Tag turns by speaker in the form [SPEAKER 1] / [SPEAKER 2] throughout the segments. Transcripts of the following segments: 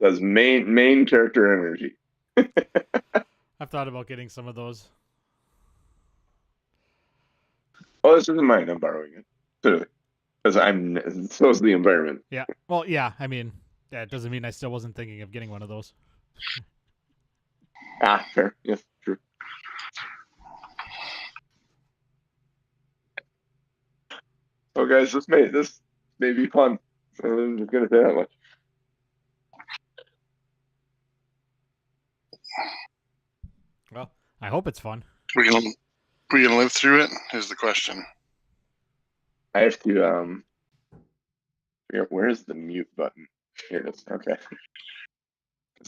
[SPEAKER 1] That's main character energy.
[SPEAKER 2] I've thought about getting some of those.
[SPEAKER 1] Oh, this isn't mine. I'm borrowing it. Clearly. Because I'm supposed to the environment.
[SPEAKER 2] Yeah. Well, yeah. I mean, that doesn't mean I still wasn't thinking of getting one of those.
[SPEAKER 1] Fair. Yes, true. Oh, guys, this may be fun. I'm just gonna say that much.
[SPEAKER 2] Well, I hope it's fun.
[SPEAKER 3] We're gonna live through it? Is the question.
[SPEAKER 1] I have to figure out where's the mute button. Here it is. Okay.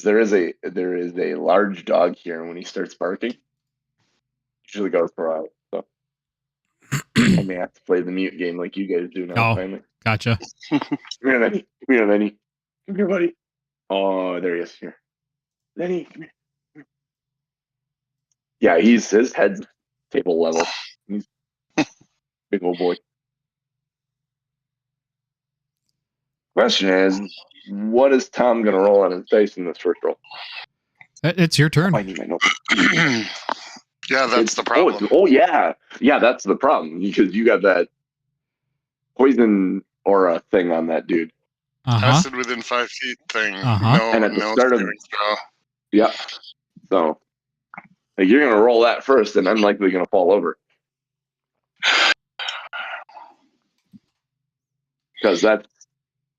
[SPEAKER 1] There is a large dog here, and when he starts barking, usually goes for a while. So I may have to play the mute game like you guys do now.
[SPEAKER 2] Oh,
[SPEAKER 1] finally.
[SPEAKER 2] Gotcha.
[SPEAKER 1] Come here, Lenny. Come here, Lenny. Come here, buddy. Oh, there he is. Here, Lenny. Come here. Yeah, his head's table level. He's big old boy. Question is, what is Tom going to roll on his dice in this first roll?
[SPEAKER 2] It's your turn.
[SPEAKER 1] Oh, I need my notebook.
[SPEAKER 3] Yeah, that's the problem.
[SPEAKER 1] Yeah, that's the problem because you got that poison aura thing on that dude.
[SPEAKER 3] Acid within 5 feet thing.
[SPEAKER 1] And at the start of yeah, so like, you're gonna roll that first, and I'm likely gonna fall over because that's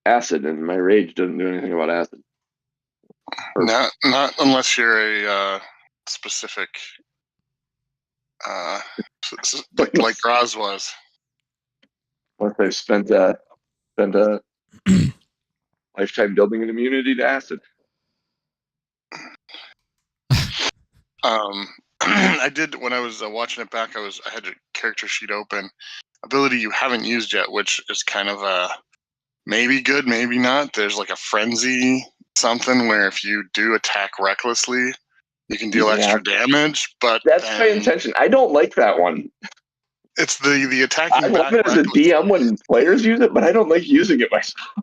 [SPEAKER 1] acid, and my rage doesn't do anything about acid.
[SPEAKER 3] Not unless you're a specific, like Graz was.
[SPEAKER 1] Unless I've spent a lifetime building an immunity to acid.
[SPEAKER 3] I did when I was watching it back. I had a character sheet open. Ability you haven't used yet, which is kind of a maybe good, maybe not. There's like a frenzy something where if you do attack recklessly, you can deal extra damage. But
[SPEAKER 1] that's my intention. I don't like that one.
[SPEAKER 3] It's the attacking.
[SPEAKER 1] I love it as a DM when players use it, but I don't like using it myself.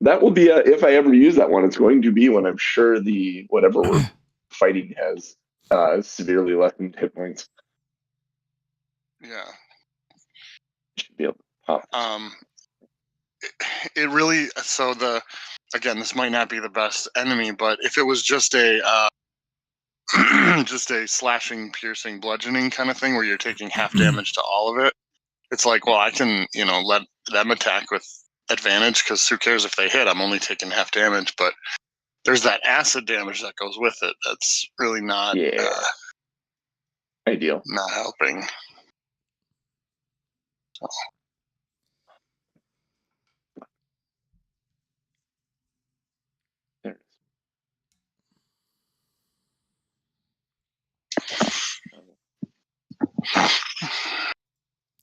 [SPEAKER 1] That will be if I ever use that one, it's going to be when I'm sure the whatever we're fighting has severely lessened hit points.
[SPEAKER 3] Yeah.
[SPEAKER 1] Should be able to pop.
[SPEAKER 3] It really again, this might not be the best enemy, but if it was just a just a slashing, piercing, bludgeoning kind of thing where you're taking half damage to all of it, it's like, well, I can, let them attack with advantage because who cares if they hit? I'm only taking half damage, but there's that acid damage that goes with it. That's really not
[SPEAKER 1] ideal.
[SPEAKER 3] Not helping. So.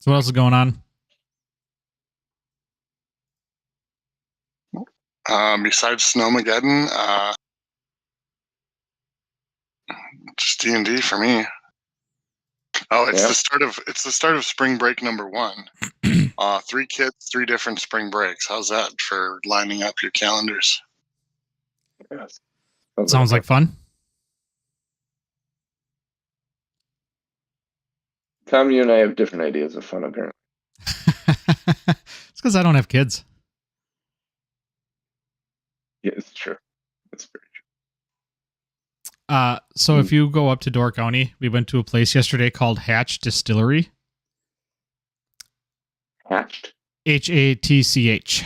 [SPEAKER 2] So what else is going on?
[SPEAKER 3] Besides Snowmageddon, just D&D for me. Oh, it's the start of spring break number 1. 3 kids, 3 different spring breaks. How's that for lining up your calendars?
[SPEAKER 1] Yes.
[SPEAKER 2] Sounds like fun.
[SPEAKER 1] Tom, you and I have different ideas of fun, apparently.
[SPEAKER 2] It's because I don't have kids.
[SPEAKER 1] Yeah, it's true. That's very true.
[SPEAKER 2] So if you go up to Door County, we went to a place yesterday called Hatch Distillery.
[SPEAKER 1] Hatched?
[SPEAKER 2] Hatch.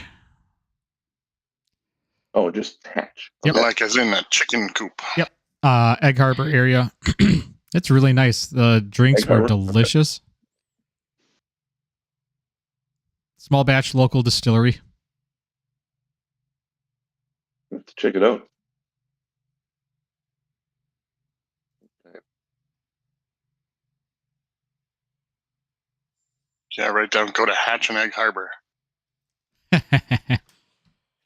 [SPEAKER 1] Oh, just Hatch.
[SPEAKER 2] Yep.
[SPEAKER 3] Like as in a chicken coop.
[SPEAKER 2] Yep. Egg Harbor area. It's really nice. The drinks were delicious. Small batch local distillery.
[SPEAKER 1] Let's check it out.
[SPEAKER 3] Yeah, write down, go to Hatch and Egg Harbor.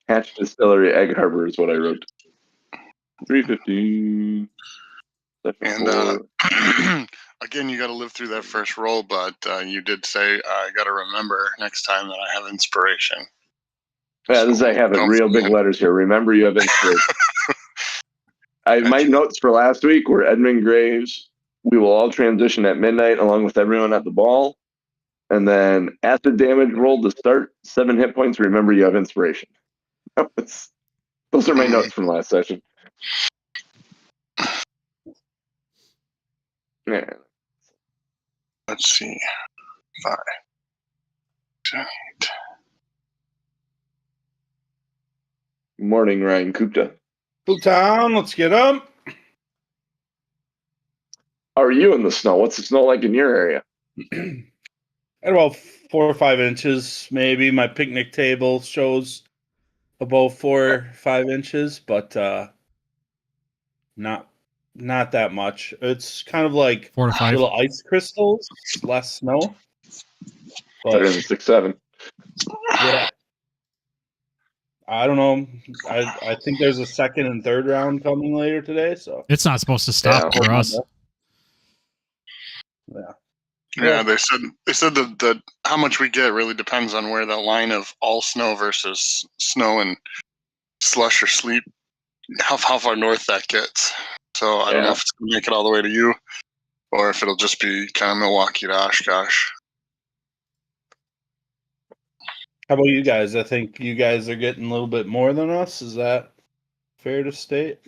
[SPEAKER 1] Hatch Distillery, Egg Harbor is what I wrote. 350.
[SPEAKER 3] And again, you got to live through that first roll, but you did say I got to remember next time that I have inspiration.
[SPEAKER 1] Yeah, this I have in real big letters here. Remember, you have inspiration. My notes for last week were Edmund Graves. We will all transition at midnight along with everyone at the ball. And then acid damage roll to start, 7 hit points. Remember, you have inspiration. Those are my notes from last session. Yeah.
[SPEAKER 3] Let's see. 5. 8.
[SPEAKER 1] Morning, Ryan Kupta.
[SPEAKER 4] Town, let's get up.
[SPEAKER 1] How are you in the snow? What's the snow like in your area?
[SPEAKER 4] At about 4 or 5 inches, maybe. My picnic table shows about 4 or 5 inches, but not that much. It's kind of like
[SPEAKER 2] 4 to 5.
[SPEAKER 4] little ice crystals, less snow.
[SPEAKER 1] Better than 6-7.
[SPEAKER 4] Yeah. I don't know. I think there's a second and third round coming later today, so
[SPEAKER 2] It's not supposed to stop for us.
[SPEAKER 3] Yeah, they said that how much we get really depends on where that line of all snow versus snow and slush or sleet, how far north that gets. So I don't know if it's going to make it all the way to you, or if it'll just be kind of Milwaukee to Oshkosh.
[SPEAKER 4] How about you guys? I think you guys are getting a little bit more than us. Is that fair to state?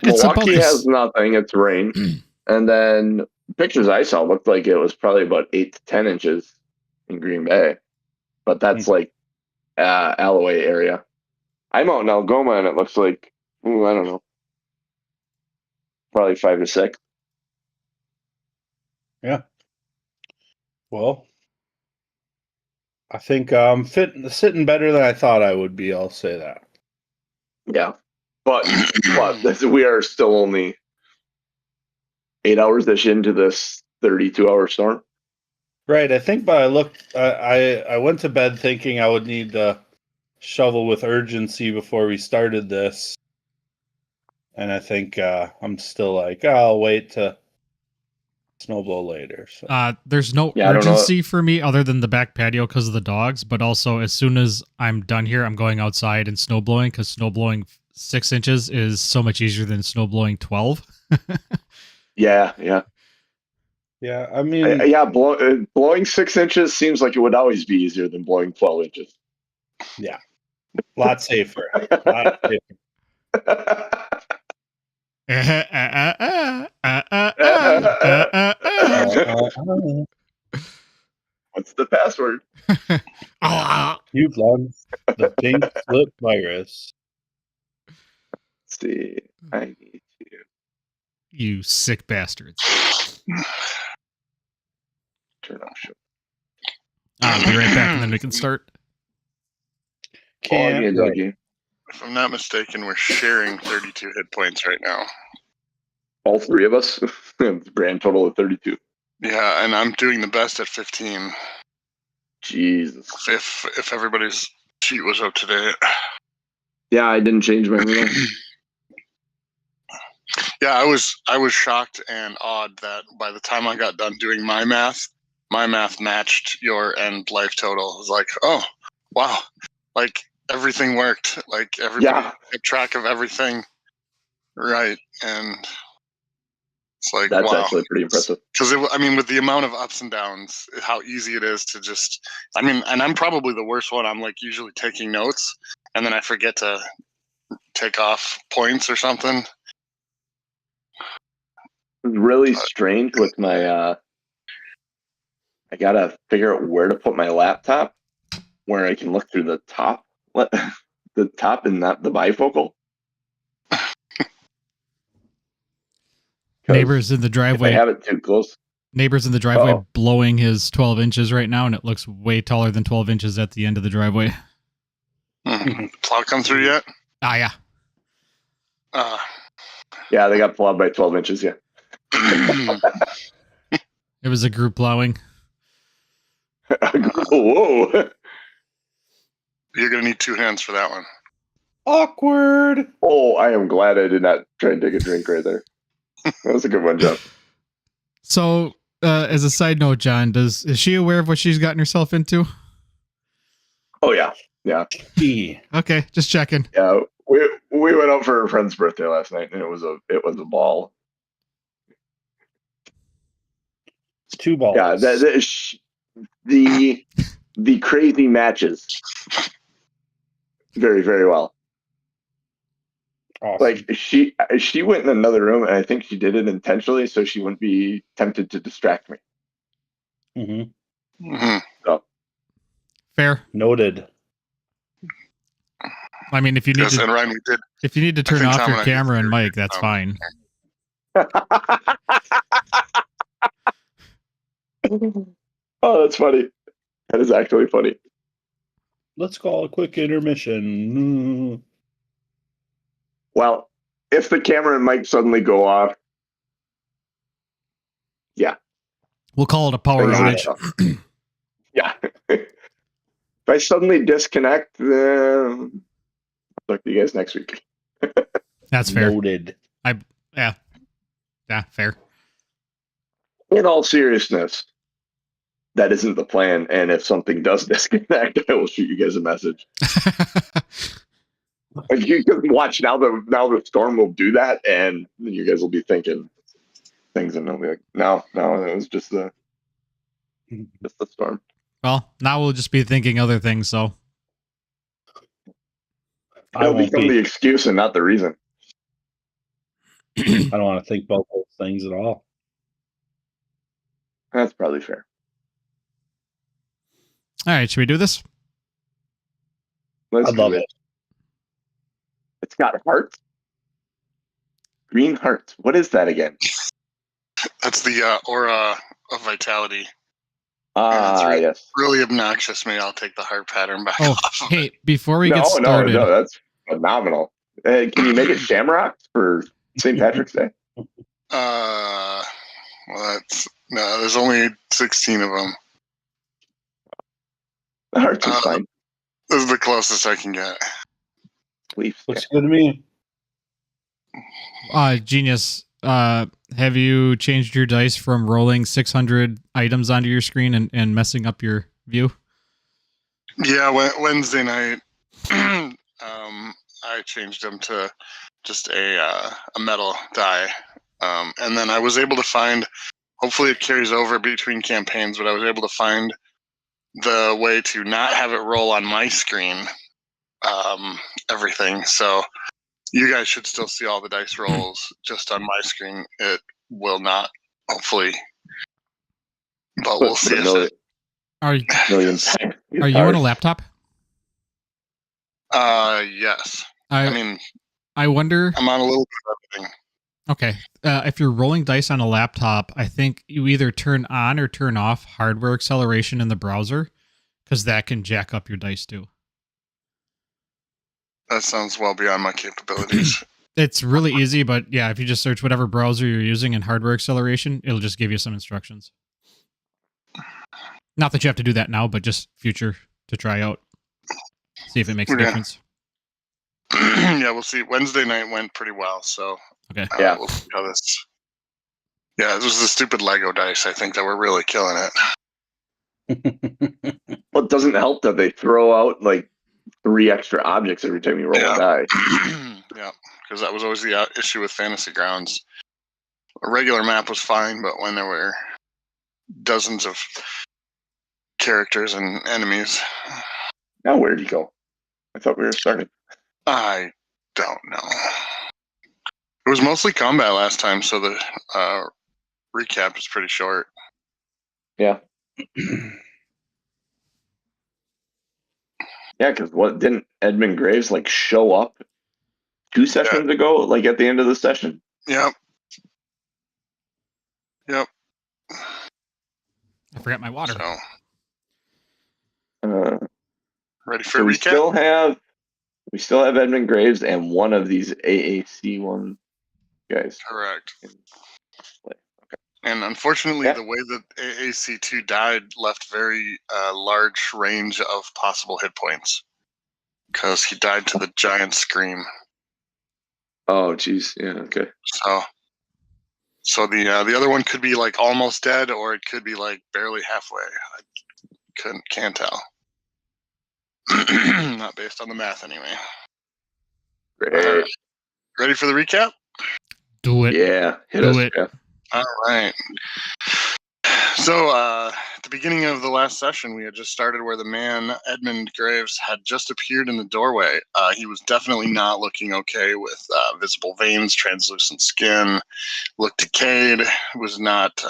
[SPEAKER 1] Milwaukee has nothing. It's rain. And then pictures I saw looked like it was probably about 8 to 10 inches in Green Bay. But that's like Alloway area. I'm out in Algoma and it looks like, I don't know, probably 5 to 6.
[SPEAKER 4] Yeah. Well, I think I'm sitting better than I thought I would be. I'll say that.
[SPEAKER 1] Yeah. But we are still only 8 hours-ish into this 32-hour storm.
[SPEAKER 4] Right. I think, but I went to bed thinking I would need to shovel with urgency before we started this. And I think I'm still like, I'll wait to snowball later. So.
[SPEAKER 2] There's no urgency for me other than the back patio because of the dogs, but also as soon as I'm done here, I'm going outside and snowblowing because snowblowing 6 inches is so much easier than snowblowing 12.
[SPEAKER 1] Yeah.
[SPEAKER 4] Yeah, I mean...
[SPEAKER 1] blowing 6 inches seems like it would always be easier than blowing 12 inches.
[SPEAKER 4] Yeah. A lot safer.
[SPEAKER 1] What's the password?
[SPEAKER 4] You've lost the pink slip virus.
[SPEAKER 1] Let's see. I need to.
[SPEAKER 2] You sick bastards.
[SPEAKER 1] Turn off show.
[SPEAKER 2] I'll be right back and then we can start.
[SPEAKER 3] If I'm not mistaken, we're sharing 32 hit points right now.
[SPEAKER 1] All three of us? Grand total of 32.
[SPEAKER 3] Yeah, and I'm doing the best at 15.
[SPEAKER 1] Jesus.
[SPEAKER 3] If everybody's sheet was up to date.
[SPEAKER 1] Yeah, I didn't change my rule.
[SPEAKER 3] Yeah, I was shocked and awed that by the time I got done doing my math matched your end life total. I was like, oh, wow. Like, everything worked. Like, everybody kept track of everything right. And it's like,
[SPEAKER 1] that's
[SPEAKER 3] wow.
[SPEAKER 1] actually pretty impressive.
[SPEAKER 3] Because, with the amount of ups and downs, how easy it is to just, and I'm probably the worst one. I'm, like, usually taking notes, and then I forget to take off points or something.
[SPEAKER 1] It's really strange with my, I gotta figure out where to put my laptop, where I can look through the top, and not the bifocal.
[SPEAKER 2] Neighbors in the driveway.
[SPEAKER 1] If I have it too close.
[SPEAKER 2] Neighbors in the driveway blowing his 12 inches right now, and it looks way taller than 12 inches at the end of the driveway.
[SPEAKER 3] Plow come through yet?
[SPEAKER 2] Yeah.
[SPEAKER 1] Yeah, they got plowed by 12 inches, yeah.
[SPEAKER 2] It was a group plowing.
[SPEAKER 1] Whoa.
[SPEAKER 3] You're going to need 2 hands for that one.
[SPEAKER 4] Awkward.
[SPEAKER 1] Oh, I am glad I did not try and take a drink right there. That was a good one, Jeff.
[SPEAKER 2] So, as a side note, John, is she aware of what she's gotten herself into?
[SPEAKER 1] Oh yeah, yeah,
[SPEAKER 4] E.
[SPEAKER 2] Okay, just checking.
[SPEAKER 1] yeah. We went out for a friend's birthday last night, and it was a ball.
[SPEAKER 4] 2 balls.
[SPEAKER 1] Yeah, the crazy matches very, very well.
[SPEAKER 4] Awesome.
[SPEAKER 1] Like she went in another room, and I think she did it intentionally so she wouldn't be tempted to distract me.
[SPEAKER 4] Mm-hmm.
[SPEAKER 3] Mhm.
[SPEAKER 1] So
[SPEAKER 2] Fair.
[SPEAKER 4] Noted.
[SPEAKER 2] I mean, if you need
[SPEAKER 3] Yes,
[SPEAKER 2] to,
[SPEAKER 3] and Ryan, we did.
[SPEAKER 2] if you need to turn
[SPEAKER 3] think
[SPEAKER 2] off
[SPEAKER 3] Tom
[SPEAKER 2] your
[SPEAKER 3] and I did
[SPEAKER 2] camera and
[SPEAKER 3] figure
[SPEAKER 2] mic, that's
[SPEAKER 3] out.
[SPEAKER 2] fine.
[SPEAKER 1] Oh, that's funny. That is actually funny.
[SPEAKER 4] Let's call a quick intermission.
[SPEAKER 1] Well, if the camera and mic suddenly go off, yeah,
[SPEAKER 2] We'll call it a power
[SPEAKER 1] Got
[SPEAKER 2] outage.
[SPEAKER 1] yeah. If I suddenly disconnect, then I'll talk to you guys next week.
[SPEAKER 2] That's fair.
[SPEAKER 4] Noted.
[SPEAKER 2] Yeah, fair.
[SPEAKER 1] In all seriousness, that isn't the plan. And if something does disconnect, I will shoot you guys a message. If you can watch now, the storm will do that, and then you guys will be thinking things, and they'll be like, no, it was just the storm.
[SPEAKER 2] Well, now we'll just be thinking other things. So
[SPEAKER 4] I
[SPEAKER 1] It'll
[SPEAKER 4] won't
[SPEAKER 1] become the
[SPEAKER 4] be.
[SPEAKER 1] excuse and not the reason.
[SPEAKER 4] I don't want to think about those things at all.
[SPEAKER 1] That's probably fair.
[SPEAKER 2] all right, should we do this?
[SPEAKER 1] Let's
[SPEAKER 4] I love
[SPEAKER 1] do
[SPEAKER 4] it.
[SPEAKER 1] It's got hearts. Green hearts. What is that again?
[SPEAKER 3] That's the aura of vitality.
[SPEAKER 1] Ah,
[SPEAKER 3] really-
[SPEAKER 1] yes.
[SPEAKER 3] Really obnoxious. Maybe I'll take the heart pattern back
[SPEAKER 2] Oh,
[SPEAKER 3] off of
[SPEAKER 2] hey,
[SPEAKER 3] it.
[SPEAKER 2] before we get
[SPEAKER 1] No,
[SPEAKER 2] started,
[SPEAKER 1] that's phenomenal. Can you make it shamrocks for St. Patrick's Day?
[SPEAKER 3] Well, there's only 16 of them.
[SPEAKER 1] The hearts is fine.
[SPEAKER 3] This is the closest I can get.
[SPEAKER 1] Leafs.
[SPEAKER 4] Looks good to me.
[SPEAKER 2] Genius, have you changed your dice from rolling 600 items onto your screen and messing up your view?
[SPEAKER 3] Yeah, Wednesday night, I changed them to just a metal die, and then I was able to find. Hopefully, it carries over between campaigns, but I was able to find the way to not have it roll on my screen. Everything. So you guys should still see all the dice rolls just on my screen. It will not, hopefully, but we'll see.
[SPEAKER 2] Are
[SPEAKER 1] Million
[SPEAKER 2] are you on a laptop?
[SPEAKER 3] Yes.
[SPEAKER 2] I wonder.
[SPEAKER 3] I'm on a little bit of everything.
[SPEAKER 2] Okay, if you're rolling dice on a laptop, I think you either turn on or turn off hardware acceleration in the browser, because that can jack up your dice too.
[SPEAKER 3] That sounds well beyond my capabilities.
[SPEAKER 2] It's really easy, but yeah, if you just search whatever browser you're using in hardware acceleration, it'll just give you some instructions. Not that you have to do that now, but just future to try out. See if it makes a difference.
[SPEAKER 3] Yeah, we'll see. Wednesday night went pretty well, so
[SPEAKER 2] okay.
[SPEAKER 3] We'll see how this. Yeah, this was the stupid Lego dice. I think that we're really killing it.
[SPEAKER 1] Well, it doesn't help that they throw out like 3 extra objects every time you roll a die.
[SPEAKER 3] Yeah, because that was always the issue with Fantasy Grounds. A regular map was fine, but when there were dozens of characters and enemies.
[SPEAKER 1] Now where'd you go? I thought we were starting.
[SPEAKER 3] I don't know. It was mostly combat last time, so the recap is pretty short.
[SPEAKER 1] Yeah. Yeah, because what didn't Edmund Graves like show up 2 sessions ago, like at the end of the session?
[SPEAKER 3] Yep.
[SPEAKER 2] I forgot my water.
[SPEAKER 3] So, ready for
[SPEAKER 1] So
[SPEAKER 3] a recap?
[SPEAKER 1] we still have Edmund Graves and one of these AAC one guys.
[SPEAKER 3] Correct.
[SPEAKER 1] Okay.
[SPEAKER 3] And unfortunately, the way that AAC2 died left very large range of possible hit points because he died to the giant scream.
[SPEAKER 1] Oh, geez. Yeah. Okay.
[SPEAKER 3] So the other one could be like almost dead, or it could be like barely halfway. I can't tell. Not based on the math, anyway.
[SPEAKER 1] Great.
[SPEAKER 3] Ready for the recap?
[SPEAKER 2] Do it.
[SPEAKER 1] Yeah. Hit
[SPEAKER 2] Do
[SPEAKER 1] us,
[SPEAKER 2] it.
[SPEAKER 1] Jeff.
[SPEAKER 3] All right. So, at the beginning of the last session, we had just started where the man, Edmund Graves, had just appeared in the doorway. He was definitely not looking okay with visible veins, translucent skin, looked decayed, was not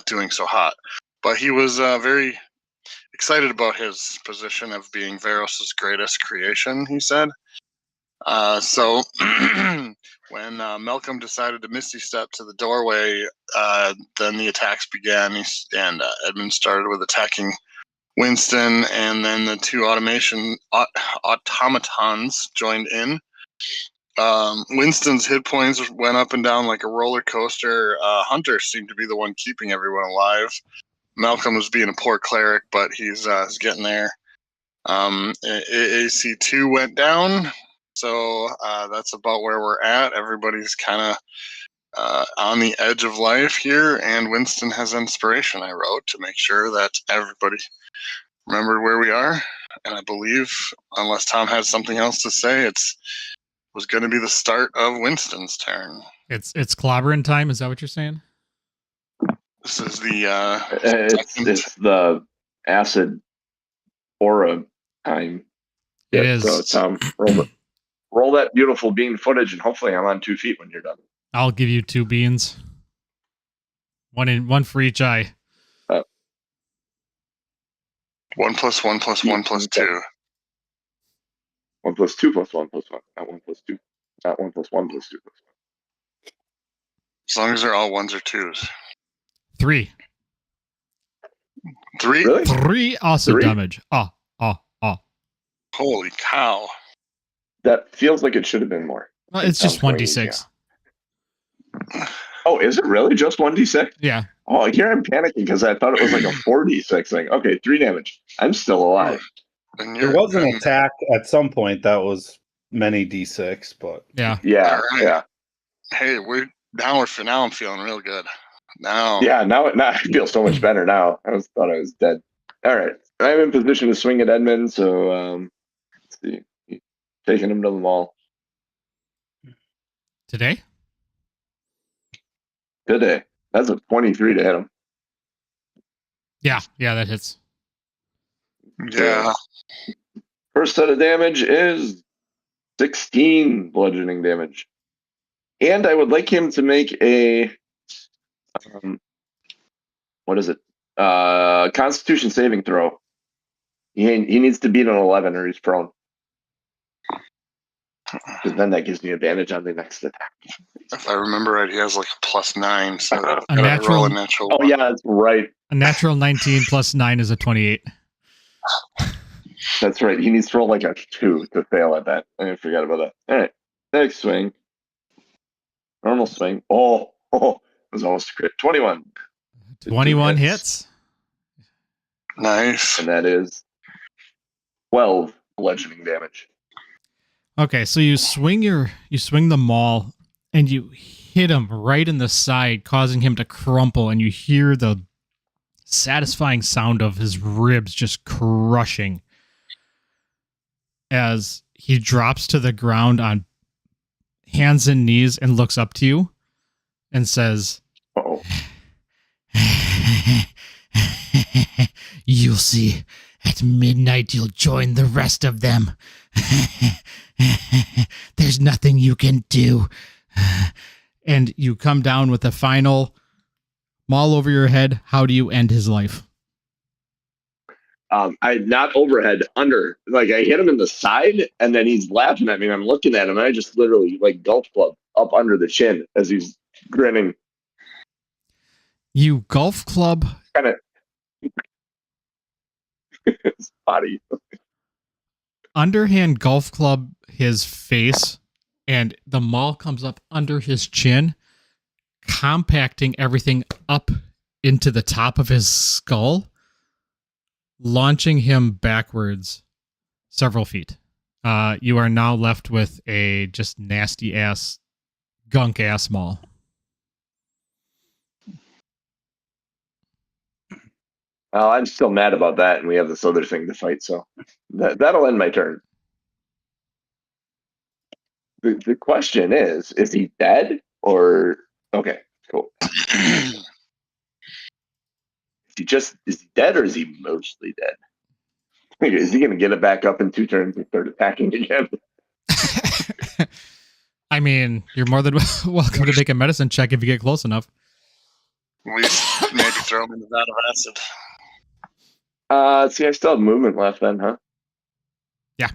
[SPEAKER 3] doing so hot. But he was very excited about his position of being Varos's greatest creation, he said. So when Malcolm decided to misty step to the doorway, then the attacks began, and Edmund started with attacking Winston, and then the two automatons joined in. Winston's hit points went up and down like a roller coaster. Hunter seemed to be the one keeping everyone alive. Malcolm was being a poor cleric, but he's getting there. AC2 went down. So that's about where we're at. Everybody's kind of on the edge of life here, and Winston has inspiration, I wrote, to make sure that everybody remembered where we are. And I believe, unless Tom has something else to say, was going to be the start of Winston's turn.
[SPEAKER 2] It's clobbering time. Is that what you're saying?
[SPEAKER 3] This is the
[SPEAKER 1] It's the acid aura time.
[SPEAKER 2] It is.
[SPEAKER 1] So Tom, roll that beautiful bean footage, and hopefully I'm on 2 feet when you're done.
[SPEAKER 2] I'll give you 2 beans. One for each eye.
[SPEAKER 3] 1 + 1 + 1 + 2.
[SPEAKER 1] 1 + 2 + 1 + 1. Not 1 + 2. Not 1 + 1 + 2 + 1.
[SPEAKER 3] As long as they're all 1s or 2s.
[SPEAKER 2] 3.
[SPEAKER 3] 3?
[SPEAKER 1] Really?
[SPEAKER 2] 3 acid
[SPEAKER 1] 3?
[SPEAKER 2] damage.
[SPEAKER 3] Holy cow.
[SPEAKER 1] That feels like it should have been more.
[SPEAKER 2] Well, it's just
[SPEAKER 1] Sounds
[SPEAKER 2] 1d6.
[SPEAKER 1] Yeah. Oh, is it really just 1d6?
[SPEAKER 2] Yeah.
[SPEAKER 1] Oh, here I'm panicking because I thought it was like a 4d6 thing. Okay, 3 damage. I'm still alive.
[SPEAKER 3] And
[SPEAKER 4] There was an attack at some point that was many d6, but
[SPEAKER 2] Yeah.
[SPEAKER 1] Yeah,
[SPEAKER 3] All right.
[SPEAKER 1] yeah.
[SPEAKER 3] Hey, now I'm feeling real good. Now.
[SPEAKER 1] Yeah, now I feel so much better now. Thought I was dead. All right. I'm in position to swing at Edmund, so let's see. Taking him to the mall
[SPEAKER 2] Today?
[SPEAKER 1] today. That's a 23 to hit him.
[SPEAKER 2] Yeah, that hits.
[SPEAKER 3] Yeah.
[SPEAKER 1] First set of damage is 16 bludgeoning damage. And I would like him to make a what is it? Constitution saving throw. He needs to beat an 11 or he's prone. Because then that gives me advantage on the next attack.
[SPEAKER 3] If I remember right, he has like a +9, so
[SPEAKER 2] A natural-
[SPEAKER 3] roll a natural.
[SPEAKER 1] Oh, yeah, that's right.
[SPEAKER 2] A natural 19 + 9 is a 28.
[SPEAKER 1] That's right. He needs to roll like a 2 to fail at that. I forgot about that. All right. Next swing. Normal swing. Oh, it was almost a crit. 21.
[SPEAKER 2] 21 hits.
[SPEAKER 3] Nice.
[SPEAKER 1] And that is 12 bludgeoning damage.
[SPEAKER 2] Okay, so you swing the maul and you hit him right in the side, causing him to crumple, and you hear the satisfying sound of his ribs just crushing as he drops to the ground on hands and knees and looks up to you and says,
[SPEAKER 1] Uh-oh.
[SPEAKER 2] "You'll see. At midnight, you'll join the rest of them. There's nothing you can do." And you come down with a final maul over your head. How do you end his life?
[SPEAKER 1] I not overhead, under. Like I hit him in the side, and then he's laughing at me, and I'm looking at him, and I just literally like golf club up under the chin as he's grinning.
[SPEAKER 2] You golf club
[SPEAKER 1] Kind of his body.
[SPEAKER 2] underhand golf club his face, and the maul comes up under his chin, compacting everything up into the top of his skull, launching him backwards several feet. You are now left with a just nasty ass, gunk ass maul.
[SPEAKER 1] Well, I'm still mad about that, and we have this other thing to fight, so that'll end my turn. The question is he dead or okay? Cool. Is he dead or is he mostly dead? Is he going to get it back up in 2 turns and start attacking again?
[SPEAKER 2] I mean, you're more than welcome to make a medicine check if you get close enough.
[SPEAKER 3] We maybe throw him in the vat of acid.
[SPEAKER 1] See, I still have movement left then, huh?
[SPEAKER 2] Yeah.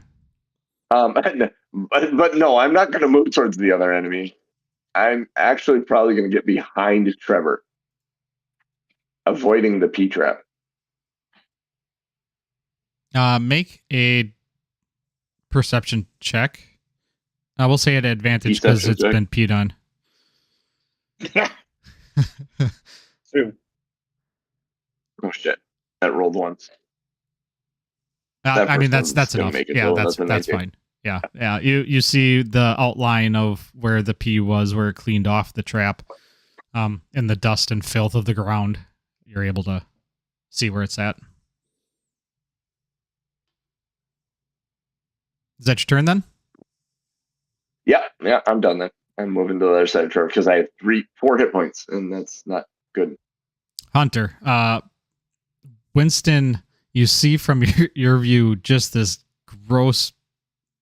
[SPEAKER 1] But no, I'm not going to move towards the other enemy. I'm actually probably going to get behind Trevor, avoiding the P-trap.
[SPEAKER 2] Make a perception check. I will say at advantage because it's been peed on.
[SPEAKER 4] True.
[SPEAKER 1] Oh shit! That rolled once.
[SPEAKER 2] I mean, that's enough. Yeah, that's fine. Yeah. You see the outline of where the pee was, where it cleaned off the trap, in the dust and filth of the ground. You're able to see where it's at. Is that your turn then?
[SPEAKER 1] Yeah, I'm done then. I'm moving to the other side of Trevor because I have 4 hit points, and that's not good.
[SPEAKER 2] Hunter, Winston, you see from your view just this gross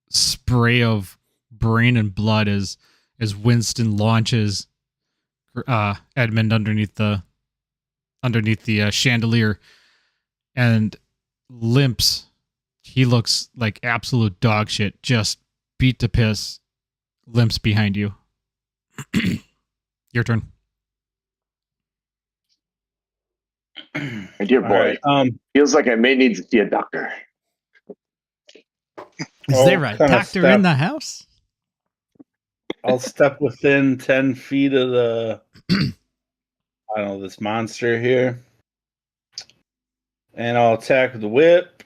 [SPEAKER 2] spray of brain and blood as Winston launches Edmund underneath the chandelier and limps. He looks like absolute dog shit, just beat to piss, limps behind you. Your turn.
[SPEAKER 1] My dear boy, feels like I may need to see a doctor.
[SPEAKER 2] Is there a doctor in the house?
[SPEAKER 4] I'll step within 10 feet of the, this monster here. And I'll attack the whip.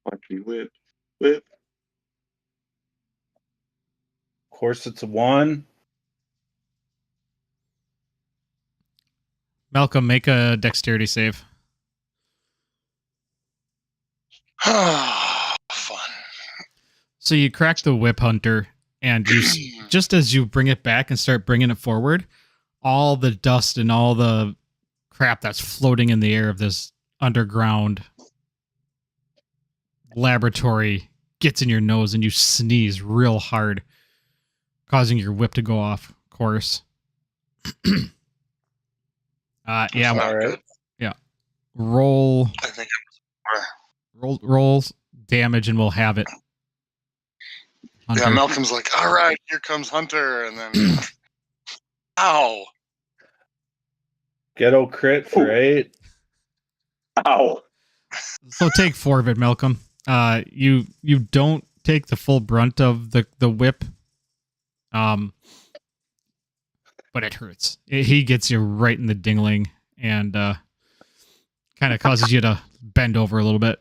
[SPEAKER 1] Watch me whip.
[SPEAKER 4] Of course, it's a 1.
[SPEAKER 2] Malcolm, make a dexterity save.
[SPEAKER 3] Fun.
[SPEAKER 2] So you crack the whip, Hunter, and you just as you bring it back and start bringing it forward, all the dust and all the crap that's floating in the air of this underground laboratory gets in your nose and you sneeze real hard, causing your whip to go off course. Yeah.
[SPEAKER 3] Right.
[SPEAKER 2] Yeah. Roll.
[SPEAKER 3] I think
[SPEAKER 2] roll damage and we'll have it. Hunter.
[SPEAKER 3] Yeah, Malcolm's like, all right, here comes Hunter, and then ow.
[SPEAKER 4] Ghetto crit for 8.
[SPEAKER 1] Ow.
[SPEAKER 2] So take 4 of it, Malcolm. You don't take the full brunt of the whip. But it hurts. He gets you right in the dingling and kind of causes you to bend over a little bit.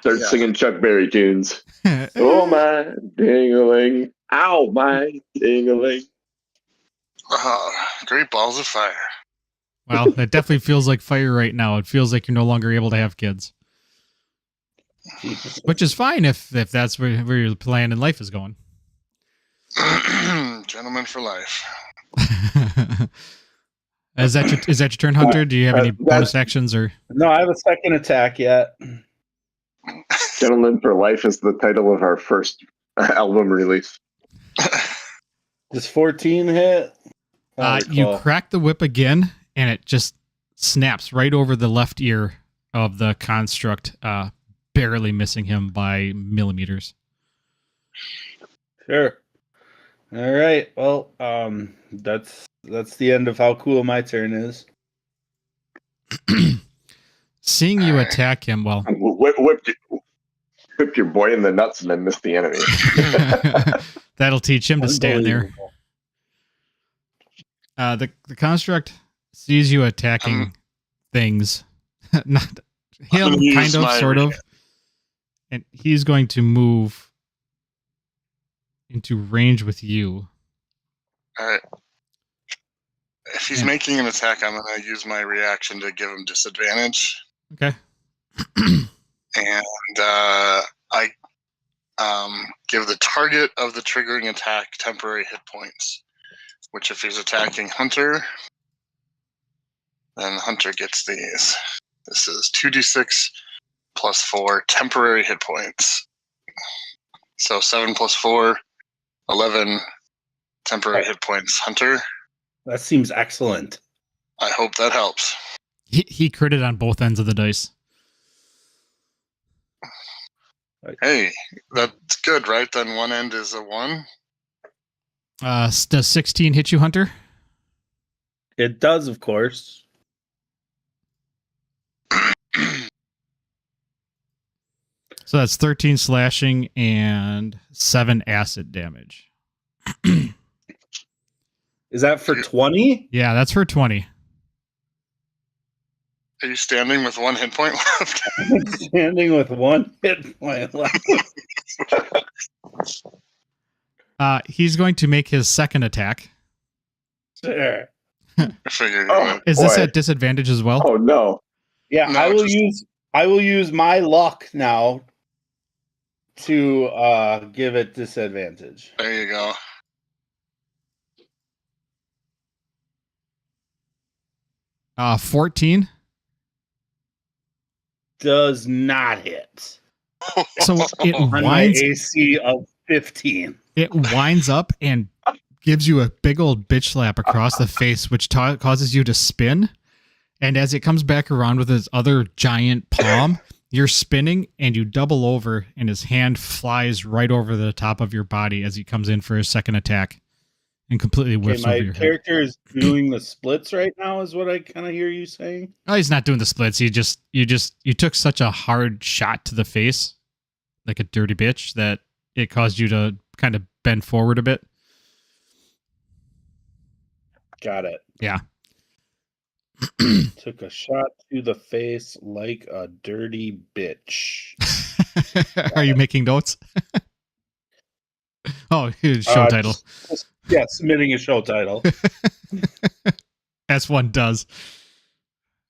[SPEAKER 1] Start singing Chuck Berry tunes. Oh my ding-a-ling. Ow, my ding-a-ling.
[SPEAKER 3] Great balls of fire.
[SPEAKER 2] Well, it definitely feels like fire right now. It feels like you're no longer able to have kids. Which is fine if that's where your plan in life is going.
[SPEAKER 3] Gentleman for life.
[SPEAKER 2] Is that your turn, Hunter? Do you have any bonus actions or?
[SPEAKER 4] No, I have a second attack yet.
[SPEAKER 1] Gentleman for Life is the title of our first album release.
[SPEAKER 4] Does 14 hit?
[SPEAKER 2] You crack the whip again, and it just snaps right over the left ear of the construct, barely missing him by millimeters.
[SPEAKER 4] Sure. All right. Well, that's the end of how cool my turn is.
[SPEAKER 2] Seeing you attack him, well,
[SPEAKER 1] whip your boy in the nuts and then miss the enemy.
[SPEAKER 2] That'll teach him to stand there. The construct sees you attacking things, not him, kind of, sort of, and he's going to move into range with you.
[SPEAKER 3] All right. If he's
[SPEAKER 2] Yeah.
[SPEAKER 3] making an attack, I'm going to use my reaction to give him disadvantage.
[SPEAKER 2] Okay.
[SPEAKER 3] And I give the target of the triggering attack temporary hit points, which if he's attacking Hunter, then Hunter gets these. This is 2d6 plus 4 temporary hit points. So 7 plus 4, 11 temporary hit points. Hunter,
[SPEAKER 4] That seems excellent.
[SPEAKER 3] I hope that helps.
[SPEAKER 2] He critted on both ends of the dice.
[SPEAKER 3] Hey, that's good, right? Then one end is a 1.
[SPEAKER 2] Does 16 hit you, Hunter?
[SPEAKER 4] It does, of course.
[SPEAKER 2] So that's 13 slashing and 7 acid damage.
[SPEAKER 4] Is that for 20?
[SPEAKER 2] Yeah, that's for 20.
[SPEAKER 3] Are you standing with 1 hit point left?
[SPEAKER 4] Standing with 1 hit point left.
[SPEAKER 2] He's going to make his second attack.
[SPEAKER 4] Sure.
[SPEAKER 3] I figured you
[SPEAKER 1] Oh,
[SPEAKER 3] would.
[SPEAKER 2] Is this
[SPEAKER 1] boy.
[SPEAKER 2] at disadvantage as well?
[SPEAKER 1] Oh no!
[SPEAKER 4] Yeah,
[SPEAKER 3] No,
[SPEAKER 4] I will use my luck now to give it disadvantage.
[SPEAKER 3] There you go.
[SPEAKER 2] Uh, 14.
[SPEAKER 4] Does not hit.
[SPEAKER 2] So it
[SPEAKER 4] On my
[SPEAKER 2] winds.
[SPEAKER 4] AC of 15.
[SPEAKER 2] It winds up and gives you a big old bitch slap across the face, which causes you to spin. And as it comes back around with his other giant palm, you're spinning and you double over, and his hand flies right over the top of your body as he comes in for his second attack and completely
[SPEAKER 4] Okay,
[SPEAKER 2] whiffs over
[SPEAKER 4] my
[SPEAKER 2] your head.
[SPEAKER 4] character is doing the splits right now, is what I kind of hear you saying.
[SPEAKER 2] Oh, he's not doing the splits. You took such a hard shot to the face, like a dirty bitch, that it caused you to kind of bend forward a bit.
[SPEAKER 4] Got it.
[SPEAKER 2] Yeah.
[SPEAKER 4] Took a shot to the face like a dirty bitch.
[SPEAKER 2] Are you making notes? Oh, show title.
[SPEAKER 4] Yeah, submitting a show title.
[SPEAKER 2] As one does.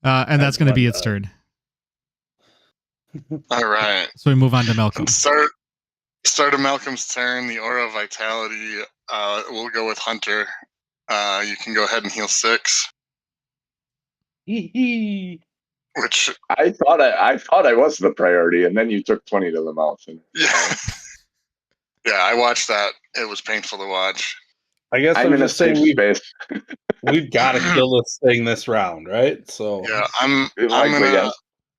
[SPEAKER 2] And that's going to be its turn.
[SPEAKER 3] All right.
[SPEAKER 2] So we move on to Malcolm.
[SPEAKER 3] Start of Malcolm's turn. The Aura of Vitality. We'll go with Hunter. You can go ahead and heal 6. Which
[SPEAKER 1] I thought I was the priority, and then you took 20 to the mouth. And
[SPEAKER 3] yeah, I watched that. It was painful to watch.
[SPEAKER 4] I guess
[SPEAKER 1] I'm
[SPEAKER 4] I'm
[SPEAKER 1] in a
[SPEAKER 4] just saying
[SPEAKER 1] safe space.
[SPEAKER 4] we've got to kill this thing this round, right? So
[SPEAKER 3] Yeah, I'm
[SPEAKER 1] Likely,
[SPEAKER 3] gonna.
[SPEAKER 1] yes.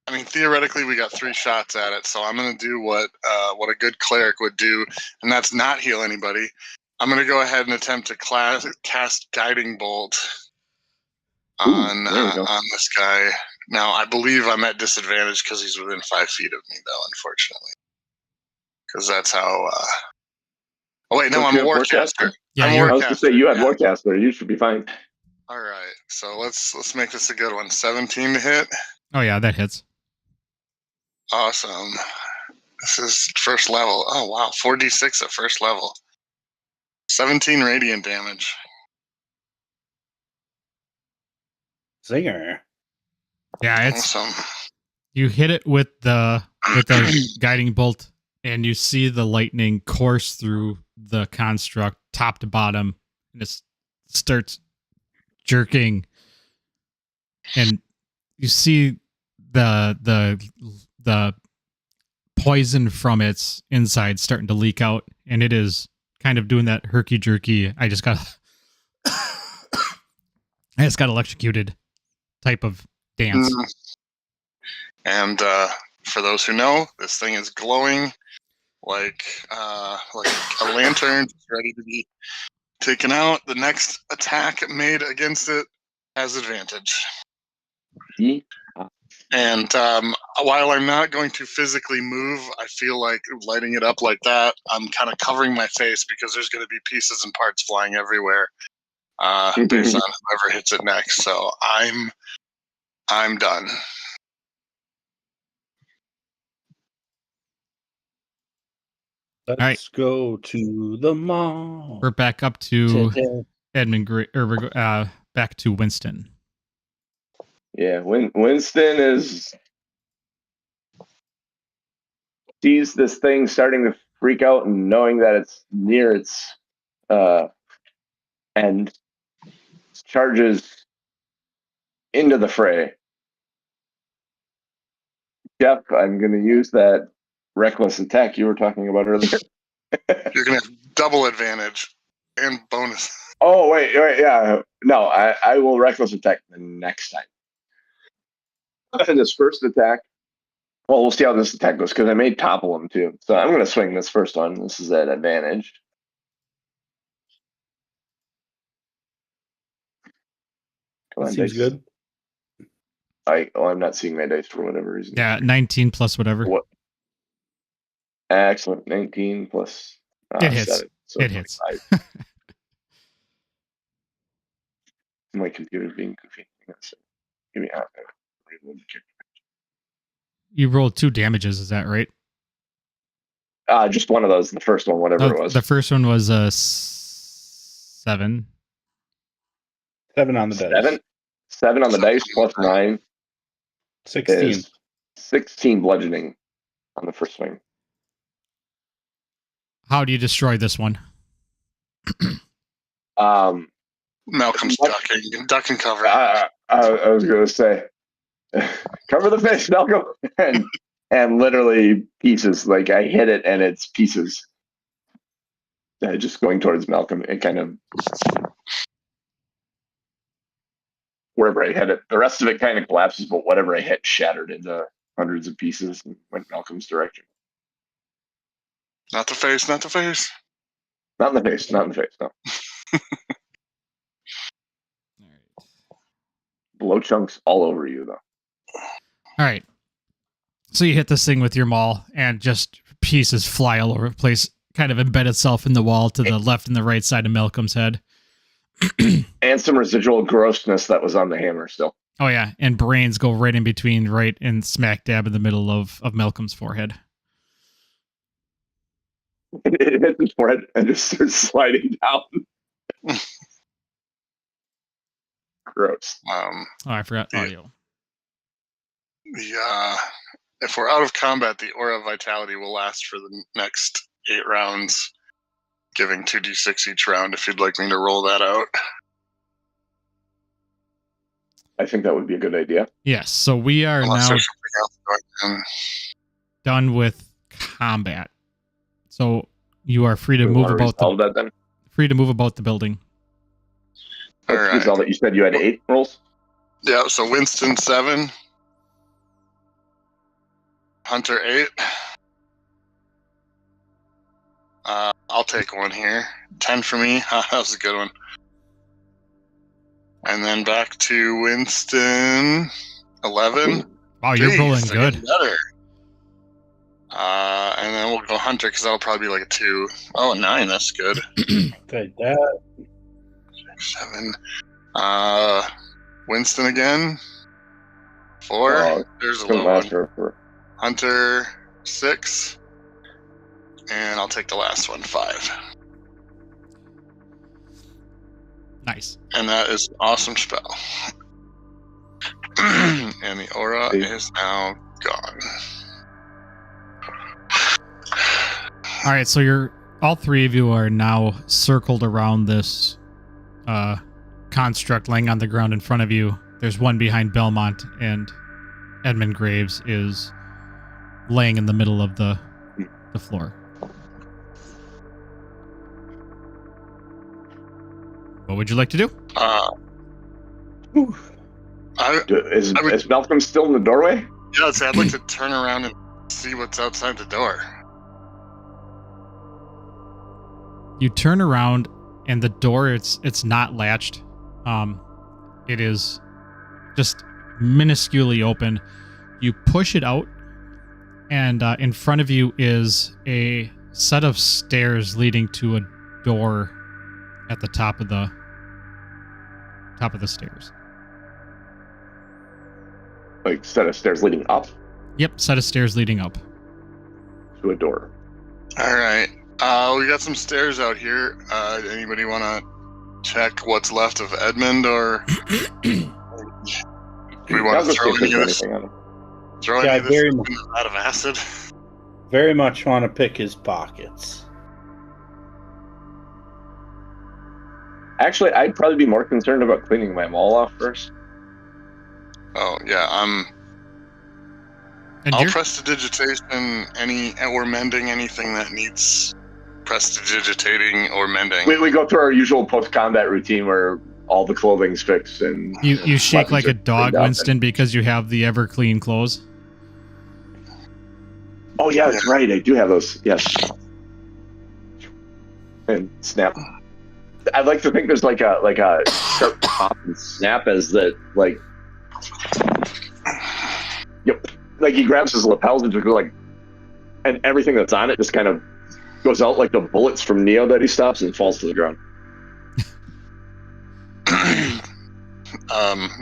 [SPEAKER 3] I mean, theoretically, we got 3 shots at it, so I'm gonna do what a good cleric would do, and that's not heal anybody. I'm gonna go ahead and attempt to cast Guiding Bolt on this guy. Now, I believe I'm at disadvantage because he's within 5 feet of me, though, unfortunately. Because that's how. Oh wait, no,
[SPEAKER 1] Don't
[SPEAKER 3] I'm
[SPEAKER 1] you
[SPEAKER 3] a
[SPEAKER 1] have
[SPEAKER 3] Warcaster.
[SPEAKER 2] Yeah,
[SPEAKER 3] I'm
[SPEAKER 2] you're-
[SPEAKER 1] I was going to say you had
[SPEAKER 3] Yeah.
[SPEAKER 1] Warcaster. You should be fine.
[SPEAKER 3] All right, so let's make this a good one. 17 to hit.
[SPEAKER 2] Oh, yeah, that hits.
[SPEAKER 3] Awesome. This is first level. Oh wow, 4d6 at first level. 17 radiant damage.
[SPEAKER 4] Zinger.
[SPEAKER 2] Yeah, it's
[SPEAKER 3] Awesome.
[SPEAKER 2] you hit it with the guiding bolt, and you see the lightning course through the construct top to bottom, and it starts jerking, and you see the poison from its inside starting to leak out, and it is kind of doing that herky jerky. I just got electrocuted type of dance.
[SPEAKER 3] And for those who know, this thing is glowing like a lantern, ready to be taken out. The next attack made against it has advantage. And while I'm not going to physically move, I feel like lighting it up like that, I'm kind of covering my face because there's going to be pieces and parts flying everywhere based on whoever hits it next. So I'm done.
[SPEAKER 4] Let's
[SPEAKER 2] right.
[SPEAKER 4] go to the mall.
[SPEAKER 2] We're back up to
[SPEAKER 4] Today.
[SPEAKER 2] Edmund back to Winston.
[SPEAKER 1] Yeah, Winston sees this thing starting to freak out and knowing that it's near its end, charges into the fray. Jeff, I'm going to use that reckless attack you were talking about earlier.
[SPEAKER 3] You're going to have double advantage and bonus.
[SPEAKER 1] Oh, wait, yeah. No, I will reckless attack the next time. And this first attack, well, we'll see how this attack goes, because I may topple him, too. So I'm going to swing this first one. This is at advantage. Come
[SPEAKER 4] That
[SPEAKER 1] on,
[SPEAKER 4] seems
[SPEAKER 1] dice.
[SPEAKER 4] good.
[SPEAKER 1] I'm not seeing my dice for whatever reason.
[SPEAKER 2] Yeah, 19 plus whatever.
[SPEAKER 1] What? Excellent. 19 plus
[SPEAKER 2] It hits.
[SPEAKER 1] 7. So
[SPEAKER 2] It hits.
[SPEAKER 1] 25. My computer's being goofy. Give me
[SPEAKER 2] You rolled 2 damages, is that right?
[SPEAKER 1] just one of those. The first one, whatever it was.
[SPEAKER 2] The first one was 7.
[SPEAKER 4] 7 on the dice.
[SPEAKER 1] 7 on the dice plus 9
[SPEAKER 4] 16.
[SPEAKER 1] is 16 bludgeoning on the first swing.
[SPEAKER 2] How do you destroy this one?
[SPEAKER 3] Malcolm's ducking. Duck and cover.
[SPEAKER 1] I was going to say, cover the fish, Malcolm. And literally pieces. Like, I hit it and it's pieces. Just going towards Malcolm. It kind of, wherever I hit it, the rest of it kind of collapses, but whatever I hit shattered into hundreds of pieces and went Malcolm's direction.
[SPEAKER 3] Not the face, not the face.
[SPEAKER 1] Not in the face, not in the face, no. Blow chunks all over you, though.
[SPEAKER 2] All right. So you hit this thing with your maul, and just pieces fly all over the place, kind of embed itself in the wall to the left and the right side of Malcolm's head.
[SPEAKER 1] And some residual grossness that was on the hammer still.
[SPEAKER 2] Oh, yeah. And brains go right in between, right and smack dab in the middle of Malcolm's forehead.
[SPEAKER 1] It hits his forehead and just starts sliding down. Gross.
[SPEAKER 2] Oh, I forgot audio.
[SPEAKER 3] If we're out of combat, the aura of vitality will last for the next 8 rounds, giving 2d6 each round. If you'd like me to roll that out.
[SPEAKER 1] I think that would be a good idea.
[SPEAKER 2] Yes. So we are
[SPEAKER 3] Unless
[SPEAKER 2] now
[SPEAKER 3] there's something else going on.
[SPEAKER 2] done with combat. So you are free to move about the building.
[SPEAKER 3] All right.
[SPEAKER 1] All that you said you had 8 rolls?
[SPEAKER 3] Yeah, so Winston 7. Hunter 8. I'll take one here. 10 for me. That was a good one. And then back to Winston 11.
[SPEAKER 2] Wow, you're
[SPEAKER 3] Jeez,
[SPEAKER 2] rolling
[SPEAKER 3] they're
[SPEAKER 2] good.
[SPEAKER 3] getting better. And then we'll go Hunter because that'll probably be like a 2. Oh, a 9. That's good.
[SPEAKER 4] Take that.
[SPEAKER 3] 7. Winston again. 4. There's a low one. Hunter 6. And I'll take the last one, 5.
[SPEAKER 2] Nice.
[SPEAKER 3] And that is an awesome spell. And the aura is now gone.
[SPEAKER 2] All right, so all 3 of you are now circled around this construct laying on the ground in front of you. There's one behind Belmont, and Edmund Graves is laying in the middle of the floor. What would you like to do?
[SPEAKER 1] Is Malcolm still in the doorway?
[SPEAKER 3] Yeah, I'd like to turn around and see what's outside the door.
[SPEAKER 2] You turn around, and the door, it's not latched. It is just minusculely open. You push it out, and in front of you is a set of stairs leading to a door at the top of the stairs.
[SPEAKER 1] Like set of stairs leading up?
[SPEAKER 2] Yep, set of stairs leading up.
[SPEAKER 1] To a door.
[SPEAKER 3] All right. We got some stairs out here. Anybody want to check what's left of Edmund, or we want
[SPEAKER 1] I'll
[SPEAKER 3] to
[SPEAKER 1] just
[SPEAKER 3] throw
[SPEAKER 1] see if
[SPEAKER 3] any of
[SPEAKER 1] there's
[SPEAKER 3] this,
[SPEAKER 1] anything on him.
[SPEAKER 3] throw
[SPEAKER 4] Yeah,
[SPEAKER 3] any of this
[SPEAKER 4] very
[SPEAKER 3] out of acid?
[SPEAKER 4] Very much want to pick his pockets.
[SPEAKER 1] Actually, I'd probably be more concerned about cleaning my mall off first.
[SPEAKER 3] Oh yeah,
[SPEAKER 2] And
[SPEAKER 3] I'll
[SPEAKER 2] you're,
[SPEAKER 3] prestidigitation or mending anything that needs prestidigitating or mending.
[SPEAKER 1] We go through our usual post-combat routine where all the clothing's fixed and
[SPEAKER 2] you shake
[SPEAKER 1] weapons
[SPEAKER 2] like
[SPEAKER 1] are
[SPEAKER 2] a dog,
[SPEAKER 1] cleaned up
[SPEAKER 2] Winston, because you have the ever clean clothes.
[SPEAKER 1] Oh yeah, that's right. I do have those. Yes. And snap. I'd like to think there's like a sharp pop and snap as that like. Yep. Like he grabs his lapels and just goes like, and everything that's on it just kind of goes out like the bullets from Neo that he stops and falls to the ground.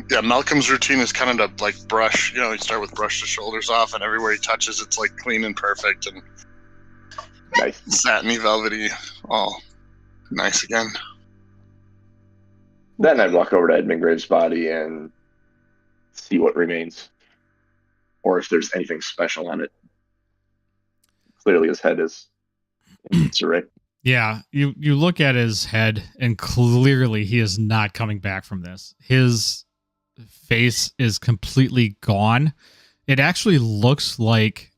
[SPEAKER 3] Yeah, Malcolm's routine is kind of to like brush. You start with brush the shoulders off, and everywhere he touches, it's like clean and perfect and
[SPEAKER 1] Nice.
[SPEAKER 3] satiny, velvety, all nice again.
[SPEAKER 1] Then I'd walk over to Edmund Graves' body and see what remains, or if there's anything special on it. Clearly, his head is in disarray.
[SPEAKER 2] Yeah, you look at his head, and clearly he is not coming back from this. His face is completely gone. It actually looks like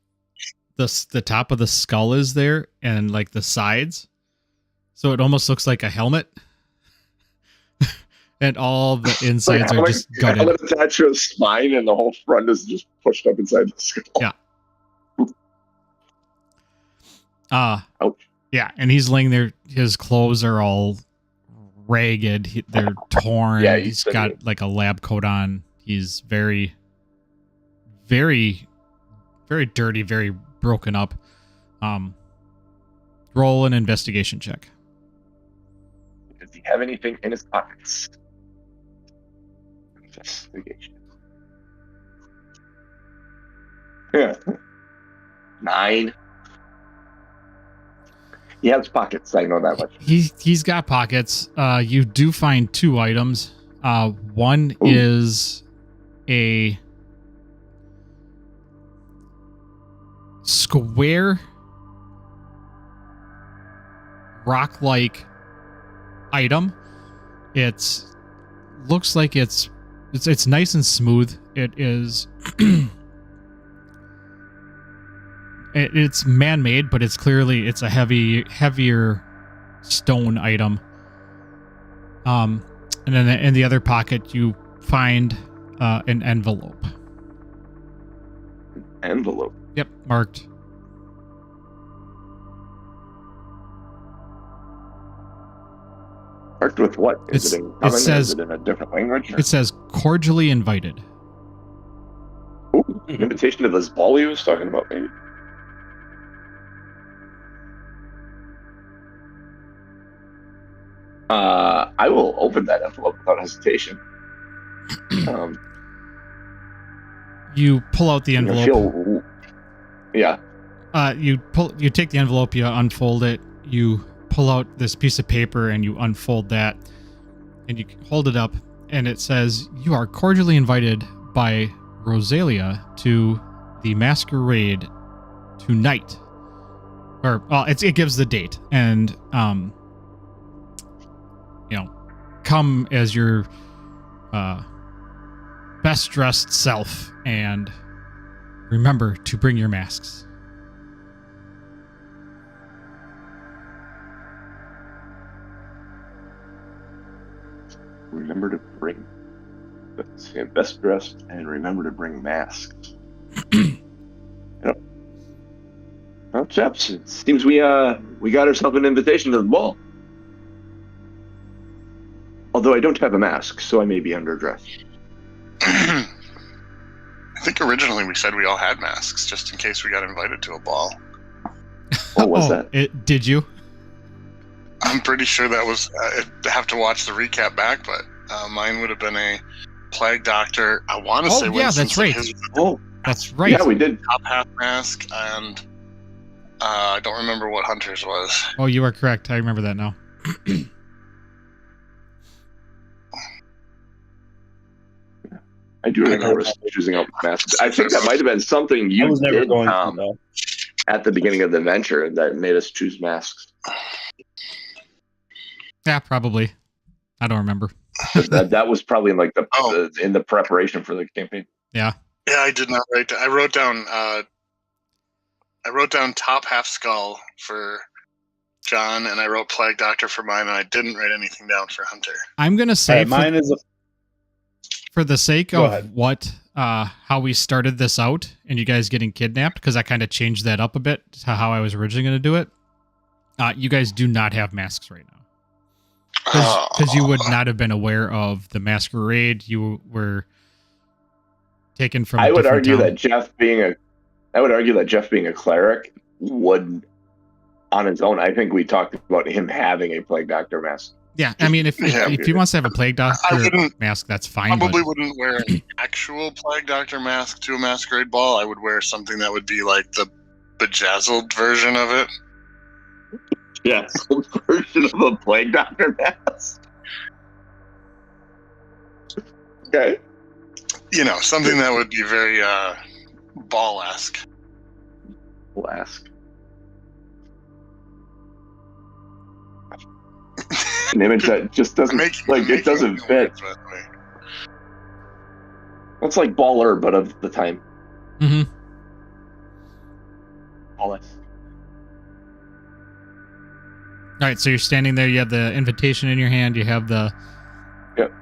[SPEAKER 2] the top of the skull is there, and like the sides. So it almost looks like a helmet. And all the insides are just gutted.
[SPEAKER 1] Helmet attached to his spine, and the whole front is just pushed up inside the skull.
[SPEAKER 2] Yeah.
[SPEAKER 1] Ouch.
[SPEAKER 2] Yeah, and he's laying there. His clothes are all ragged. They're torn.
[SPEAKER 1] Yeah,
[SPEAKER 2] he's got like a lab coat on. He's very, very, very dirty, very broken up. Roll an investigation check.
[SPEAKER 1] Does he have anything in his pockets? Investigation. Yeah. 9. He has pockets, I know that much.
[SPEAKER 2] He's got pockets. You do find 2 items. One
[SPEAKER 1] Ooh.
[SPEAKER 2] is a square rock-like item. It looks like it's nice and smooth. It is it's man-made, but it's a heavier stone item. And then in the other pocket you find an envelope.
[SPEAKER 1] Envelope.
[SPEAKER 2] Yep, marked.
[SPEAKER 1] Marked with what? Is it in common?
[SPEAKER 2] says-
[SPEAKER 1] Is it in a different language? Or?
[SPEAKER 2] It says cordially invited.
[SPEAKER 1] Ooh, an invitation to this ball he was talking about, maybe. I will open that envelope without hesitation.
[SPEAKER 2] You pull out the envelope.
[SPEAKER 1] Yeah.
[SPEAKER 2] You take the envelope, you unfold it, you pull out this piece of paper and you unfold that, and you hold it up, and it says, "You are cordially invited by Rosalia to the Masquerade tonight." Or, well, it gives the date, and come as your best dressed self, and remember to bring your masks.
[SPEAKER 1] Remember to bring best dressed, and remember to bring masks. Yep. Well, chaps, it seems we got ourselves an invitation to the ball. Although I don't have a mask, so I may be underdressed.
[SPEAKER 3] I think originally we said we all had masks just in case we got invited to a ball.
[SPEAKER 1] What was that?
[SPEAKER 2] Did you?
[SPEAKER 3] I'm pretty sure that was. I'd have to watch the recap back, but mine would have been a plague doctor. I want to say.
[SPEAKER 2] Yeah, that's right. That's right.
[SPEAKER 1] Yeah, we did.
[SPEAKER 3] Top hat mask, and I don't remember what Hunter's was.
[SPEAKER 2] Oh, you are correct. I remember that now.
[SPEAKER 1] I do remember choosing out masks. I think that might have been something
[SPEAKER 4] I
[SPEAKER 1] you
[SPEAKER 4] was never
[SPEAKER 1] did,
[SPEAKER 4] going
[SPEAKER 1] Tom,
[SPEAKER 4] to though.
[SPEAKER 1] at the beginning of the adventure that made us choose masks.
[SPEAKER 2] Yeah, probably. I don't remember.
[SPEAKER 1] That was probably in like
[SPEAKER 3] Oh.
[SPEAKER 1] in the preparation for the campaign.
[SPEAKER 2] Yeah.
[SPEAKER 3] Yeah, I did not write. I wrote down. I wrote down top half skull for John, and I wrote plague doctor for mine, and I didn't write anything down for Hunter.
[SPEAKER 2] I'm gonna say
[SPEAKER 4] Alright, mine is a
[SPEAKER 2] for the sake
[SPEAKER 4] Go
[SPEAKER 2] of
[SPEAKER 4] ahead.
[SPEAKER 2] how we started this out and you guys getting kidnapped, because I kind of changed that up a bit to how I was originally going to do it. You guys do not have masks right now, because you would not have been aware of the masquerade. You were taken from.
[SPEAKER 1] I would argue
[SPEAKER 2] town.
[SPEAKER 1] that Jeff being a cleric would, on his own. I think we talked about him having a plague doctor mask.
[SPEAKER 2] Yeah, I mean, if he wants to have a plague doctor mask, that's fine.
[SPEAKER 3] Probably wouldn't wear an actual plague doctor mask to a masquerade ball. I would wear something that would be like the bejazzled version of it.
[SPEAKER 1] Yeah, some version of a plague doctor mask. Okay.
[SPEAKER 3] You know, something that would be very ball-esque.
[SPEAKER 1] Mask. An image that just doesn't it doesn't fit. That's like baller, but of the time.
[SPEAKER 2] Mm-hmm.
[SPEAKER 1] All that.
[SPEAKER 2] All right, so you're standing there. You have the invitation in your hand. You have the.
[SPEAKER 1] Yep.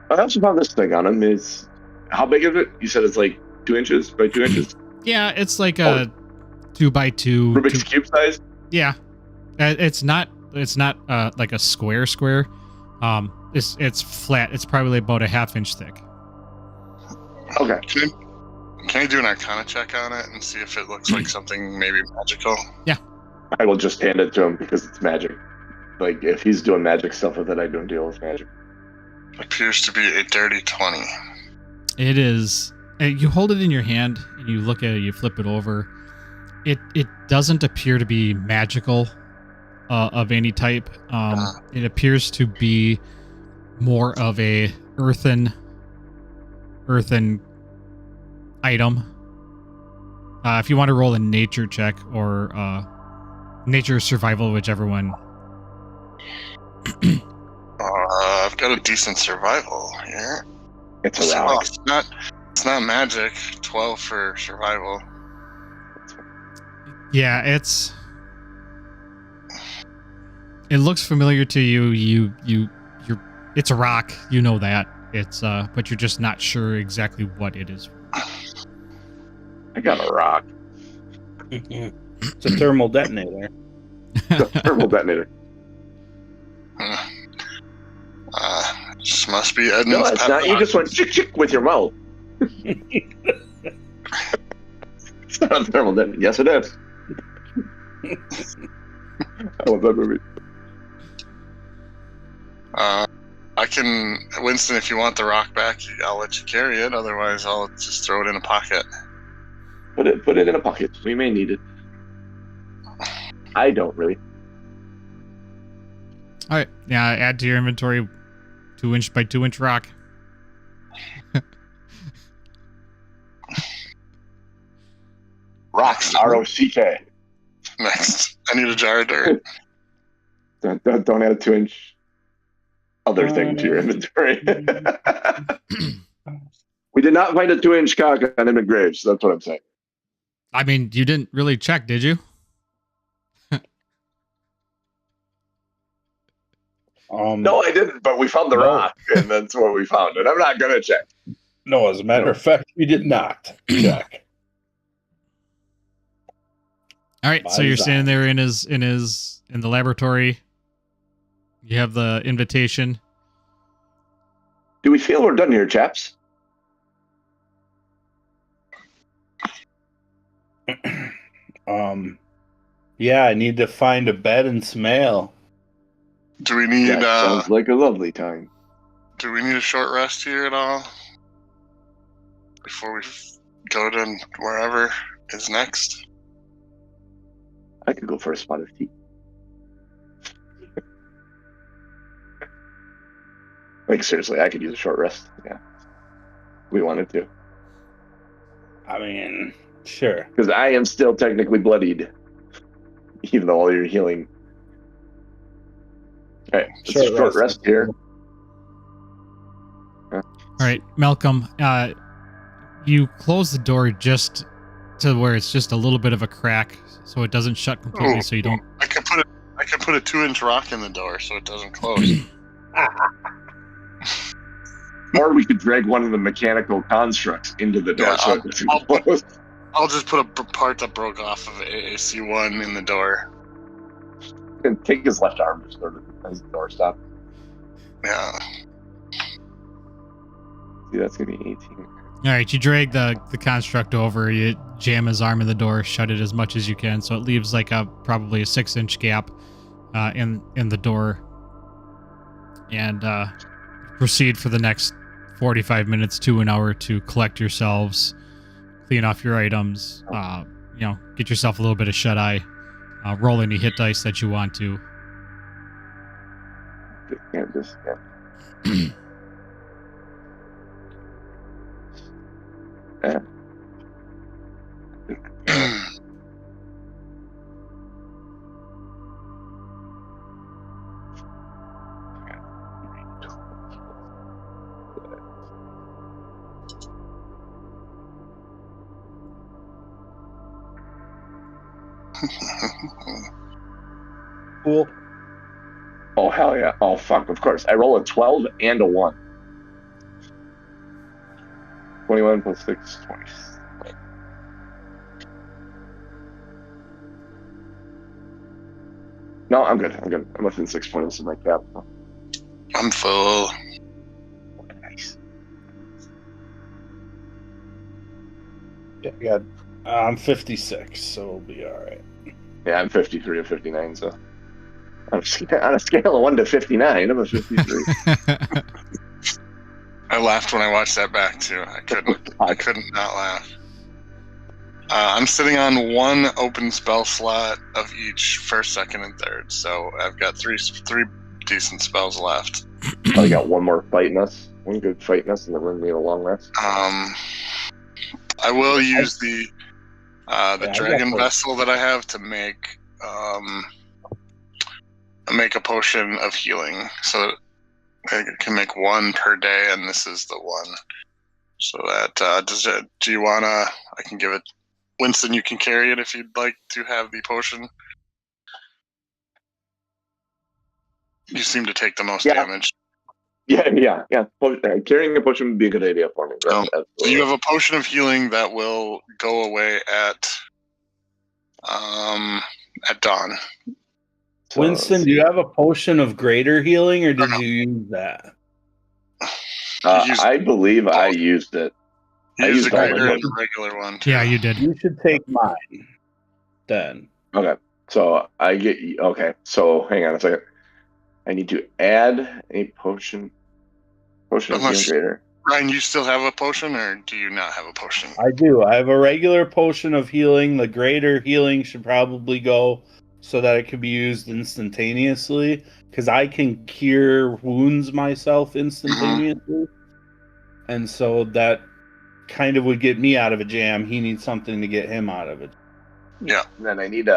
[SPEAKER 1] I also found this thing on him. Is how big is it? You said it's like 2 inches by 2 inches.
[SPEAKER 2] Yeah, it's like a 2 by 2.
[SPEAKER 1] Rubik's cube size.
[SPEAKER 2] Yeah, it's not. It's not like a square. It's flat. It's probably about a half-inch thick.
[SPEAKER 1] Okay.
[SPEAKER 3] Can I do an Arcana check on it and see if it looks like something maybe magical?
[SPEAKER 2] Yeah.
[SPEAKER 1] I will just hand it to him because it's magic. Like if he's doing magic stuff with it, I don't deal with magic.
[SPEAKER 3] Appears to be a dirty 20.
[SPEAKER 2] It is. You hold it in your hand and you look at it. You flip it over. It doesn't appear to be magical. Of any type. It appears to be more of a earthen item. If you want to roll a nature check or nature survival, whichever one.
[SPEAKER 3] I've got a decent survival here.
[SPEAKER 1] It's a rock.
[SPEAKER 3] It's not magic. 12 for survival.
[SPEAKER 2] Yeah, it looks familiar to you. It's a rock. You know that. It's but you're just not sure exactly what it is.
[SPEAKER 1] I got a rock.
[SPEAKER 4] It's a thermal detonator.
[SPEAKER 1] It's a thermal detonator.
[SPEAKER 3] This must be Edmund's.
[SPEAKER 1] No, it's not. You just went chick chick with your mouth. It's not a thermal detonator. Yes, it is. I love that movie.
[SPEAKER 3] I can, Winston, if you want the rock back, I'll let you carry it. Otherwise, I'll just throw it in a pocket.
[SPEAKER 1] Put it in a pocket. We may need it. I don't really.
[SPEAKER 2] All right. Yeah, add to your inventory 2 inch by 2 inch rock.
[SPEAKER 1] Rocks. R-O-C-K.
[SPEAKER 3] Next, I need a jar of dirt.
[SPEAKER 1] Don't add a 2 inch other thing to your inventory. We did not find a 2 inch cock on Edmund Graves. That's what I'm saying.
[SPEAKER 2] I mean, you didn't really check, did you?
[SPEAKER 1] No, I didn't, but we found the rock, and that's what we found. And I'm not going to check.
[SPEAKER 4] No, as a matter of fact, we did not check.
[SPEAKER 2] All right, so you're standing there in the laboratory. You have the invitation.
[SPEAKER 1] Do we feel we're done here, chaps?
[SPEAKER 4] Yeah, I need to find a bed and some ale.
[SPEAKER 3] Do we need
[SPEAKER 1] That sounds like a lovely time.
[SPEAKER 3] do we need a short rest here at all? Before we go to wherever is next?
[SPEAKER 1] I could go for a spot of tea. Like seriously, I could use a short rest. Yeah. we wanted to.
[SPEAKER 4] I mean, sure.
[SPEAKER 1] Because I am still technically bloodied, even though all you're healing. All right, it's a short rest here.
[SPEAKER 2] All right, Malcolm, you close the door just to where it's just a little bit of a crack, so it doesn't shut completely. So you don't.
[SPEAKER 3] I could put a 2-inch rock in the door so it doesn't close.
[SPEAKER 1] Or we could drag one of the mechanical constructs into the door
[SPEAKER 3] Yeah,
[SPEAKER 1] so it doesn't close.
[SPEAKER 3] I'll just put a part that broke off of AAC1 in the door.
[SPEAKER 1] And take his left arm just sort of as the door stop.
[SPEAKER 3] Yeah.
[SPEAKER 1] See, that's gonna be 18.
[SPEAKER 2] All right, you drag the construct over, you jam his arm in the door, shut it as much as you can, so it leaves like probably a 6-inch gap in the door, and proceed for the next 45 minutes to an hour to collect yourselves, clean off your items, get yourself a little bit of shut eye, roll any hit dice that you want to.
[SPEAKER 1] Yeah.
[SPEAKER 4] Cool.
[SPEAKER 1] Oh, hell yeah. Oh, fuck, of course. I roll a 12 and a 1. 21 plus 6, 20. No, I'm good. I'm within 6 points of my cap.
[SPEAKER 3] I'm full.
[SPEAKER 1] Nice.
[SPEAKER 4] Yeah, good. I'm 56, so we'll be all right.
[SPEAKER 1] Yeah, I'm 53 of 59, so on a scale of 1 to 59, I'm a 53.
[SPEAKER 3] I laughed when I watched that back too. I couldn't not laugh. I'm sitting on 1 open spell slot of each first, second, and third, so I've got three decent spells left.
[SPEAKER 1] Probably got one more fighting us. One good fighting us, and then we're gonna need a long rest.
[SPEAKER 3] I will use the dragon vessel that I have to make a potion of healing, so I can make 1 per day, and this is the one. So that do you wanna? I can give it. Winston, you can carry it if you'd like to have the potion. You seem to take the most damage.
[SPEAKER 1] Yeah. Carrying a potion would be a good idea for me.
[SPEAKER 3] So you have a potion of healing that will go away at dawn.
[SPEAKER 1] So,
[SPEAKER 4] Winston, do you have a potion of greater healing, or did you use that?
[SPEAKER 1] I believe I used it.
[SPEAKER 3] You
[SPEAKER 1] I
[SPEAKER 3] used
[SPEAKER 1] used
[SPEAKER 3] a
[SPEAKER 1] all
[SPEAKER 3] greater
[SPEAKER 1] my
[SPEAKER 3] and a regular one. Too.
[SPEAKER 2] Yeah, you did.
[SPEAKER 4] You should take mine then.
[SPEAKER 1] Okay, so I get. Okay, so hang on a second. I need to add a potion. Potion of healing greater.
[SPEAKER 3] Ryan, you still have a potion, or do you not have a potion?
[SPEAKER 4] I do. I have a regular potion of healing. The greater healing should probably go so that it can be used instantaneously, because I can cure wounds myself instantaneously. And so that kind of would get me out of a jam. He needs something to get him out of it.
[SPEAKER 3] Yeah.
[SPEAKER 1] And then I need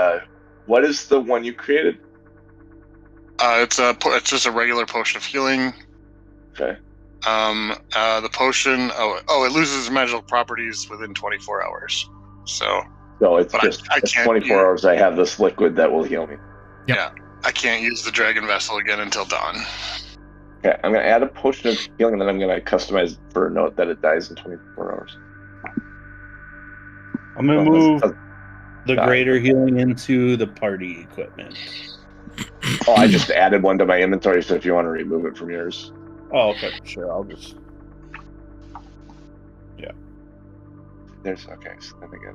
[SPEAKER 1] what is the one you created?
[SPEAKER 3] It's just a regular potion of healing.
[SPEAKER 1] Okay.
[SPEAKER 3] The potion. It loses magical properties within 24 hours. So
[SPEAKER 1] it's just
[SPEAKER 3] I
[SPEAKER 1] it's
[SPEAKER 3] can't
[SPEAKER 1] 24 hours. I have this liquid that will heal me.
[SPEAKER 2] Yep.
[SPEAKER 3] Yeah, I can't use the dragon vessel again until dawn.
[SPEAKER 1] Okay, I'm gonna add a potion of healing, and then I'm gonna customize for a note that it dies in 24 hours.
[SPEAKER 4] I'm going to move the greater healing into the party equipment.
[SPEAKER 1] Oh, I just added one to my inventory, so if you want to remove it from yours.
[SPEAKER 4] Oh, okay, sure. I'll just. Yeah.
[SPEAKER 1] There's okay. So let me get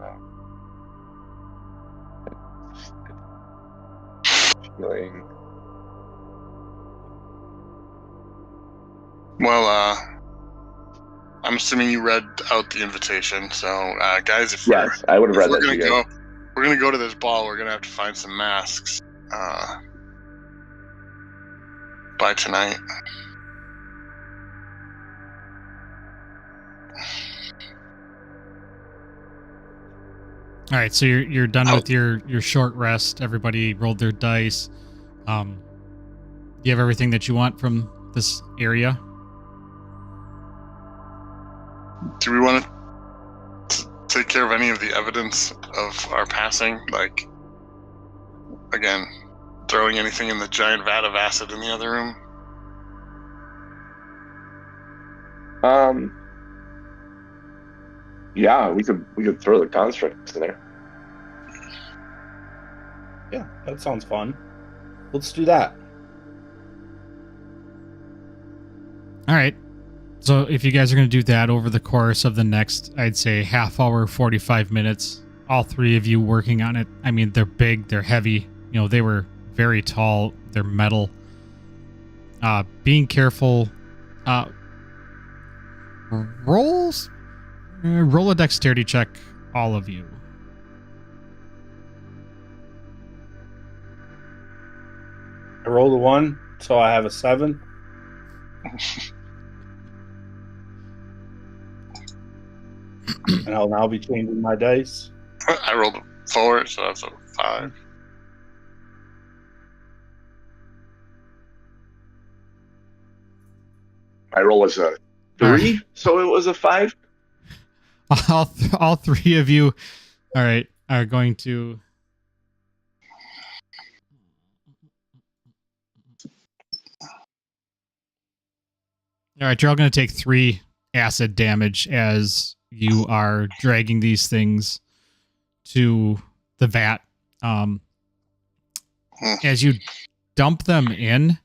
[SPEAKER 1] healing.
[SPEAKER 3] Well, I'm assuming you read out the invitation. So, guys,
[SPEAKER 1] Yes, I would have read that.
[SPEAKER 3] We're gonna go to this ball. We're gonna have to find some masks by tonight.
[SPEAKER 2] All right, so you're done with your short rest. Everybody rolled their dice. You have everything that you want from this area.
[SPEAKER 3] Do we want to take care of any of the evidence of our passing? Like, again, throwing anything in the giant vat of acid in the other room?
[SPEAKER 1] Yeah, we could throw the constructs in there.
[SPEAKER 4] Yeah, that sounds fun. Let's do that.
[SPEAKER 2] All right. So if you guys are going to do that over the course of the next, I'd say half hour, 45 minutes, all three of you working on it. I mean, they're big, they're heavy. You know, they were very tall. They're metal. Being careful. Roll a dexterity check, all of you.
[SPEAKER 4] I rolled a 1, so I have a 7. And I'll now be changing my dice.
[SPEAKER 3] I rolled a 4, so that's a 5.
[SPEAKER 1] My roll was a 3, so it was a 5.
[SPEAKER 2] All three of you, all right, are going to. All right, you're all going to take 3 acid damage as you are dragging these things to the vat. As you dump them in,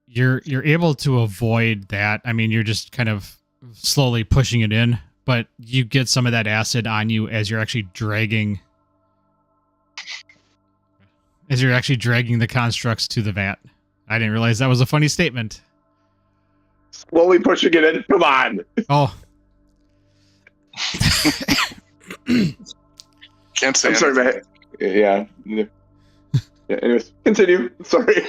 [SPEAKER 2] you're able to avoid that. I mean, you're just kind of slowly pushing it in, but you get some of that acid on you as you're actually dragging the constructs to the vat. I didn't realize that was a funny statement.
[SPEAKER 1] Slowly pushing it in. Come on.
[SPEAKER 2] Oh.
[SPEAKER 3] Can't say
[SPEAKER 1] I'm sorry, man. Yeah. Anyways, continue. Sorry.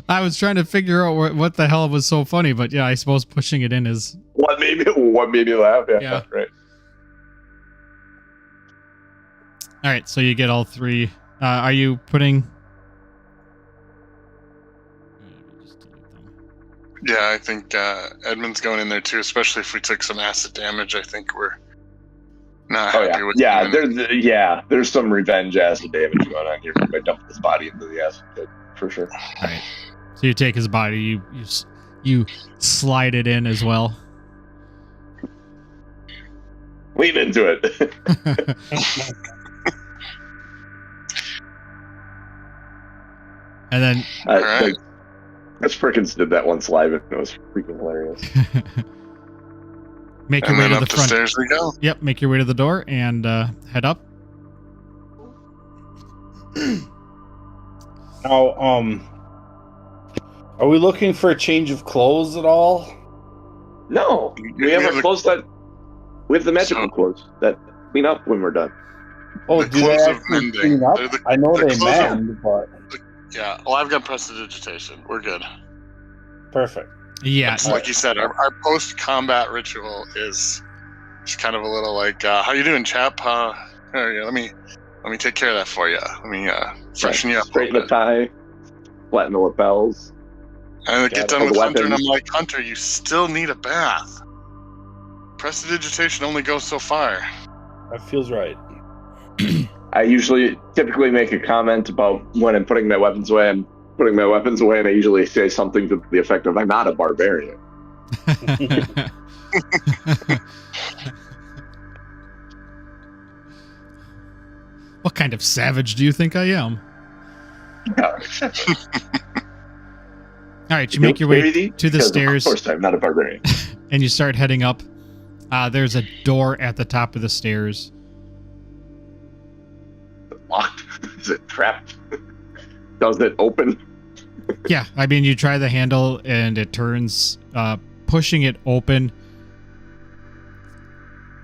[SPEAKER 2] I was trying to figure out what the hell was so funny, but yeah, I suppose pushing it in is
[SPEAKER 1] What made me laugh? Yeah. Right.
[SPEAKER 2] All right, so you get all 3. Are you putting?
[SPEAKER 3] Yeah, I think Edmund's going in there too, especially if we took some acid damage. I think we're not happy with
[SPEAKER 1] it. There's some revenge acid damage going on here. I dumped this body into the acid pit, for sure.
[SPEAKER 2] All right. So you take his body, you slide it in as well.
[SPEAKER 1] Lean into it.
[SPEAKER 2] And then
[SPEAKER 1] like, Chris Perkins did that once live, and it was freaking hilarious.
[SPEAKER 2] Make your way to the front.
[SPEAKER 3] Stairs we go.
[SPEAKER 2] Yep, make your way to the door and head up.
[SPEAKER 4] Now, are we looking for a change of clothes at all?
[SPEAKER 1] No, we have our clothes that we have the magical clothes that clean up when we're done.
[SPEAKER 4] Oh,
[SPEAKER 3] The
[SPEAKER 4] do they
[SPEAKER 3] clothes of
[SPEAKER 4] actually
[SPEAKER 3] mending.
[SPEAKER 4] clean up?
[SPEAKER 3] They're
[SPEAKER 4] I know
[SPEAKER 3] the
[SPEAKER 4] they
[SPEAKER 3] clothes of-
[SPEAKER 4] mend, but
[SPEAKER 3] Yeah, well, I've got prestidigitation. We're good.
[SPEAKER 4] perfect.
[SPEAKER 2] Yeah.
[SPEAKER 3] It's like you said, our post-combat ritual is just kind of a little like, how you doing, chap? Here, let me take care of that for you. Let me freshen you up a
[SPEAKER 1] Straighten
[SPEAKER 3] little
[SPEAKER 1] the
[SPEAKER 3] bit.
[SPEAKER 1] tie, flatten the lapels.
[SPEAKER 3] And I
[SPEAKER 1] Yeah,
[SPEAKER 3] get done
[SPEAKER 1] all
[SPEAKER 3] with
[SPEAKER 1] the
[SPEAKER 3] Hunter, and I'm
[SPEAKER 1] weapons.
[SPEAKER 3] like, Hunter, you still need a bath. Prestidigitation only goes so far.
[SPEAKER 4] That feels right.
[SPEAKER 1] I typically make a comment about when I'm putting my weapons away. I'm putting my weapons away, and I usually say something to the effect of, "I'm not a barbarian."
[SPEAKER 2] What kind of savage do you think I am? All right, you make your way to the stairs.
[SPEAKER 1] Of course, I'm not a barbarian.
[SPEAKER 2] And you start heading up. There's a door at the top of the stairs.
[SPEAKER 1] Locked? Is it trapped? Does it open?
[SPEAKER 2] Yeah, I mean, you try the handle and it turns. Pushing it open,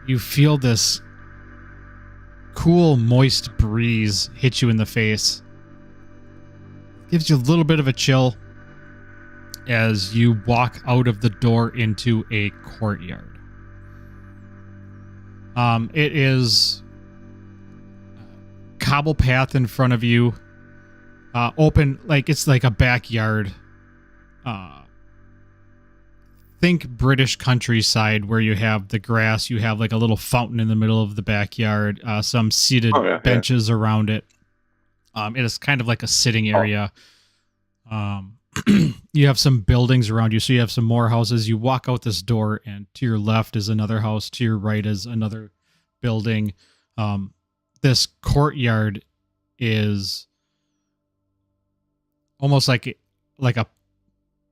[SPEAKER 2] you feel this cool, moist breeze hit you in the face. Gives you a little bit of a chill as you walk out of the door into a courtyard. It is cobble path in front of you, open, like it's like a backyard. Think British countryside where you have the grass, you have like a little fountain in the middle of the backyard, some seated benches around it. It is kind of like a sitting area. You have some buildings around you, so you have some more houses. You walk out this door, and to your left is another house, to your right is another building. This courtyard is almost like a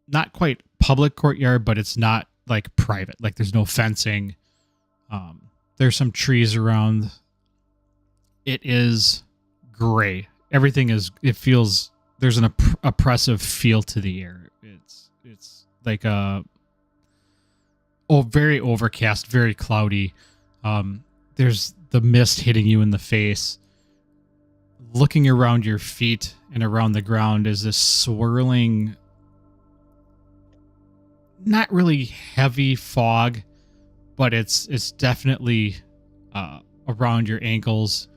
[SPEAKER 2] not quite public courtyard, but it's not like private. Like there's no fencing. There's some trees around. It is gray. Everything is. It feels. There's an oppressive feel to the air. It's like very overcast, very cloudy. There's the mist hitting you in the face. Looking around your feet and around the ground is this swirling, not really heavy fog, but it's definitely around your ankles.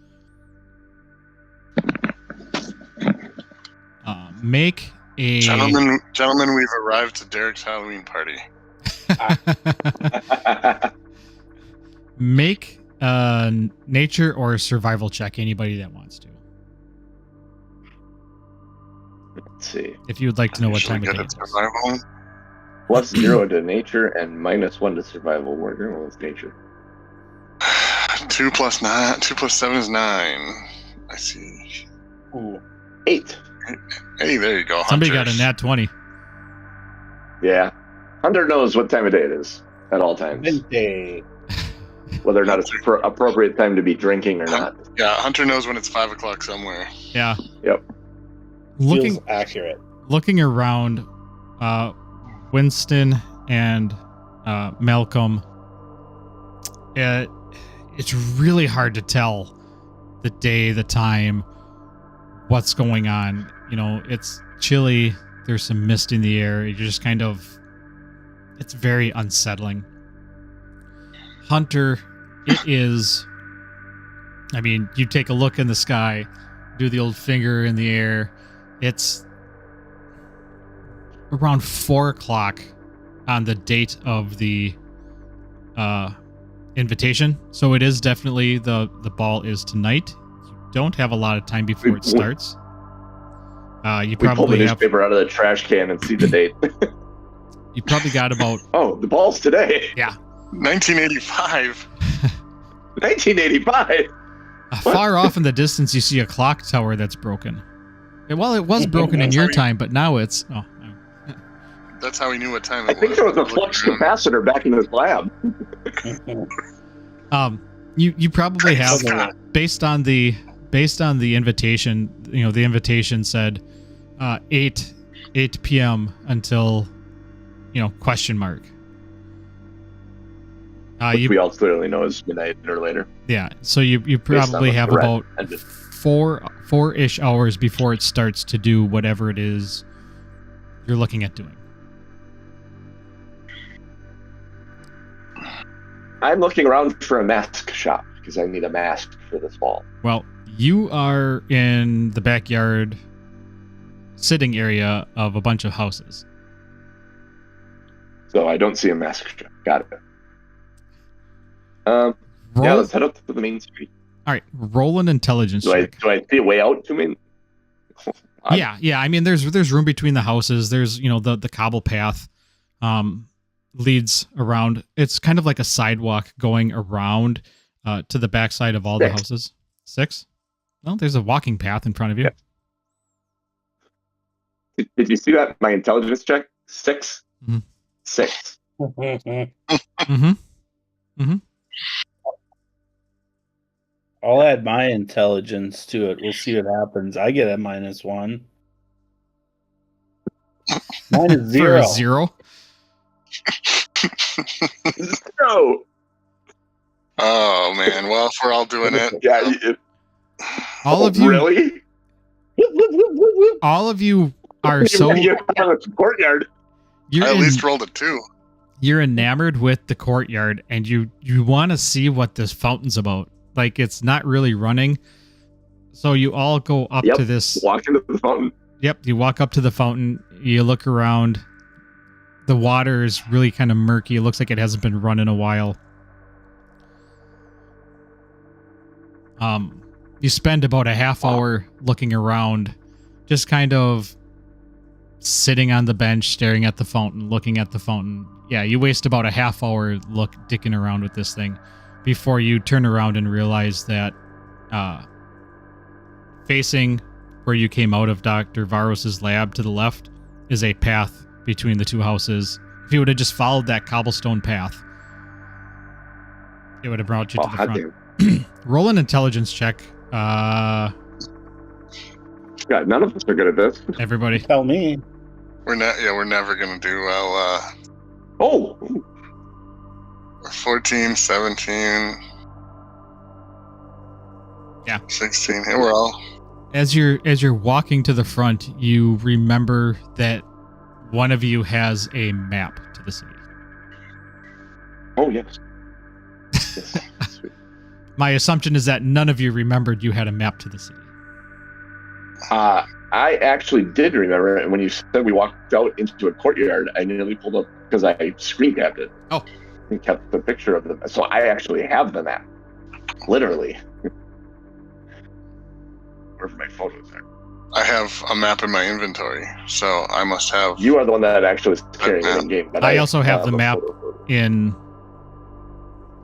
[SPEAKER 2] Make a
[SPEAKER 3] gentlemen. We've arrived to Derek's Halloween party.
[SPEAKER 2] Make a nature or a survival check. Anybody that wants to.
[SPEAKER 1] Let's see.
[SPEAKER 2] If you would like to know what time of day it is.
[SPEAKER 3] Survival.
[SPEAKER 1] +0 to nature and -1 to survival. We're going with nature.
[SPEAKER 3] 2 + 9. 2 + 7 is 9. I see.
[SPEAKER 4] Ooh.
[SPEAKER 1] 8.
[SPEAKER 3] Hey, there you go.
[SPEAKER 2] Somebody
[SPEAKER 3] Hunters.
[SPEAKER 2] got a nat 20.
[SPEAKER 1] Yeah. Hunter knows what time of day it is at all times.
[SPEAKER 4] Midday.
[SPEAKER 1] Whether or not it's appropriate time to be drinking or not.
[SPEAKER 3] Yeah, Hunter knows when it's 5 o'clock somewhere.
[SPEAKER 2] Yeah.
[SPEAKER 1] Yep.
[SPEAKER 4] Feels accurate.
[SPEAKER 2] Looking around, Winston and Malcolm, it's really hard to tell the day, the time, what's going on. You know, it's chilly. There's some mist in the air. You're just kind of, it's very unsettling. Hunter, it is, I mean, you take a look in the sky, do the old finger in the air. It's around 4 o'clock on the date of the invitation. So it is definitely the ball is tonight. You don't have a lot of time before it starts. You
[SPEAKER 1] We pull the
[SPEAKER 2] probably have,
[SPEAKER 1] newspaper out of the trash can and see the date.
[SPEAKER 2] you probably got about,
[SPEAKER 1] Oh, the ball's today.
[SPEAKER 2] yeah,
[SPEAKER 3] 1985.
[SPEAKER 1] 1985.
[SPEAKER 2] far off in the distance, you see a clock tower that's broken. Well, it was broken in your time, but now it's,
[SPEAKER 3] That's how he knew what time
[SPEAKER 1] I
[SPEAKER 3] it
[SPEAKER 1] think
[SPEAKER 3] was.
[SPEAKER 1] there was a flux capacitor back in this lab.
[SPEAKER 2] you probably have,
[SPEAKER 3] Scott.
[SPEAKER 2] based on the invitation, you know, the invitation said 8 p.m. until, you know, question mark.
[SPEAKER 1] Which we all clearly know is midnight or later.
[SPEAKER 2] Yeah, so you
[SPEAKER 1] on
[SPEAKER 2] probably
[SPEAKER 1] the
[SPEAKER 2] have
[SPEAKER 1] threat
[SPEAKER 2] about
[SPEAKER 1] ended.
[SPEAKER 2] 4-ish hours before it starts to do whatever it is you're looking at doing.
[SPEAKER 1] I'm looking around for a mask shop because I need a mask for this ball.
[SPEAKER 2] Well, you are in the backyard sitting area of a bunch of houses.
[SPEAKER 1] So I don't see a mask shop. Got it. Yeah,
[SPEAKER 2] Roll,
[SPEAKER 1] let's head up to the main street.
[SPEAKER 2] all right, roll an intelligence
[SPEAKER 1] Do I
[SPEAKER 2] check.
[SPEAKER 1] see a way out to me?
[SPEAKER 2] Yeah. I mean, there's room between the houses. There's, you know, the cobble path leads around. It's kind of like a sidewalk going around to the backside of all the
[SPEAKER 1] 6.
[SPEAKER 2] houses. 6? Well, there's a walking path in front of you.
[SPEAKER 1] Yeah. Did you see that? My intelligence check? 6?
[SPEAKER 2] Mhm.
[SPEAKER 1] 6.
[SPEAKER 2] Mm-hmm.
[SPEAKER 4] I'll add my intelligence to it. We'll see what happens. I get a -1. Mine is
[SPEAKER 2] For a
[SPEAKER 4] 0.
[SPEAKER 2] 0.
[SPEAKER 1] No.
[SPEAKER 3] Oh man! Well, if we're all doing it,
[SPEAKER 1] Yeah.
[SPEAKER 2] All of you,
[SPEAKER 1] Really?
[SPEAKER 2] all of you are so.
[SPEAKER 1] You're out of the courtyard.
[SPEAKER 2] You're
[SPEAKER 3] I at
[SPEAKER 2] in,
[SPEAKER 3] least rolled a 2.
[SPEAKER 2] you're enamored with the courtyard, and you want to see what this fountain's about. Like, it's not really running. So you all go up to this.
[SPEAKER 1] Walk into the fountain.
[SPEAKER 2] Yep, you walk up to the fountain. You look around. The water is really kind of murky. It looks like it hasn't been run in a while. You spend about a half hour looking around, just kind of sitting on the bench, staring at the fountain, looking at the fountain. Yeah, you waste about a half hour dicking around with this thing before you turn around and realize that facing where you came out of Dr. Varos's lab to the left is a path between the two houses. If you would have just followed that cobblestone path, it would have brought you to the front. Roll an intelligence check.
[SPEAKER 1] God, none of us are good at this.
[SPEAKER 2] Everybody.
[SPEAKER 4] Tell me.
[SPEAKER 3] We're never gonna do well.
[SPEAKER 1] Oh,
[SPEAKER 3] 14, 17.
[SPEAKER 2] Yeah.
[SPEAKER 3] 16. Here we're all.
[SPEAKER 2] As you're walking to the front, you remember that one of you has a map to the city.
[SPEAKER 1] Oh yes. Yes. Sweet.
[SPEAKER 2] My assumption is that none of you remembered you had a map to the city.
[SPEAKER 1] I actually did remember it. And when you said we walked out into a courtyard, I nearly pulled up because I screen capped it.
[SPEAKER 2] Oh.
[SPEAKER 1] And kept the picture of them. So I actually have the map. Literally. Wherever my photos are.
[SPEAKER 3] I have a map in my inventory, so I must have.
[SPEAKER 1] You are the one that actually is carrying it in game. But
[SPEAKER 2] I also have the map in.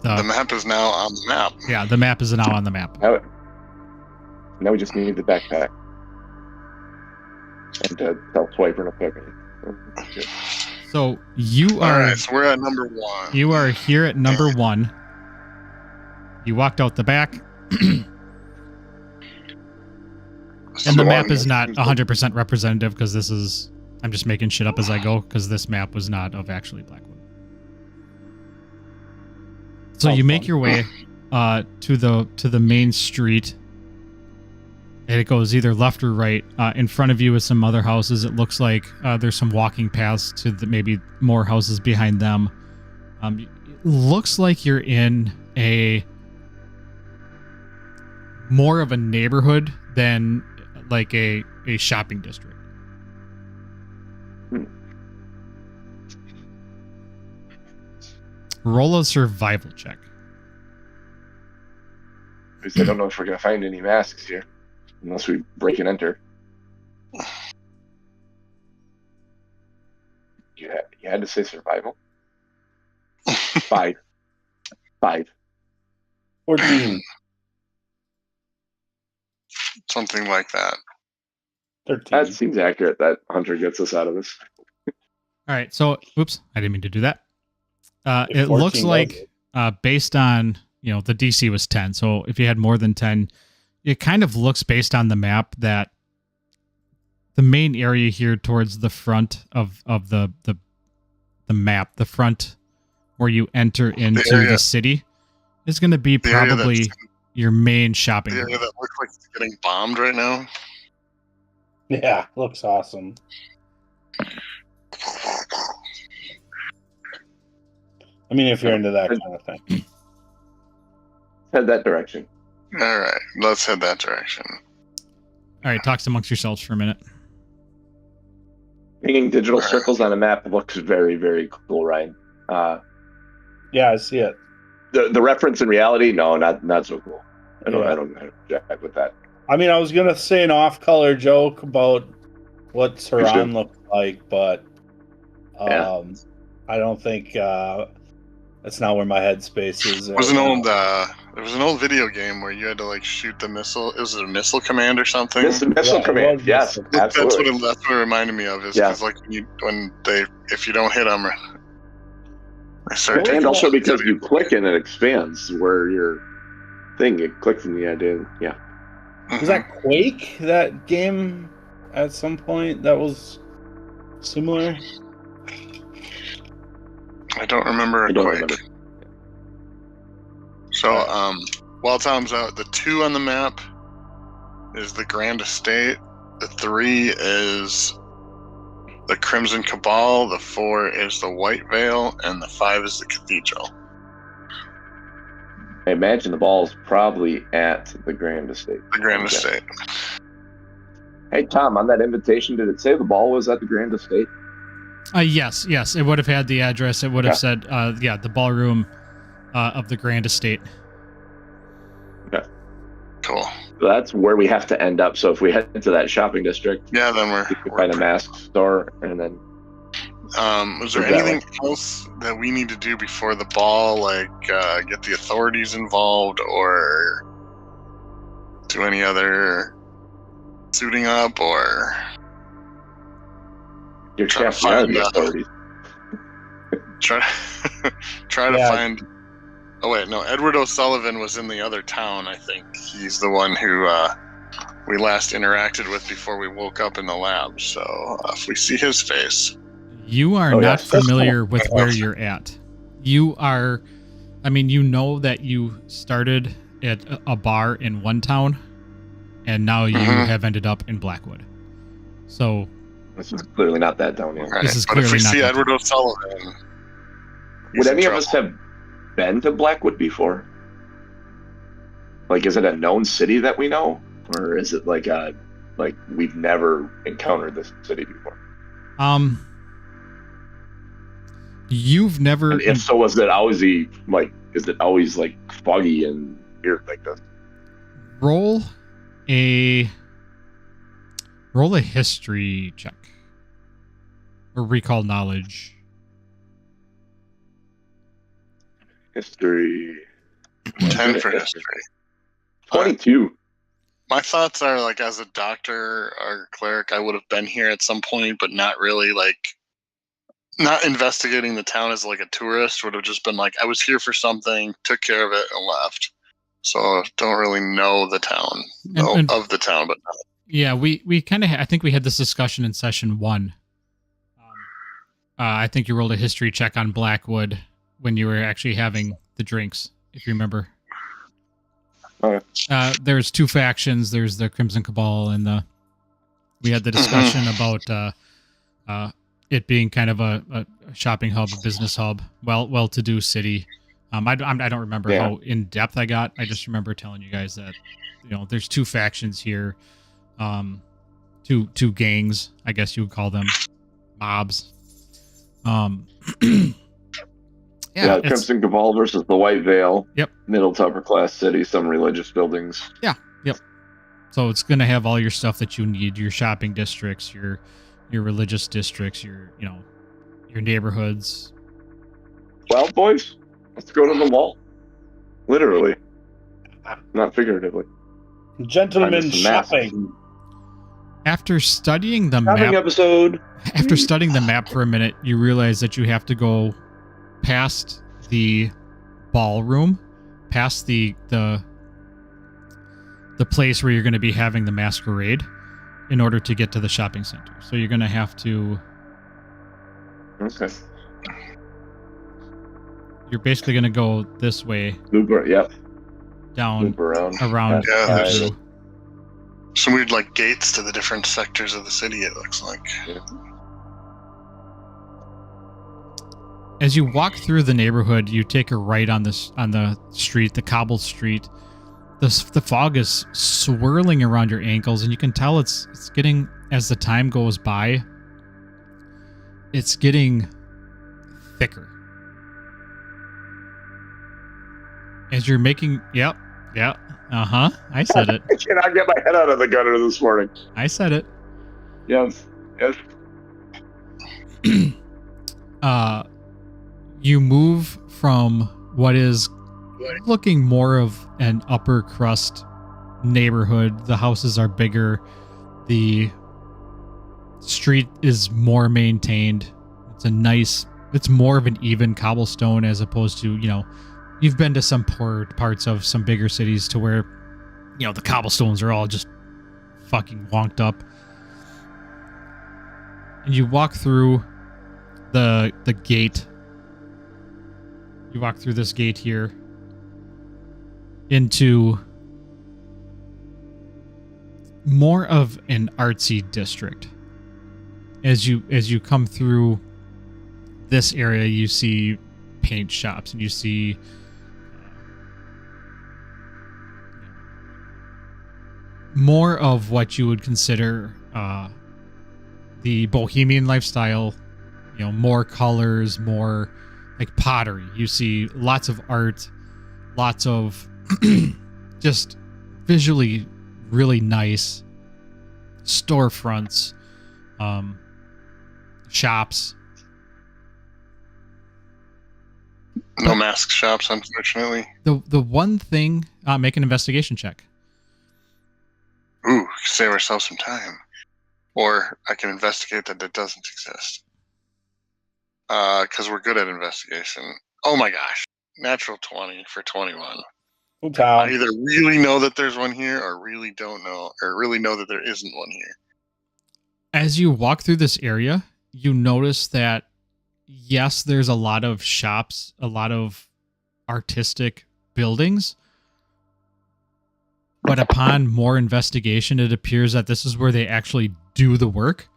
[SPEAKER 3] The map is now on the map.
[SPEAKER 2] Yeah, the map is now on the map.
[SPEAKER 1] Now we just need the backpack. And self-swipe and equipment.
[SPEAKER 2] So you are.
[SPEAKER 3] Alright, so we're at number 1.
[SPEAKER 2] You are here at number 1. You walked out the back. And the map is not 100% representative because this is... I'm just making shit up as I go because this map was not of actually Blackwood. So you make your way to the main street. And it goes either left or right. In front of you is some other houses. It looks like there's some walking paths to maybe more houses behind them. It looks like you're in more of a neighborhood than like a shopping district. Roll a survival check.
[SPEAKER 1] Because I don't know if we're going to find any masks here. Unless we break and enter. You had to say survival? 5.
[SPEAKER 4] 14.
[SPEAKER 3] Something like that.
[SPEAKER 4] 13.
[SPEAKER 1] That seems accurate. That Hunter gets us out of this.
[SPEAKER 2] All right. So, oops, I didn't mean to do that. It looks like, based on, the DC was 10. So if you had more than 10, it kind of looks based on the map that the main area here towards the front of the map, the front where you enter into the city, is going to be probably your main shopping
[SPEAKER 3] area. The area that looks like it's getting bombed right now.
[SPEAKER 4] Yeah, looks awesome. I mean, if you're into that kind of thing.
[SPEAKER 1] Head that direction.
[SPEAKER 3] All right, let's head that direction.
[SPEAKER 2] All right, talks amongst yourselves for a minute.
[SPEAKER 1] Hanging digital circles on a map looks very, very cool, Ryan.
[SPEAKER 4] Yeah, I see it.
[SPEAKER 1] The reference in reality, no, not so cool. I don't jack with that.
[SPEAKER 4] I mean, I was gonna say an off-color joke about what Saran looked like, but I don't think that's not where my headspace is.
[SPEAKER 3] There was an old video game where you had to shoot the missile. It was a missile command or something.
[SPEAKER 1] Missile command, yes, absolutely.
[SPEAKER 3] That's what it reminded me of. Is because if you don't hit them, they start.
[SPEAKER 1] And also because you click and it expands where your thing it clicks in the idea. Yeah.
[SPEAKER 4] Was that Quake? That game at some point that was similar.
[SPEAKER 3] I don't remember Quake. So, while Tom's out, the 2 on the map is the Grand Estate. The 3 is the Crimson Cabal, the 4 is the White Veil, and the 5 is the Cathedral.
[SPEAKER 1] I imagine the ball's probably at the Grand Estate.
[SPEAKER 3] The Grand
[SPEAKER 1] Okay.
[SPEAKER 3] Estate.
[SPEAKER 1] Hey, Tom, on that invitation, did it say the ball was at the Grand Estate?
[SPEAKER 2] Yes, it would have had the address. It would have said, the ballroom of the Grand Estate.
[SPEAKER 1] Okay.
[SPEAKER 3] Cool.
[SPEAKER 1] So that's where we have to end up. So if we head into that shopping district,
[SPEAKER 3] Yeah, then
[SPEAKER 1] we can find a mask store, and then
[SPEAKER 3] was there anything else that we need to do before the ball, like get the authorities involved or do any other suiting up or
[SPEAKER 1] you're
[SPEAKER 3] try to
[SPEAKER 1] trapped out of the
[SPEAKER 3] find,
[SPEAKER 1] authorities.
[SPEAKER 3] try to find. Oh wait, no, Edward O'Sullivan was in the other town, I think. He's the one who we last interacted with before we woke up in the lab. So if we see his face.
[SPEAKER 2] You are not familiar with where you're at. You are, you know that you started at a bar in one town, and now you have ended up in Blackwood. So
[SPEAKER 1] this is clearly not that town yet.
[SPEAKER 3] Right.
[SPEAKER 2] This is
[SPEAKER 3] But if we
[SPEAKER 2] clearly not
[SPEAKER 3] see
[SPEAKER 2] that
[SPEAKER 3] Edward
[SPEAKER 2] town.
[SPEAKER 3] O'Sullivan,
[SPEAKER 1] Would any of us have been to Blackwood before? Like, is it a known city that we know, or is it like we've never encountered this city before?
[SPEAKER 2] You've never.
[SPEAKER 1] And if so, was it always is it always like foggy and weird like this?
[SPEAKER 2] Roll a history check or recall knowledge.
[SPEAKER 1] History.
[SPEAKER 3] 10 for history.
[SPEAKER 1] 22.
[SPEAKER 3] My thoughts are like, as a doctor or cleric, I would have been here at some point, but not really not investigating the town as like a tourist. Would have just been like, I was here for something, took care of it, and left. So don't really know the town of the town, but
[SPEAKER 2] yeah, we kind of. I think we had this discussion in session 1. I think you rolled a history check on Blackwood when you were actually having the drinks, if you remember.
[SPEAKER 1] Okay.
[SPEAKER 2] There's 2 factions. There's the Crimson Cabal, and we had the discussion about it being kind of a shopping hub, a business hub, well-to-do city. I don't remember how in depth I got. I just remember telling you guys that there's 2 factions here, 2 gangs, I guess you would call them, mobs.
[SPEAKER 1] Yeah, Crimson Cabal versus the White Veil.
[SPEAKER 2] Yep.
[SPEAKER 1] Middle to upper class city, some religious buildings.
[SPEAKER 2] Yeah. Yep. So it's going to have all your stuff that you need, your shopping districts, your religious districts, your neighborhoods. Well,
[SPEAKER 1] boys, let's go to the mall. Literally. Not figuratively.
[SPEAKER 4] Gentlemen shopping.
[SPEAKER 2] After studying the
[SPEAKER 1] Shopping
[SPEAKER 2] map
[SPEAKER 1] episode.
[SPEAKER 2] After studying the map for a minute, you realize that you have to go past the ballroom, past the place where you're going to be having the masquerade in order to get to the shopping center. So you're going to have to...
[SPEAKER 1] Okay.
[SPEAKER 2] You're basically going to go this way.
[SPEAKER 1] Loop, yep.
[SPEAKER 2] Down.
[SPEAKER 1] Loop around.
[SPEAKER 3] Yeah, there's
[SPEAKER 2] through.
[SPEAKER 3] some weird gates to the different sectors of the city, it looks like.
[SPEAKER 1] Yeah.
[SPEAKER 2] As you walk through the neighborhood, you take a right on the street, the cobbled street. The fog is swirling around your ankles, and you can tell it's getting, as the time goes by, it's getting thicker. As you're making, I said it.
[SPEAKER 1] I cannot get my head out of the gutter this morning.
[SPEAKER 2] I said it.
[SPEAKER 1] Yes.
[SPEAKER 2] You move from what is looking more of an upper crust neighborhood. The houses are bigger. The street is more maintained. It's more of an even cobblestone as opposed to, you've been to some poor parts of some bigger cities to where, the cobblestones are all just fucking wonked up. And you walk through the gate. You walk through this gate here into more of an artsy district. as you come through this area, you see paint shops and you see more of what you would consider the bohemian lifestyle. More colors, more like pottery. You see lots of art, lots of just visually really nice storefronts, shops.
[SPEAKER 3] No mask shops, unfortunately.
[SPEAKER 2] The one thing, make an investigation check.
[SPEAKER 3] Ooh, save ourselves some time. Or I can investigate that it doesn't exist. Because we're good at investigation. Oh my gosh. Natural 20 for 21. I either really know that there's one here or really don't know, or really know that there isn't one here.
[SPEAKER 2] As you walk through this area, you notice that, yes, there's a lot of shops, a lot of artistic buildings. But upon more investigation, it appears that this is where they actually do the work.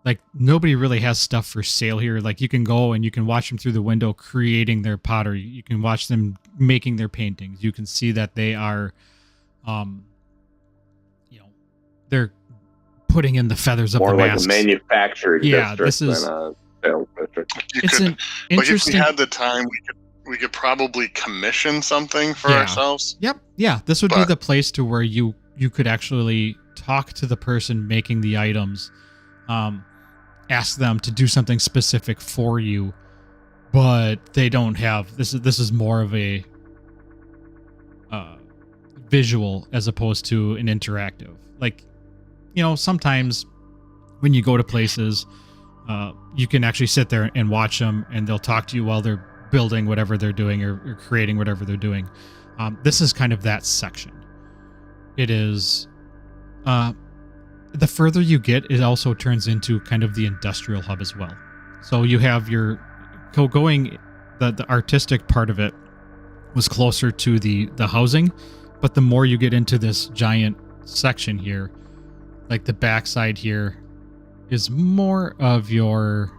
[SPEAKER 2] Like, nobody really has stuff for sale here. Like, you can go and you can watch them through the window creating their pottery. You can watch them making their paintings. You can see that they are, they're putting in the feathers of
[SPEAKER 1] More
[SPEAKER 2] the
[SPEAKER 1] like
[SPEAKER 2] masks.
[SPEAKER 1] a manufacturing
[SPEAKER 2] Yeah,
[SPEAKER 1] district
[SPEAKER 2] this is
[SPEAKER 1] than a sales district.
[SPEAKER 2] It's an interesting.
[SPEAKER 3] Like if we had the time, we could probably commission something for
[SPEAKER 2] Yeah.
[SPEAKER 3] ourselves.
[SPEAKER 2] Yep. Yeah, this would be the place to where you could actually talk to the person making the items, ask them to do something specific for you, but they don't have this is more of a visual as opposed to an interactive. Like, sometimes when you go to places, you can actually sit there and watch them, and they'll talk to you while they're building whatever they're doing or creating whatever they're doing. This is kind of that section. It is the further you get, it also turns into kind of the industrial hub as well. So you have your the artistic part of it was closer to the housing, but the more you get into this giant section here, like the backside here, is more of your.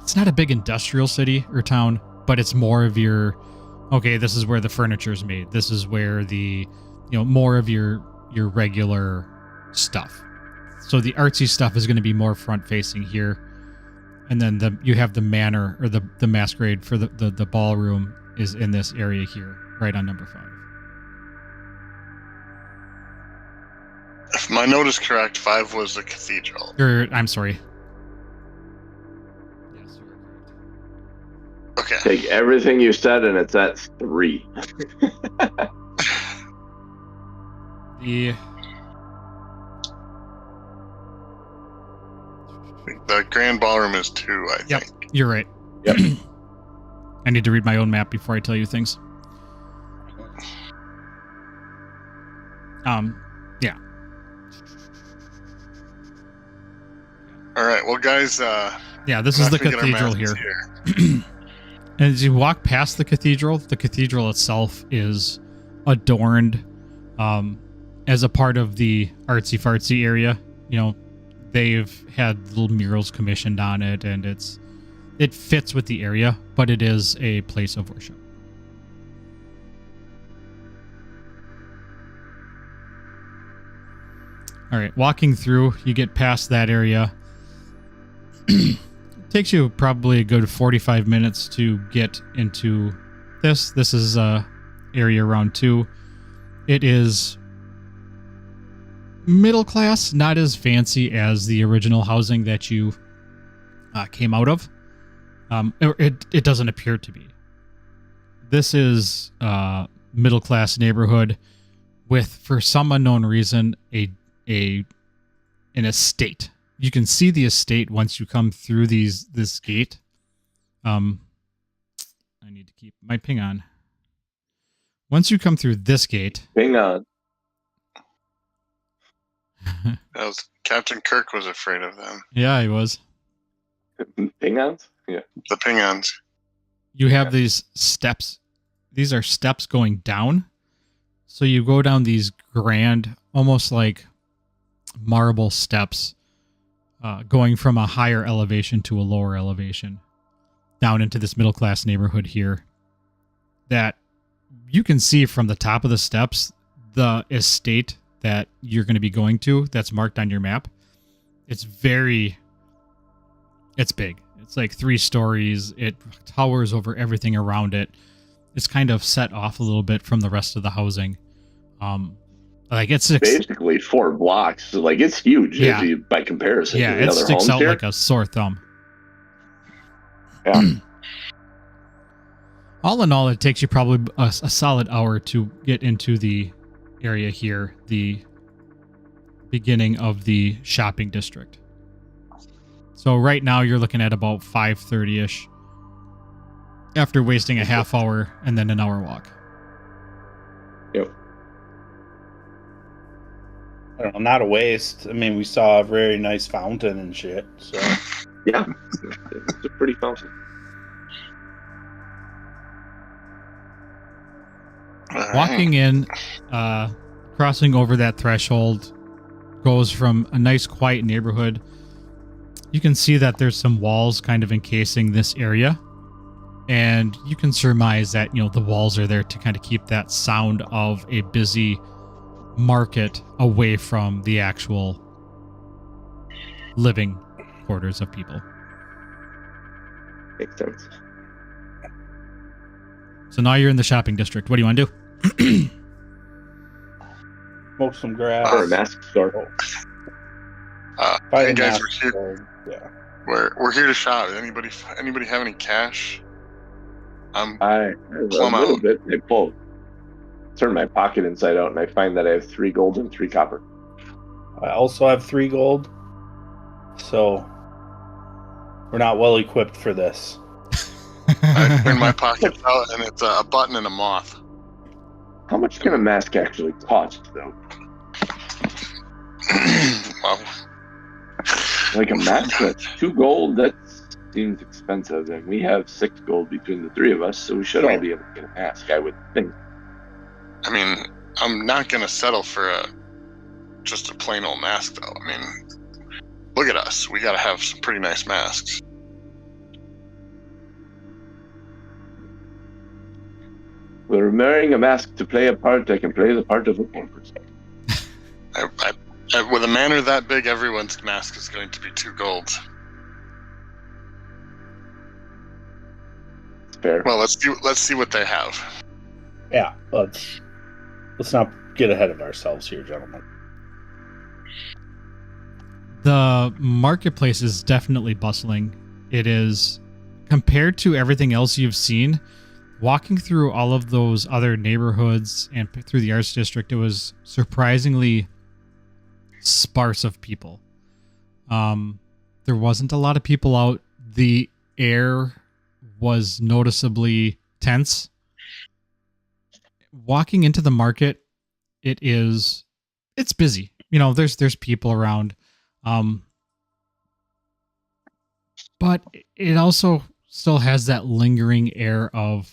[SPEAKER 2] It's not a big industrial city or town, but it's more of your. Okay, this is where the furniture is made. This is where the, more of your regular stuff. So the artsy stuff is going to be more front facing here, and then you have the manor or the masquerade for the ballroom is in this area here, right on number 5.
[SPEAKER 3] If my note is correct, 5 was the cathedral.
[SPEAKER 2] I'm sorry. Yes, you are correct.
[SPEAKER 3] Okay.
[SPEAKER 1] Take everything you said, and it's at 3.
[SPEAKER 3] The grand ballroom is 2, I
[SPEAKER 2] Yep,
[SPEAKER 3] think.
[SPEAKER 2] you're right.
[SPEAKER 1] Yep.
[SPEAKER 2] I need to read my own map before I tell you things. Yeah.
[SPEAKER 3] All right, well, guys.
[SPEAKER 2] Yeah, this is the cathedral here. As you walk past the cathedral itself is adorned as a part of the artsy fartsy area. They've had little murals commissioned on it, and it fits with the area, but it is a place of worship. All right, walking through, you get past that area. Takes you probably a good 45 minutes to get into this. This is area round 2. It is middle class, not as fancy as the original housing that you came out of. It doesn't appear to be. This is middle class neighborhood with, for some unknown reason, an estate. You can see the estate once you come through this gate. I need to keep my ping on. Once you come through this gate,
[SPEAKER 1] Ping on.
[SPEAKER 3] Captain Kirk was afraid of them.
[SPEAKER 2] Yeah, he was.
[SPEAKER 1] Ping-ons? Yeah.
[SPEAKER 3] The ping-ons.
[SPEAKER 2] You have these steps. These are steps going down. So you go down these grand, almost like marble steps going from a higher elevation to a lower elevation down into this middle class neighborhood here that you can see from the top of the steps the estate that you're going to be going to that's marked on your map. It's big. It's like 3 stories. It towers over everything around it. It's kind of set off a little bit from the rest of the housing. It's
[SPEAKER 1] basically 4 blocks. So like it's huge by comparison.
[SPEAKER 2] Yeah,
[SPEAKER 1] to the
[SPEAKER 2] it
[SPEAKER 1] other
[SPEAKER 2] sticks
[SPEAKER 1] homes
[SPEAKER 2] out
[SPEAKER 1] here.
[SPEAKER 2] like a sore thumb.
[SPEAKER 1] Yeah.
[SPEAKER 2] All in all, it takes you probably a solid hour to get into the area here, the beginning of the shopping district. So right now you're looking at about 5:30ish after wasting a half hour and then an hour walk.
[SPEAKER 1] Yep.
[SPEAKER 4] I don't know, not a waste. I mean, we saw a very nice fountain and shit. So
[SPEAKER 1] Yeah. It's a pretty fountain.
[SPEAKER 2] Walking in, crossing over that threshold, goes from a nice quiet neighborhood. You can see that there's some walls kind of encasing this area. And you can surmise that, the walls are there to kind of keep that sound of a busy market away from the actual living quarters of people.
[SPEAKER 1] Makes sense.
[SPEAKER 2] So now you're in the shopping district. What do you want to do?
[SPEAKER 4] smoke some grass.
[SPEAKER 1] Or a mask store.
[SPEAKER 4] Buy
[SPEAKER 3] Hey
[SPEAKER 4] a
[SPEAKER 3] guys,
[SPEAKER 4] mask
[SPEAKER 3] we're here.
[SPEAKER 4] store. Yeah.
[SPEAKER 3] We're here to shop. Anybody have any cash?
[SPEAKER 1] I
[SPEAKER 3] Plum
[SPEAKER 1] a little
[SPEAKER 3] out.
[SPEAKER 1] bit. I turn my pocket inside out, and I find that I have 3 gold and 3 copper.
[SPEAKER 4] I also have 3 gold. So we're not well equipped for this.
[SPEAKER 3] I turn my pockets out, and it's a button and a moth.
[SPEAKER 1] How much can a mask actually cost, though?
[SPEAKER 3] Well,
[SPEAKER 1] Like a mask that's 2 gold, that seems expensive, and we have 6 gold between the 3 of us, so we should all be able to get a mask, I would think.
[SPEAKER 3] I mean, I'm not gonna settle for just a plain old mask, though. I mean, look at us. We gotta have some pretty nice masks.
[SPEAKER 1] We're wearing a mask to play a part. I can play the part of a poor person.
[SPEAKER 3] With a manor that big, everyone's mask is going to be 2 golds.
[SPEAKER 1] Fair.
[SPEAKER 3] Well, let's see what they have.
[SPEAKER 4] Yeah, let's not get ahead of ourselves here, gentlemen.
[SPEAKER 2] The marketplace is definitely bustling. It is, compared to everything else you've seen, walking through all of those other neighborhoods and through the arts district, it was surprisingly sparse of people. There wasn't a lot of people out. The air was noticeably tense. Walking into the market, it's busy. There's people around. But it also still has that lingering air of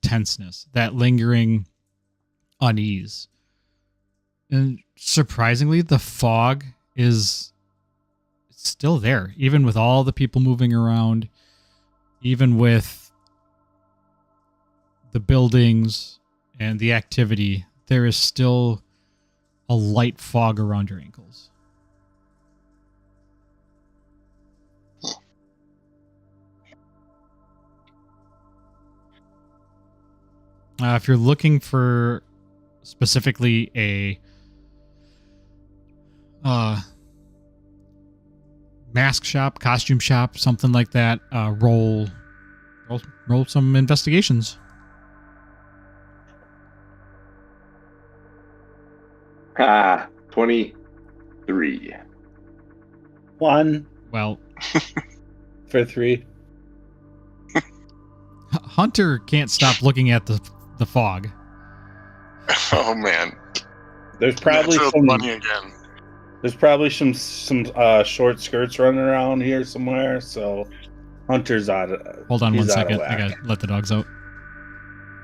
[SPEAKER 2] tenseness, that lingering unease. And surprisingly, the fog is still there, even with all the people moving around, even with the buildings and the activity. There is still a light fog around your ankles. If you're looking for specifically a mask shop, costume shop, something like that, roll some investigations.
[SPEAKER 1] Ah, 23.
[SPEAKER 4] 1
[SPEAKER 2] Well,
[SPEAKER 4] for 3.
[SPEAKER 2] Hunter can't stop looking at the fog.
[SPEAKER 3] Oh man,
[SPEAKER 4] There's probably
[SPEAKER 3] That's real
[SPEAKER 4] some
[SPEAKER 3] funny again.
[SPEAKER 4] There's probably some short skirts running around here somewhere. So Hunter's out of.
[SPEAKER 2] Hold on
[SPEAKER 4] he's
[SPEAKER 2] one
[SPEAKER 4] out of
[SPEAKER 2] second.
[SPEAKER 4] whack.
[SPEAKER 2] I gotta let the dogs out.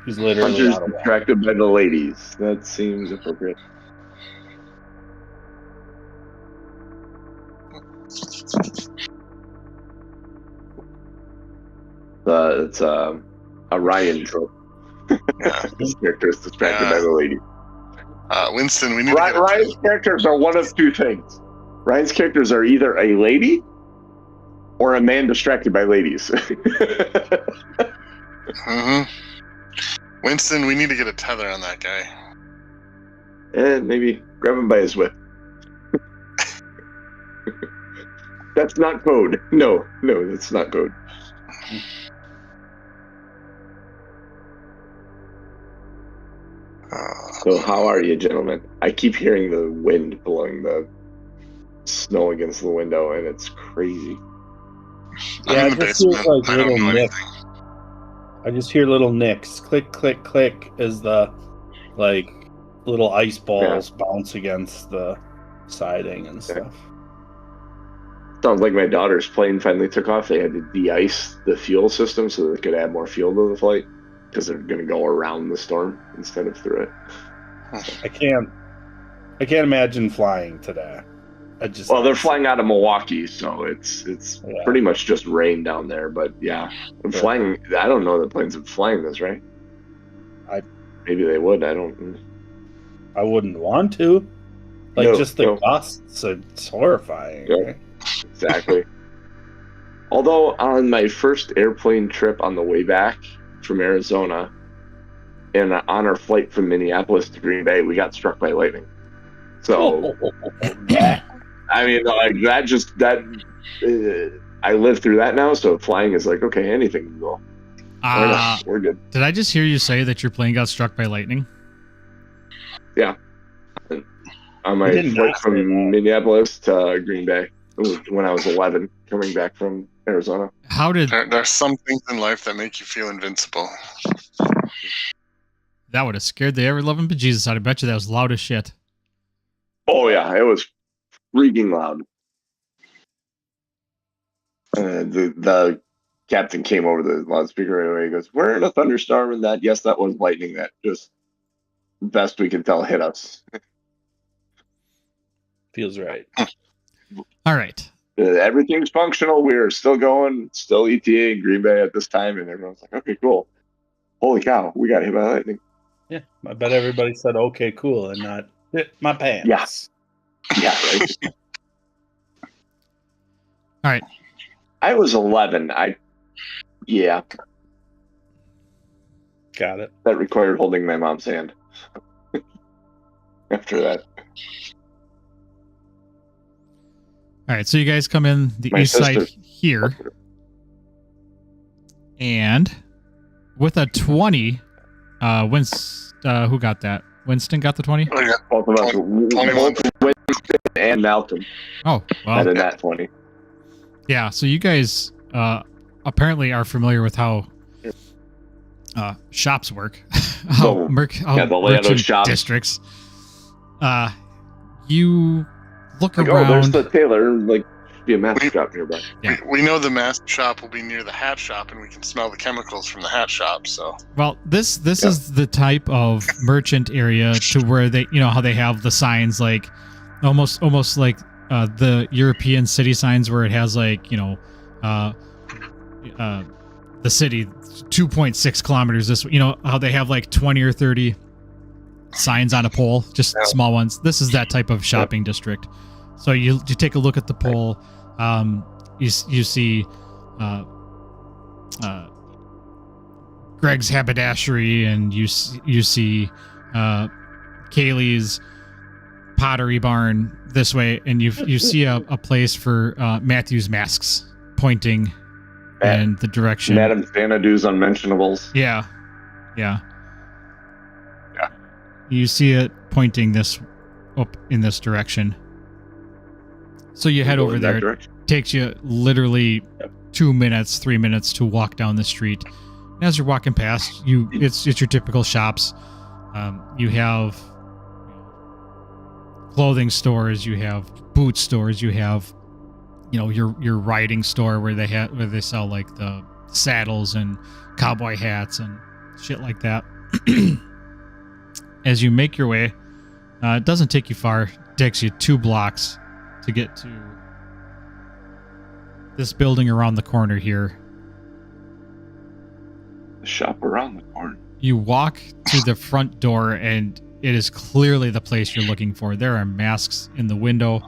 [SPEAKER 4] He's literally
[SPEAKER 1] Hunter's
[SPEAKER 4] out of whack.
[SPEAKER 1] attracted by the ladies. That seems appropriate. It's a Ryan trope.
[SPEAKER 3] Yeah.
[SPEAKER 1] This character is distracted by the lady.
[SPEAKER 3] Winston, we need to get
[SPEAKER 1] Ryan's characters are one of two things. Ryan's characters are either a lady or a man distracted by ladies.
[SPEAKER 3] Winston, we need to get a tether on that guy.
[SPEAKER 1] And maybe grab him by his whip. That's not code. No, that's not code. So how are you, gentlemen? I keep hearing the wind blowing the snow against the window, and it's crazy.
[SPEAKER 4] Yeah,
[SPEAKER 3] I'm in the
[SPEAKER 4] it just feels
[SPEAKER 3] basement.
[SPEAKER 4] like
[SPEAKER 3] I don't
[SPEAKER 4] little
[SPEAKER 3] know
[SPEAKER 4] nicks.
[SPEAKER 3] anything.
[SPEAKER 4] I just hear little nicks. Click, click, click as the like little ice balls bounce against the siding and stuff.
[SPEAKER 1] Sounds like my daughter's plane finally took off. They had to de-ice the fuel system so they could add more fuel to the flight because they're going to go around the storm instead of through it.
[SPEAKER 4] I can't imagine flying today.
[SPEAKER 1] Well, they're flying out of Milwaukee, so it's pretty much just rain down there. But yeah, flying. I don't know that planes are flying this, right? Maybe they would. I
[SPEAKER 4] wouldn't want to. Just the gusts. It's horrifying.
[SPEAKER 1] Yeah, exactly. Although on my first airplane trip on the way back from Arizona, and on our flight from Minneapolis to Green Bay, we got struck by lightning. So. I mean, like I lived through that now, so flying is like, okay, anything can go. We're good.
[SPEAKER 2] Did I just hear you say that your plane got struck by lightning?
[SPEAKER 1] Yeah. On my flight from Minneapolis to Green Bay, it was when I was 11, coming back from Arizona.
[SPEAKER 2] How did...
[SPEAKER 3] There's some things in life that make you feel invincible.
[SPEAKER 2] That would have scared the ever-loving bejesus out. I bet you that was loud as shit.
[SPEAKER 1] Oh, yeah, it was freaking loud. The captain came over the loudspeaker right away. He goes, "We're in a thunderstorm," and that was lightning that just best we can tell hit us.
[SPEAKER 4] Feels right.
[SPEAKER 2] All right.
[SPEAKER 1] Everything's functional. We're still going, still ETA in Green Bay at this time, and everyone's like, "Okay, cool. Holy cow, we got hit by lightning."
[SPEAKER 4] Yeah, I bet everybody said, "Okay, cool," and not hit my pants.
[SPEAKER 1] Yes. Yeah, right.
[SPEAKER 2] All right.
[SPEAKER 1] I was 11. Yeah.
[SPEAKER 4] Got it.
[SPEAKER 1] That required holding my mom's hand. After that.
[SPEAKER 2] All right, so you guys come in the
[SPEAKER 1] My
[SPEAKER 2] east
[SPEAKER 1] sister.
[SPEAKER 2] side here, and with a 20, who got that? Winston got the 20?
[SPEAKER 3] Oh, yeah.
[SPEAKER 1] Both of us.
[SPEAKER 3] 21.
[SPEAKER 1] Winston and Malcolm
[SPEAKER 2] Oh, well.
[SPEAKER 1] had a nat 20.
[SPEAKER 2] Yeah, so you guys apparently are familiar with how shops work. how
[SPEAKER 1] the layout of
[SPEAKER 2] merchant
[SPEAKER 1] shops.
[SPEAKER 2] districts. You look
[SPEAKER 1] Like,
[SPEAKER 2] around.
[SPEAKER 1] oh, there's the tailor. Like, be a mask shop nearby.
[SPEAKER 2] Yeah.
[SPEAKER 3] We know the mask shop will be near the hat shop, and we can smell the chemicals from the hat shop. So
[SPEAKER 2] Well, this is the type of merchant area to where they, how they have the signs like almost like the European city signs where it has like, the city 2.6 kilometers this way, how they have like 20 or 30 signs on a pole, just small ones. This is that type of shopping district. So you take a look at the pole, you see Greg's haberdashery, and you see Kaylee's pottery barn this way, and you see a place for Matthew's masks pointing in the direction.
[SPEAKER 1] Madame Xanadu's unmentionables.
[SPEAKER 2] Yeah. You see it pointing up in this direction. So you head over there. It takes you literally 2 minutes, 3 minutes to walk down the street. And as you're walking past, it's your typical shops. You have clothing stores, you have boot stores, you have your riding store where they sell like the saddles and cowboy hats and shit like that. As you make your way, it doesn't take you far. It takes you 2 blocks to get to this building around the corner here.
[SPEAKER 1] The shop around the corner.
[SPEAKER 2] You walk to the front door, and it is clearly the place you're looking for. There are masks in the window.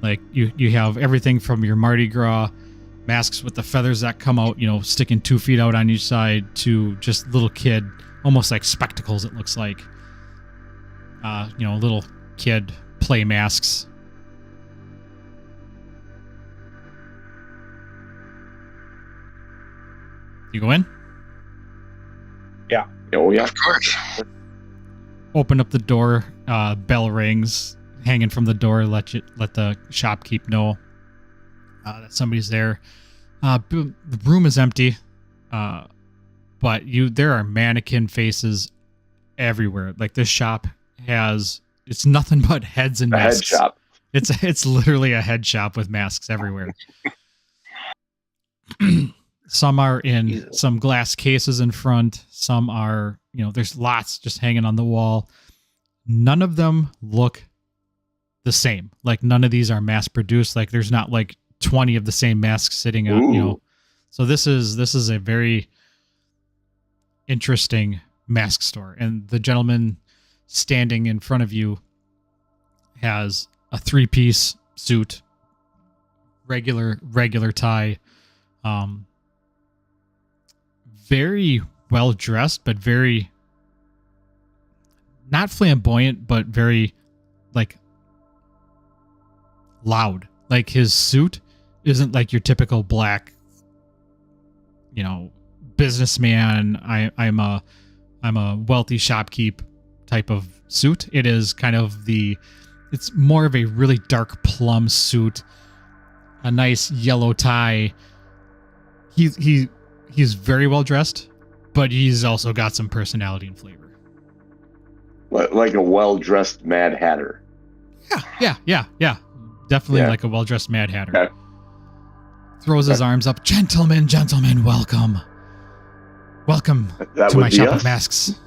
[SPEAKER 2] Like, you have everything from your Mardi Gras masks with the feathers that come out, sticking 2 feet out on each side, to just little kid, almost like spectacles, it looks like. Little kid play masks. You go in?
[SPEAKER 1] Oh, yeah.
[SPEAKER 3] Of course.
[SPEAKER 2] Open up the door. Bell rings. Hanging from the door. Let the shopkeep know that somebody's there. The room is empty, but there are mannequin faces everywhere. Like, this shop it's nothing but heads and masks.
[SPEAKER 1] A head shop.
[SPEAKER 2] It's literally a head shop with masks everywhere. Some are in some glass cases in front. Some are, there's lots just hanging on the wall. None of them look the same. Like, none of these are mass produced. Like, there's not like 20 of the same masks sitting out, So this is a very interesting mask store. And the gentleman standing in front of you has a 3-piece suit, regular tie, very well dressed, but very not flamboyant, but very like loud. Like, his suit isn't like your typical black, businessman. I'm a wealthy shopkeep type of suit. It is kind of it's more of a really dark plum suit, a nice yellow tie. He's very well dressed, but he's also got some personality and flavor.
[SPEAKER 1] Like a well-dressed Mad Hatter.
[SPEAKER 2] Yeah. Definitely like a well-dressed Mad Hatter. Okay. Throws his arms up. Gentlemen, welcome. Welcome to my shop of masks.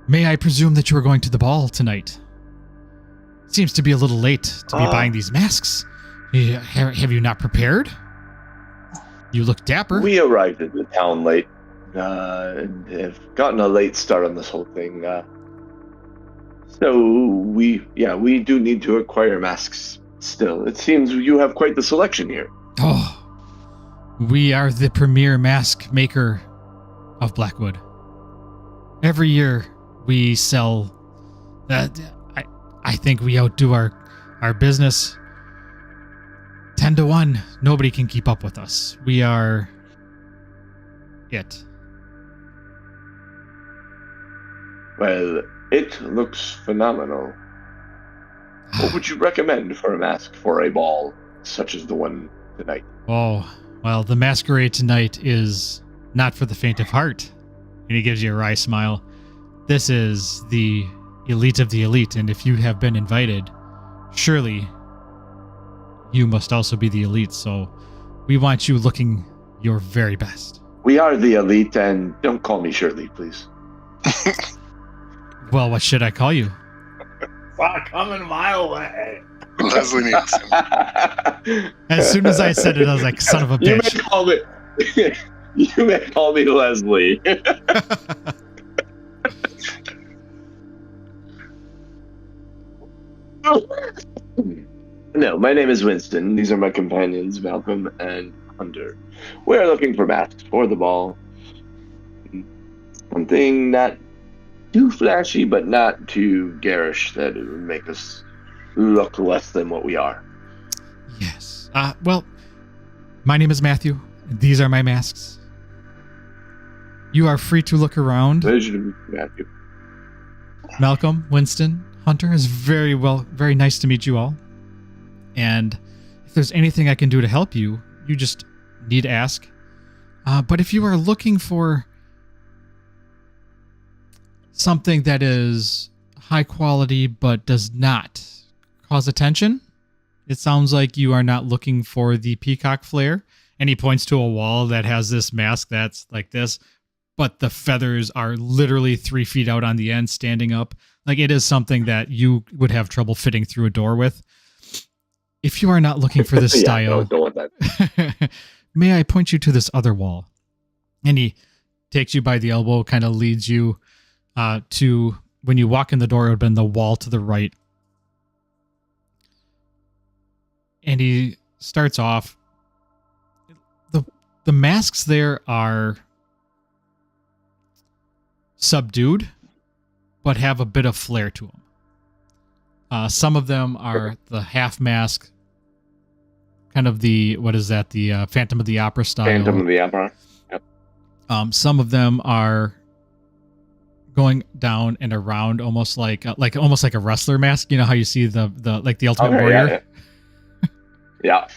[SPEAKER 2] May I presume that you are going to the ball tonight? Seems to be a little late to be buying these masks. Have you not prepared? You look dapper.
[SPEAKER 1] We arrived at the town late. And have gotten a late start on this whole thing. So we do need to acquire masks still. It seems you have quite the selection here.
[SPEAKER 2] Oh, we are the premier mask maker of Blackwood. Every year we sell that. I think we outdo our business 10-1. Nobody can keep up with us. We are it.
[SPEAKER 1] Well, it looks phenomenal. What would you recommend for a mask for a ball such as the one tonight?
[SPEAKER 2] Oh, well, the masquerade tonight is not for the faint of heart. And he gives you a wry smile. This is the elite of the elite, and if you have been invited, surely you must also be the elite, so we want you looking your very best.
[SPEAKER 1] We are the elite, and don't call me Shirley, please.
[SPEAKER 2] Well, what should I call you?
[SPEAKER 4] Fuck, coming a mile away.
[SPEAKER 3] Leslie Nielsen.
[SPEAKER 2] As soon as I said it, I was like, son of a bitch.
[SPEAKER 1] You may call me Leslie. No, my name is Winston. These are my companions, Malcolm and Hunter. We are looking for masks for the ball. Something not too flashy, but not too garish that it would make us look less than what we are.
[SPEAKER 2] Yes. Well, my name is Matthew. These are my masks. You are free to look around.
[SPEAKER 1] Pleasure to meet you, Matthew.
[SPEAKER 2] Malcolm, Winston, Hunter, is very nice to meet you all. And if there's anything I can do to help you, you just need to ask. But if you are looking for something that is high quality but does not cause attention, it sounds like you are not looking for the peacock flare. And he points to a wall that has this mask that's like this, but the feathers are literally 3 feet out on the end, standing up. Like, it is something that you would have trouble fitting through a door with. If you are not looking for this
[SPEAKER 1] Yeah,
[SPEAKER 2] style,
[SPEAKER 1] don't want that.
[SPEAKER 2] may I point you to this other wall? And he takes you by the elbow, kind of leads you to, when you walk in the door, it would have been the wall to the right. And he starts off. The masks there are subdued, but have a bit of flair to them. Some of them are the half mask, kind of the, what is that? The Phantom of the Opera style.
[SPEAKER 1] Phantom of the Opera. Yep.
[SPEAKER 2] Some of them are going down and around, almost like a wrestler mask. You know how you see the Ultimate Warrior.
[SPEAKER 1] Yeah.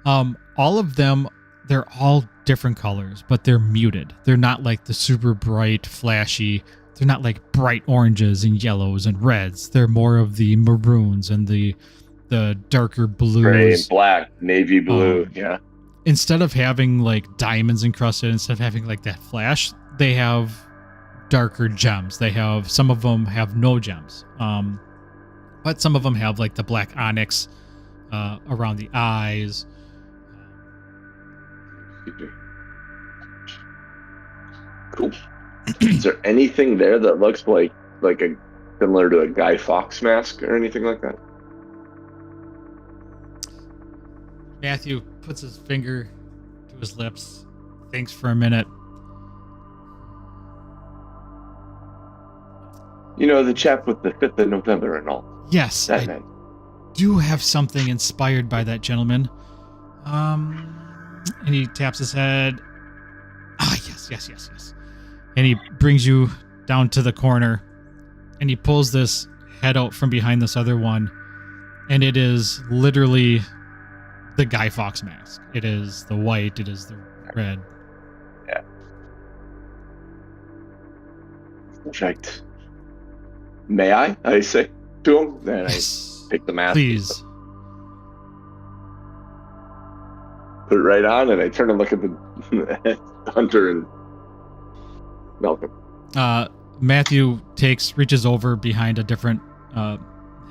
[SPEAKER 2] All of them, they're all different colors, but they're muted. They're not like the super bright, flashy. They're not like bright oranges and yellows and reds. They're more of the maroons and the darker blues.
[SPEAKER 1] Gray and black, navy blue. Yeah.
[SPEAKER 2] Instead of having like diamonds encrusted, instead of having like that flash, they have darker gems. Some of them have no gems. But some of them have like the black onyx around the eyes.
[SPEAKER 1] Cool. Is there anything there that looks like a similar to a Guy Fawkes mask or anything like that?
[SPEAKER 2] Matthew puts his finger to his lips, thinks for a minute.
[SPEAKER 1] You know, the chap with the 5th of November and all.
[SPEAKER 2] Yes,
[SPEAKER 1] That
[SPEAKER 2] I
[SPEAKER 1] night.
[SPEAKER 2] do have something inspired by that gentleman. And he taps his head. Yes. And he brings you down to the corner, and he pulls this head out from behind this other one, and it is literally the Guy Fawkes mask. It is the white, it is the red.
[SPEAKER 1] Yeah. Perfect. May I say to him? Then
[SPEAKER 2] Yes.
[SPEAKER 1] I take the mask.
[SPEAKER 2] Please.
[SPEAKER 1] Put it right on, and I turn and look at the Hunter and Malcolm.
[SPEAKER 2] Matthew reaches over behind a different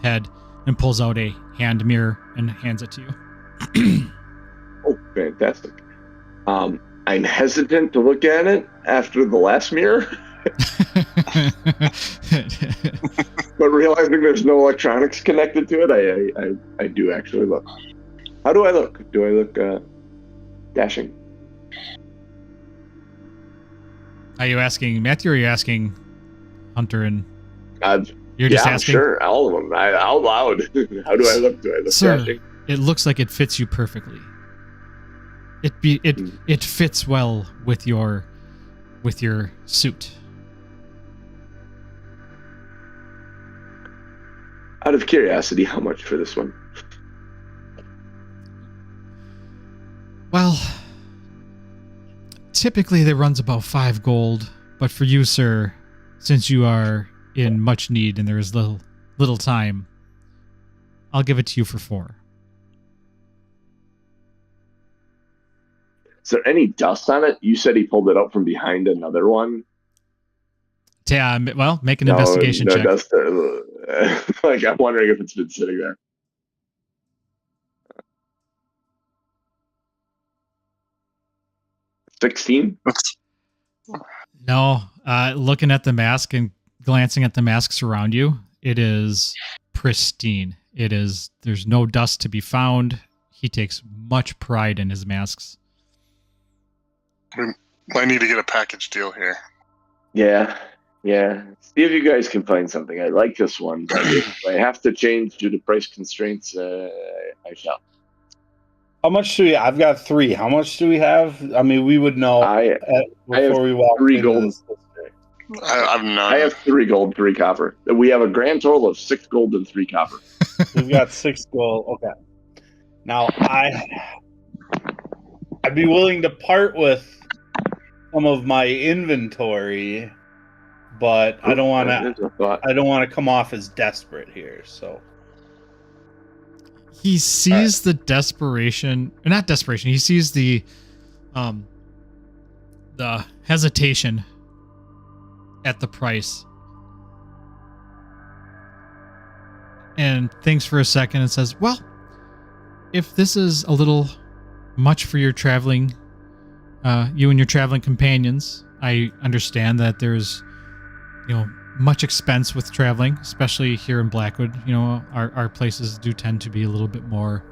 [SPEAKER 2] head and pulls out a hand mirror and hands it to you.
[SPEAKER 1] Oh, fantastic. I'm hesitant to look at it after the last mirror, but realizing there's no electronics connected to it, I do actually look. How do I look? Do I look dashing?
[SPEAKER 2] Are you asking Matthew or are you asking Hunter and... You're just asking?
[SPEAKER 1] Sure, all of them. Out loud. How do I look? Do I look
[SPEAKER 2] Sir,
[SPEAKER 1] dashing?
[SPEAKER 2] it looks like it fits you perfectly. It fits well with your suit.
[SPEAKER 1] Out of curiosity, how much for this one?
[SPEAKER 2] Well, typically they runs about 5 gold, but for you, sir, since you are in much need and there is little time, I'll give it to you for 4.
[SPEAKER 1] Is there any dust on it? You said he pulled it up from behind another one.
[SPEAKER 2] Yeah, well, make an investigation
[SPEAKER 1] no
[SPEAKER 2] check.
[SPEAKER 1] Dust. Like, I'm wondering if it's been sitting there. $16?
[SPEAKER 2] No, looking at the mask and glancing at the masks around you, it is pristine. There's no dust to be found. He takes much pride in his masks.
[SPEAKER 3] I need to get a package deal here.
[SPEAKER 1] Yeah. See if you guys can find something. I like this one, but if I have to change due to price constraints, I shall.
[SPEAKER 4] How much do we? I've got 3. How much do we have? I mean, we would know before we walk
[SPEAKER 1] 3
[SPEAKER 4] into
[SPEAKER 1] gold.
[SPEAKER 4] this district.
[SPEAKER 3] I've none.
[SPEAKER 1] I have 3 gold, 3 copper. We have a grand total of 6 gold and 3 copper.
[SPEAKER 4] We've got 6 gold. Okay. Now I'd be willing to part with some of my inventory, but I don't want to. I don't want to come off as desperate here. So
[SPEAKER 2] He sees the desperation, or not desperation. He sees the hesitation at the price, and thinks for a second and says, "Well, if this is a little much for your traveling, you and your traveling companions, I understand that there's, much expense with traveling, especially here in Blackwood. Our places do tend to be a little bit more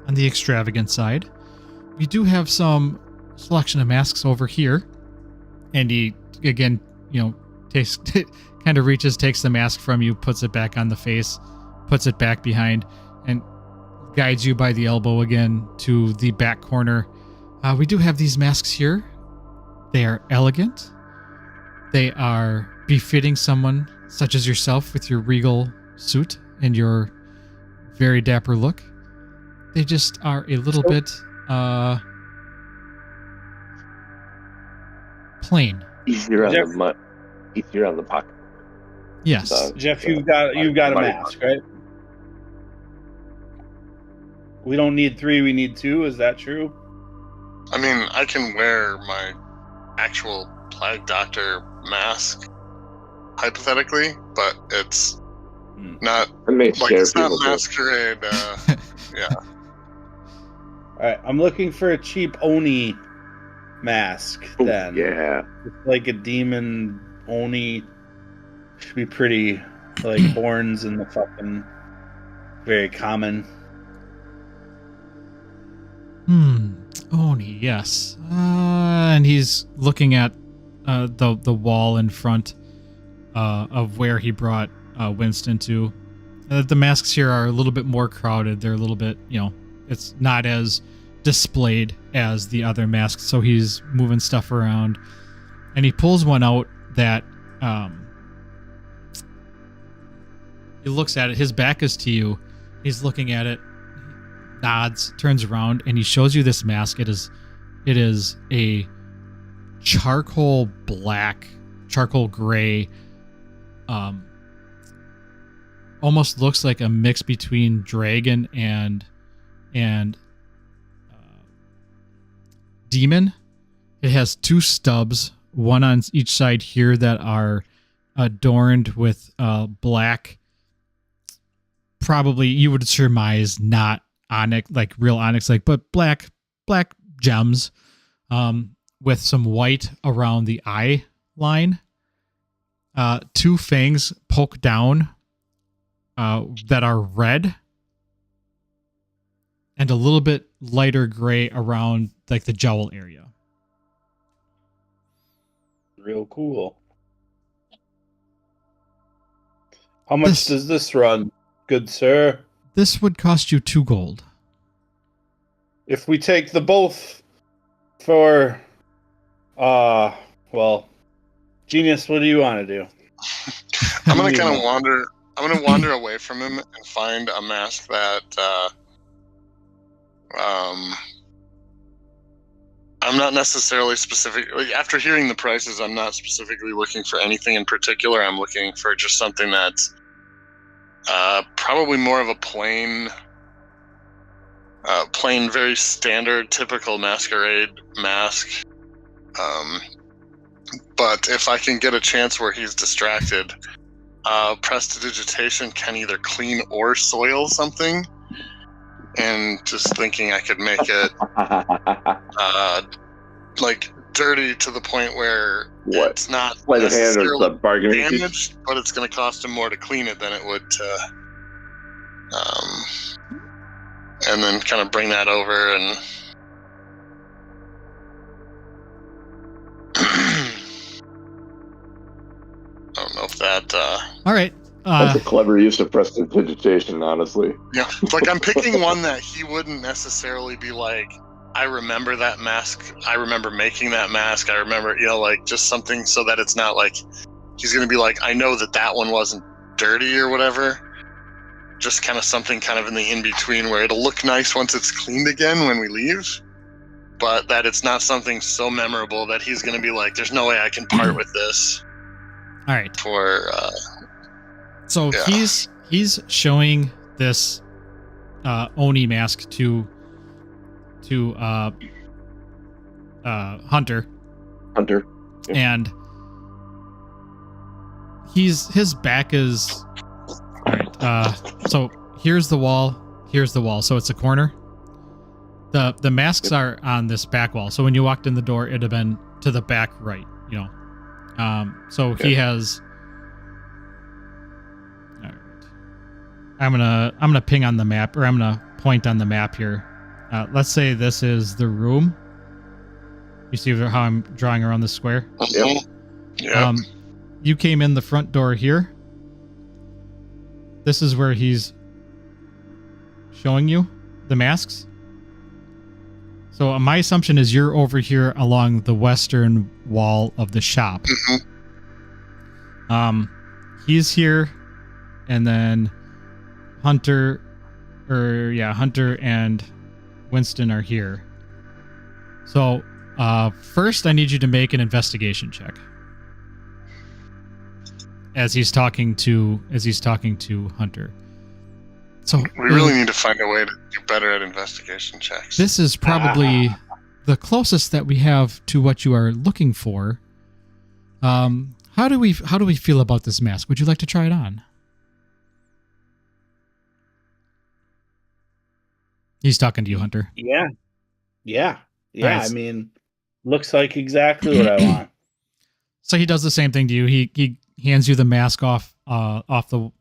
[SPEAKER 2] on the extravagant side. We do have some selection of masks over here. And he, again, takes, kind of reaches, takes the mask from you, puts it back on the face, puts it back behind, and guides you by the elbow again to the back corner. We do have these masks here. They are elegant. They are befitting someone such as yourself with your regal suit and your very dapper look. They just are a little bit plain.
[SPEAKER 1] Easier on the mud. Easier on the pocket.
[SPEAKER 2] Yes.
[SPEAKER 4] Jeff, you've got a mask, right? We don't need 3, we need 2. Is that true?
[SPEAKER 3] I mean, I can wear my actual Plague Doctor mask, hypothetically, but it's not it's not Masquerade. Yeah.
[SPEAKER 4] All right, I'm looking for a cheap Oni mask. Then,
[SPEAKER 1] yeah,
[SPEAKER 4] it's like a demon Oni. Should be pretty, like horns and the fucking very common.
[SPEAKER 2] Oni, yes. And he's looking at the wall in front of where he brought Winston to. The masks here are a little bit more crowded. They're a little bit, it's not as displayed as the other masks, so he's moving stuff around. And he pulls one out that he looks at it. His back is to you. He's looking at it, nods, turns around, and he shows you this mask. It is a charcoal gray, almost looks like a mix between dragon and demon. It has 2 stubs, one on each side here, that are adorned with black, probably you would surmise not onyx, like real onyx, but black gems, with some white around the eye line. 2 fangs poke down, that are red, and a little bit lighter gray around like the jowl area.
[SPEAKER 4] Real cool. How much does this run, good sir?
[SPEAKER 2] This would cost you 2 gold.
[SPEAKER 4] If we take the both for, well, Genius, what do you want to do?
[SPEAKER 3] I'm gonna kind of wander. I'm gonna wander away from him and find a mask that I'm not necessarily specifically. After hearing the prices, I'm not specifically looking for anything in particular. I'm looking for just something that's probably more of a plain, very standard, typical masquerade mask. But if I can get a chance where he's distracted, Prestidigitation can either clean or soil something. And just thinking I could make it like dirty to the point where it's not necessarily damaged, but it's going to cost him more to clean it than it would to, and then kind of bring that over and I don't know if that.
[SPEAKER 2] All right.
[SPEAKER 1] That's a clever use of prestidigitation, honestly.
[SPEAKER 3] Yeah, it's like I'm picking one that he wouldn't necessarily be like, I remember that mask. I remember making that mask. I remember, like just something so that it's not like he's going to be like, I know that one wasn't dirty or whatever. Just kind of something kind of in the in-between where it'll look nice once it's cleaned again when we leave. But that it's not something so memorable that he's going to be like, there's no way I can part with this.
[SPEAKER 2] All right.
[SPEAKER 3] So
[SPEAKER 2] yeah. He's showing this Oni mask to Hunter.
[SPEAKER 1] Yeah.
[SPEAKER 2] And his back is all right. So here's the wall. So it's a corner. The masks are on this back wall. So when you walked in the door, it'd have been to the back right, So
[SPEAKER 1] Okay.
[SPEAKER 2] he has. All right. I'm gonna ping on the map, or I'm gonna point on the map here. Let's say this is the room. You see how I'm drawing around the square?
[SPEAKER 3] Yep. Yeah.
[SPEAKER 2] You came in the front door here. This is where he's showing you the masks. So my assumption is you're over here along the western wall of the shop. He's here, and then Hunter and Winston are here. So first, I need you to make an investigation check. As he's talking to Hunter. So
[SPEAKER 3] We really need to find a way to do better at investigation checks.
[SPEAKER 2] this is probably the closest that we have to what you are looking for. How do we feel about this mask? Would you like to try it on? He's talking to you, Hunter.
[SPEAKER 4] Yeah.
[SPEAKER 2] Nice.
[SPEAKER 4] I mean, looks like exactly what I want.
[SPEAKER 2] So he does the same thing to you. He hands you the mask off the,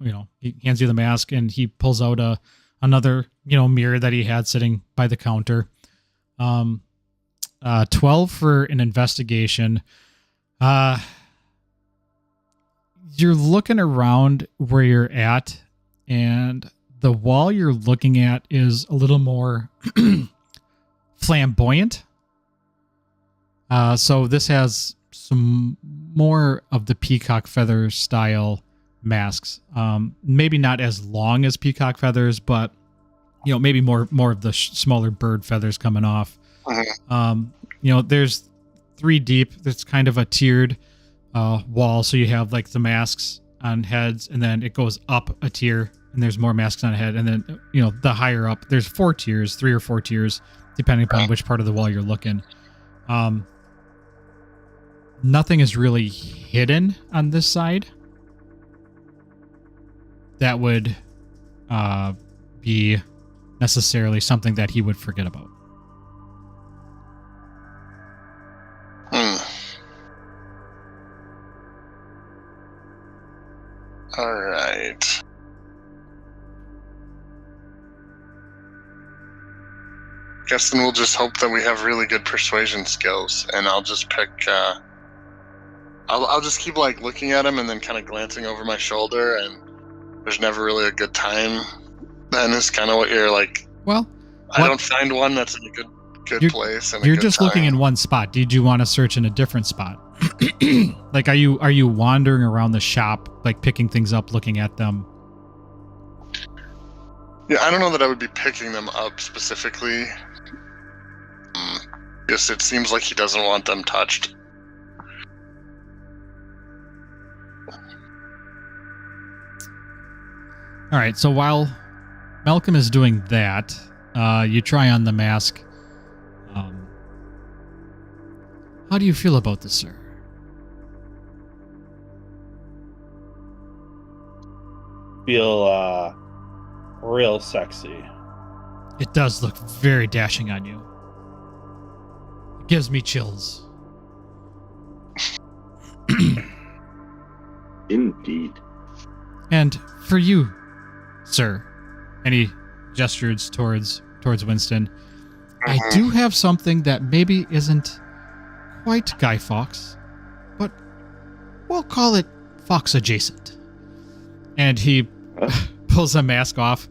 [SPEAKER 2] he hands you the mask, and he pulls out another, mirror that he had sitting by the counter. 12 for an investigation. You're looking around where you're at, and the wall you're looking at is a little more flamboyant. So this has some more of the peacock feather style masks. Maybe not as long as peacock feathers, but maybe more of the smaller bird feathers coming off. There's 3 deep. It's kind of a tiered wall. So you have like the masks on heads, and then it goes up a tier, and there's more masks on a head, and then the higher up, there's 4 tiers, 3 or 4 tiers, depending upon which part of the wall you're looking. Nothing is really hidden on this side that would be necessarily something that he would forget about.
[SPEAKER 3] All right. Guess then we'll just hope that we have really good persuasion skills, and I'll just pick. I'll just keep like looking at him and then kind of glancing over my shoulder, and there's never really a good time. Then is kind of what you're like.
[SPEAKER 2] Well,
[SPEAKER 3] I don't find one that's in a good place. And
[SPEAKER 2] you're just looking in one spot. Did you want to search in a different spot? Like, are you wandering around the shop, like picking things up, looking at them?
[SPEAKER 3] Yeah, I don't know that I would be picking them up specifically. Yes, it seems like he doesn't want them touched.
[SPEAKER 2] All right, so while Malcolm is doing that, you try on the mask. How do you feel about this, sir?
[SPEAKER 4] Feel real sexy.
[SPEAKER 2] It does look very dashing on you. It gives me chills.
[SPEAKER 1] Indeed.
[SPEAKER 2] And for you, sir, and he gestures towards Winston, I do have something that maybe isn't quite Guy Fawkes, but we'll call it Fawkes adjacent. And he pulls a mask off.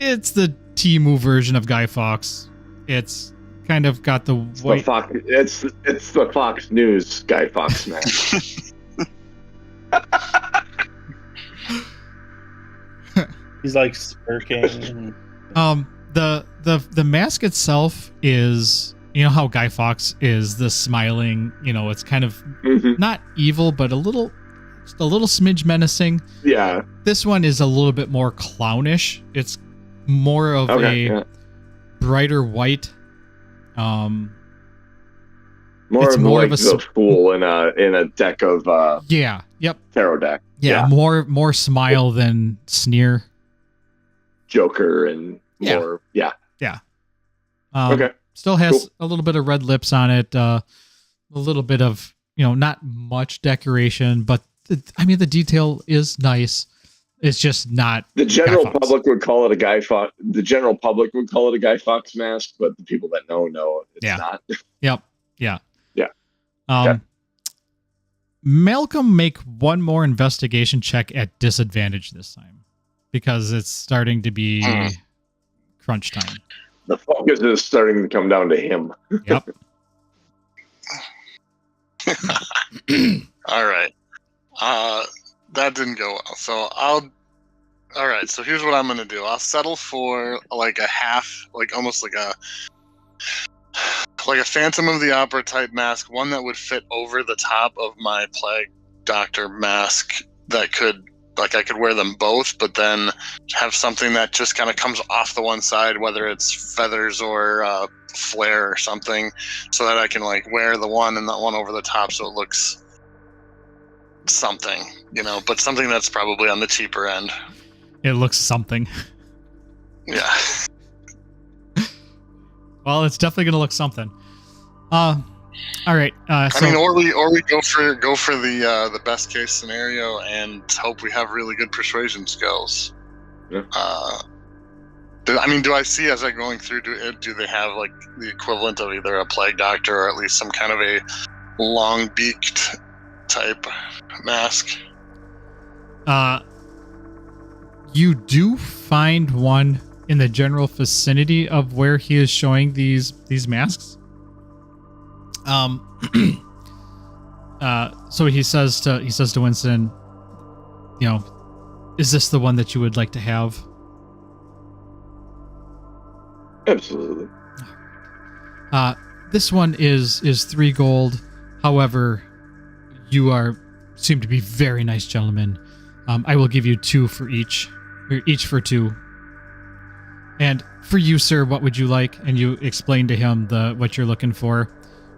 [SPEAKER 2] It's the Temu version of Guy Fawkes. It's kind of got the white.
[SPEAKER 1] It's the Fox News Guy Fawkes man.
[SPEAKER 4] He's like smirking.
[SPEAKER 2] The mask itself is, how Guy Fawkes is the smiling, it's kind of not evil, but just a little smidge menacing.
[SPEAKER 1] Yeah.
[SPEAKER 2] This one is a little bit more clownish. It's more of brighter white.
[SPEAKER 1] More
[SPEAKER 2] it's
[SPEAKER 1] of
[SPEAKER 2] more
[SPEAKER 1] like
[SPEAKER 2] of a
[SPEAKER 1] the fool in a deck of tarot deck.
[SPEAKER 2] More smile than sneer.
[SPEAKER 1] Joker and
[SPEAKER 2] Yeah.
[SPEAKER 1] More, yeah.
[SPEAKER 2] Okay. Still has
[SPEAKER 1] Cool.
[SPEAKER 2] a little bit of red lips on it. A little bit of, not much decoration, but the detail is nice. It's just not.
[SPEAKER 1] The general
[SPEAKER 2] Guy Fawkes.
[SPEAKER 1] public would call it a Guy Fawkes. The general public would call it a Guy Fawkes mask, but the people that know it's not.
[SPEAKER 2] Yep. Yeah.
[SPEAKER 1] Yeah.
[SPEAKER 2] Okay.
[SPEAKER 1] Okay.
[SPEAKER 2] Malcolm, make one more investigation check at disadvantage this time, because it's starting to be crunch time.
[SPEAKER 1] The focus is starting to come down to him.
[SPEAKER 2] Yep.
[SPEAKER 3] All right. That didn't go well. So all right. So here's what I'm going to do. I'll settle for like a half, like almost like a Phantom of the Opera type mask, one that would fit over the top of my Plague Doctor mask that could, like, I could wear them both, but then have something that just kind of comes off the one side, whether it's feathers or flare or something, so that I can like wear the one and that one over the top so it looks something, but something that's probably on the cheaper end.
[SPEAKER 2] It looks something.
[SPEAKER 3] Yeah.
[SPEAKER 2] Well, it's definitely going to look something. All right. So,
[SPEAKER 3] or we go for the best case scenario and hope we have really good persuasion skills.
[SPEAKER 1] Yeah.
[SPEAKER 3] Do I see as I'm going through? Do they have like the equivalent of either a Plague Doctor or at least some kind of a long beaked type mask?
[SPEAKER 2] You do find one in the general vicinity of where he is showing these masks. So he says to Winston, is this the one that you would like to have?
[SPEAKER 1] Absolutely.
[SPEAKER 2] This one is 3 gold. However, you seem to be very nice gentlemen. I will give you 2 for each, or each for 2. And for you, sir, what would you like? And you explain to him what you're looking for.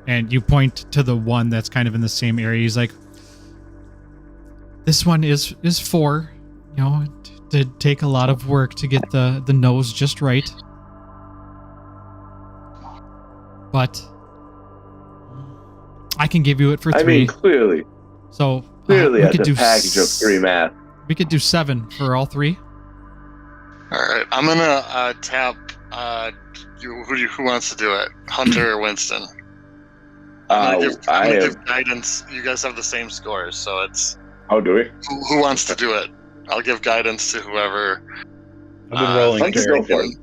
[SPEAKER 2] And you point to the one that's kind of in the same area. He's like, this one is 4. It did take a lot of work to get the nose just right. But I can give you it for 3.
[SPEAKER 1] Clearly.
[SPEAKER 2] So
[SPEAKER 1] Clearly,
[SPEAKER 2] we
[SPEAKER 1] as
[SPEAKER 2] could
[SPEAKER 1] a
[SPEAKER 2] do
[SPEAKER 1] package of 3 masks.
[SPEAKER 2] We could do 7 for all 3.
[SPEAKER 3] All right, I'm gonna tap. Who wants to do it? Hunter or Winston? I'm gonna give guidance. You guys have the same scores, so it's.
[SPEAKER 1] Oh, do we?
[SPEAKER 3] Who wants to do it? I'll give guidance to whoever.
[SPEAKER 4] I've been rolling.
[SPEAKER 1] Let's go for it.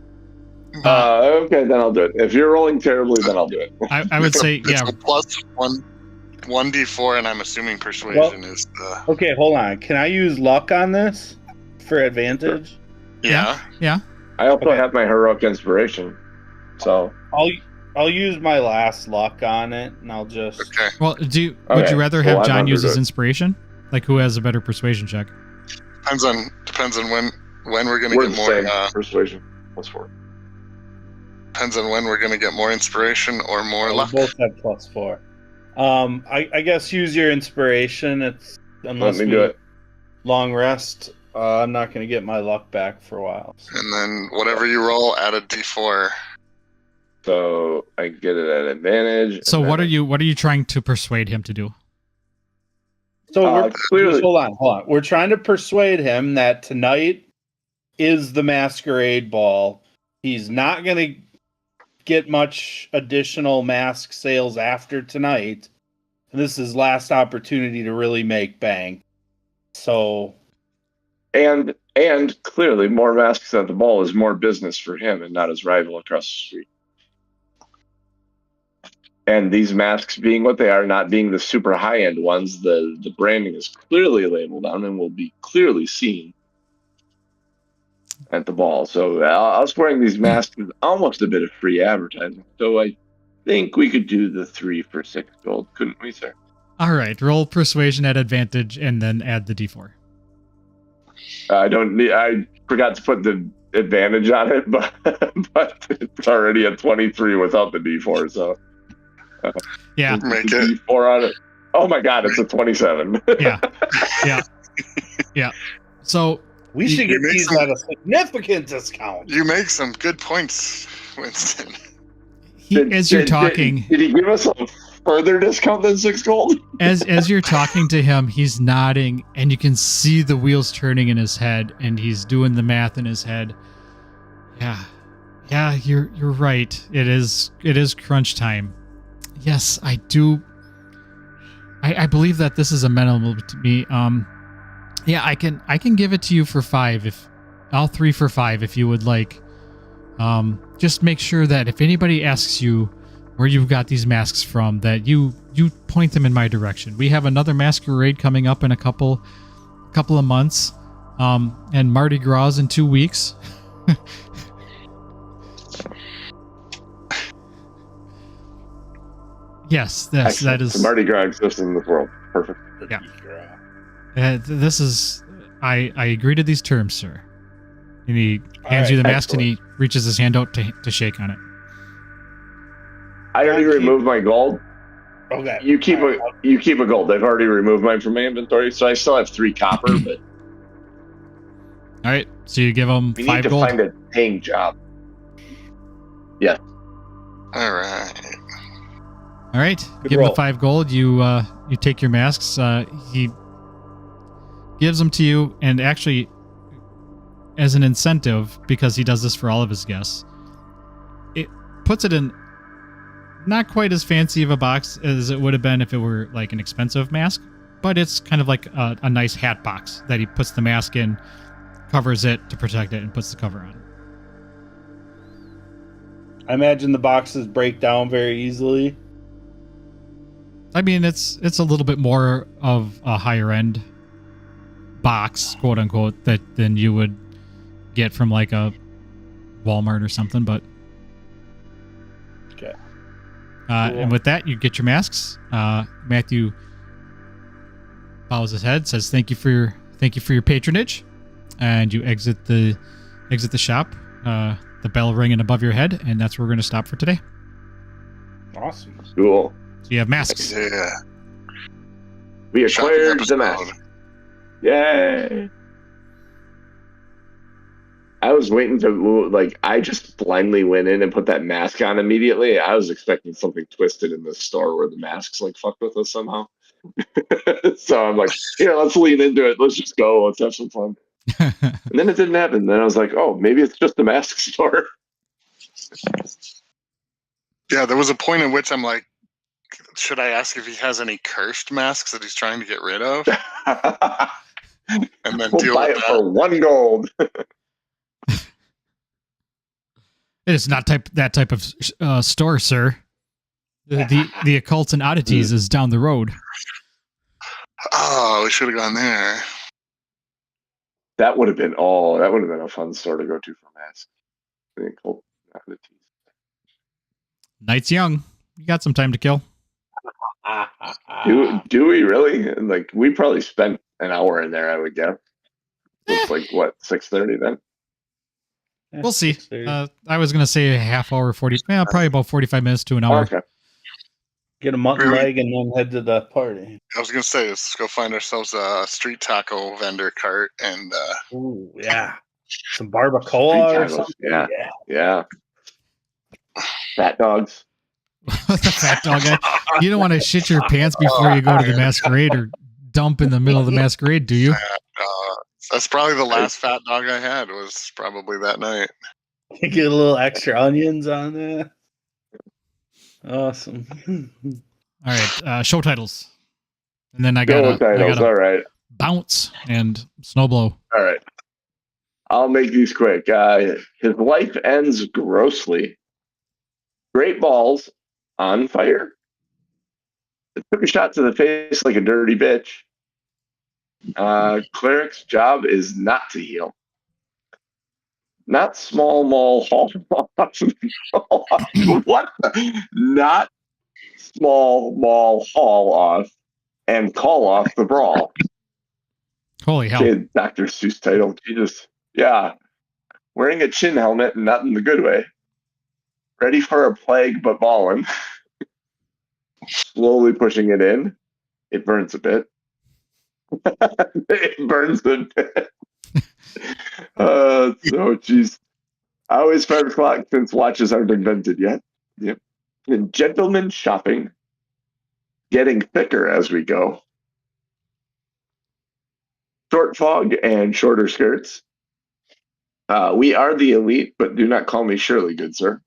[SPEAKER 1] Okay, then I'll do it. If you're rolling terribly, then I'll do it.
[SPEAKER 2] I would say, yeah.
[SPEAKER 3] So plus 1d4, and I'm assuming persuasion is the.
[SPEAKER 4] Okay, hold on. Can I use luck on this for advantage?
[SPEAKER 3] Yeah.
[SPEAKER 1] I also have my heroic inspiration, so
[SPEAKER 4] I'll use my last luck on it, and I'll just.
[SPEAKER 3] Okay.
[SPEAKER 2] Well, would you rather have John use his inspiration? Like, who has a better persuasion check?
[SPEAKER 3] Depends on when we're gonna
[SPEAKER 1] we're
[SPEAKER 3] get
[SPEAKER 1] the
[SPEAKER 3] more
[SPEAKER 1] same. Persuasion +4.
[SPEAKER 3] Depends on when we're gonna get more inspiration or more
[SPEAKER 4] We
[SPEAKER 3] luck.
[SPEAKER 4] both have +4. I guess use your inspiration. Unless
[SPEAKER 1] Let me
[SPEAKER 4] we
[SPEAKER 1] do it.
[SPEAKER 4] long rest. I'm not going to get my luck back for a while. So.
[SPEAKER 3] And then whatever you roll, add a d4.
[SPEAKER 1] So I get it at advantage.
[SPEAKER 2] So what are you trying to persuade him to do?
[SPEAKER 4] So we're
[SPEAKER 1] clearly.
[SPEAKER 4] Hold on. We're trying to persuade him that tonight is the Masquerade Ball. He's not going to get much additional mask sales after tonight. This is his last opportunity to really make bank. So.
[SPEAKER 1] And clearly, more masks at the ball is more business for him and not his rival across the street. And these masks being what they are, not being the super high-end ones, the branding is clearly labeled on and will be clearly seen at the ball. So us wearing these masks is almost a bit of free advertising. So I think we could do the 3 for 6 gold, couldn't we, sir?
[SPEAKER 2] All right, roll persuasion at advantage and then add the d4.
[SPEAKER 1] I forgot to put the advantage on it, but it's already a 23 without the D4. So
[SPEAKER 2] yeah,
[SPEAKER 3] Make it.
[SPEAKER 1] D4 on it. Oh my God, it's a 27.
[SPEAKER 2] yeah. So
[SPEAKER 4] We should
[SPEAKER 3] You
[SPEAKER 4] get
[SPEAKER 3] make
[SPEAKER 4] these
[SPEAKER 3] some-
[SPEAKER 4] at a significant discount.
[SPEAKER 3] You make some good points, Winston.
[SPEAKER 2] As you're talking,
[SPEAKER 1] did he give us a further discount than 6 gold?
[SPEAKER 2] as you're talking to him, he's nodding, and you can see the wheels turning in his head, and he's doing the math in his head. Yeah, you're right. It is crunch time. Yes, I do. I believe that this is amenable to me. Yeah, I can give it to you for 5, if all 3 for 5, if you would like. Just make sure that if anybody asks you where you've got these masks from, that you point them in my direction. We have another masquerade coming up in a couple of months, and Mardi Gras in 2 weeks. Yes, that is.
[SPEAKER 1] The Mardi Gras exists in this world. Perfect.
[SPEAKER 2] Yeah. This is. I agree to these terms, sir. And he hands you the mask, and he reaches his hand out to shake on it.
[SPEAKER 1] I already removed my gold.
[SPEAKER 4] Okay.
[SPEAKER 1] You keep a gold. I've already removed mine from my inventory, so I still have 3 copper. But
[SPEAKER 2] all right, so you give him
[SPEAKER 1] we
[SPEAKER 2] 5
[SPEAKER 1] need to
[SPEAKER 2] gold.
[SPEAKER 1] find a paying job. Yes.
[SPEAKER 3] All right.
[SPEAKER 2] All right,
[SPEAKER 4] Good
[SPEAKER 2] give him
[SPEAKER 4] roll.
[SPEAKER 2] the 5 gold. You take your masks. He gives them to you, and actually, as an incentive, because he does this for all of his guests, it puts it in not quite as fancy of a box as it would have been if it were like an expensive mask, but it's kind of like a nice hat box that he puts the mask in, covers it to protect it, and puts the cover on.
[SPEAKER 4] I imagine the boxes break down very easily.
[SPEAKER 2] I mean, it's a little bit more of a higher end box, quote unquote, than you would get from like a Walmart or something. But
[SPEAKER 4] Okay.
[SPEAKER 2] And with that, you get your masks. Matthew bows his head, says thank you for your patronage, and you exit the shop. The bell ringing above your head, and that's where we're going to stop for today.
[SPEAKER 4] Awesome.
[SPEAKER 1] Cool.
[SPEAKER 2] So you have masks.
[SPEAKER 3] Yeah.
[SPEAKER 1] We
[SPEAKER 3] Shopping
[SPEAKER 1] acquired the
[SPEAKER 3] episode.
[SPEAKER 1] mask. Yay! I was waiting to, I just blindly went in and put that mask on immediately. I was expecting something twisted in the store where the masks, fucked with us somehow. So I'm like, let's lean into it. Let's just go. Let's have some fun. And then it didn't happen. Then I was like, oh, maybe it's just a mask store.
[SPEAKER 3] Yeah, there was a point at which I'm like, should I ask if he has any cursed masks that he's trying to get rid of? And then
[SPEAKER 1] We'll
[SPEAKER 3] deal
[SPEAKER 1] buy
[SPEAKER 3] with
[SPEAKER 1] it
[SPEAKER 3] that.
[SPEAKER 1] for 1 gold.
[SPEAKER 2] It is not that type of store, sir. The occults and oddities is down the road.
[SPEAKER 3] Oh, we should have gone there.
[SPEAKER 1] That would have been a fun store to go to for masks. The occult oddities.
[SPEAKER 2] Night's young. You got some time to kill.
[SPEAKER 1] Do we really? We probably spent an hour in there, I would guess. It's 6:30 then?
[SPEAKER 2] We'll see. I was going to say a half hour, probably about 45 minutes to an hour.
[SPEAKER 1] Okay.
[SPEAKER 4] Get a mutton
[SPEAKER 3] Really?
[SPEAKER 4] leg and then head to the party.
[SPEAKER 3] I was gonna say, let's go find ourselves a street taco vendor cart and
[SPEAKER 4] Ooh, yeah. Some barbacoa or
[SPEAKER 1] Street tacos,
[SPEAKER 4] something.
[SPEAKER 1] yeah. Yeah. Fat dogs.
[SPEAKER 2] The fat dog guy. You don't want to shit your pants before you go to the masquerade or dump in the middle of the masquerade, do you?
[SPEAKER 3] that's probably the last fat dog I had was probably that night.
[SPEAKER 4] Get a little extra onions on there. Awesome.
[SPEAKER 2] All right, show titles. And then I
[SPEAKER 1] Go
[SPEAKER 2] got
[SPEAKER 1] titles. All right.
[SPEAKER 2] Bounce and Snowblow.
[SPEAKER 1] All right. I'll make these quick. His life ends grossly. Great balls on fire. It took a shot to the face like a dirty bitch. Cleric's job is not to heal. Not small mall haul off. What? Not small mall haul off and call off the brawl.
[SPEAKER 2] Holy hell.
[SPEAKER 1] Okay, Dr. Seuss title. Jesus. Yeah. Wearing a chin helmet, not in the good way. Ready for a plague, but ballin'. Slowly pushing it in. It burns a bit. It burns a bit. So geez. Always 5 o'clock since watches aren't invented yet. Yep. And gentlemen shopping. Getting thicker as we go. Short fog and shorter skirts. We are the elite, but do not call me Shirley, good sir.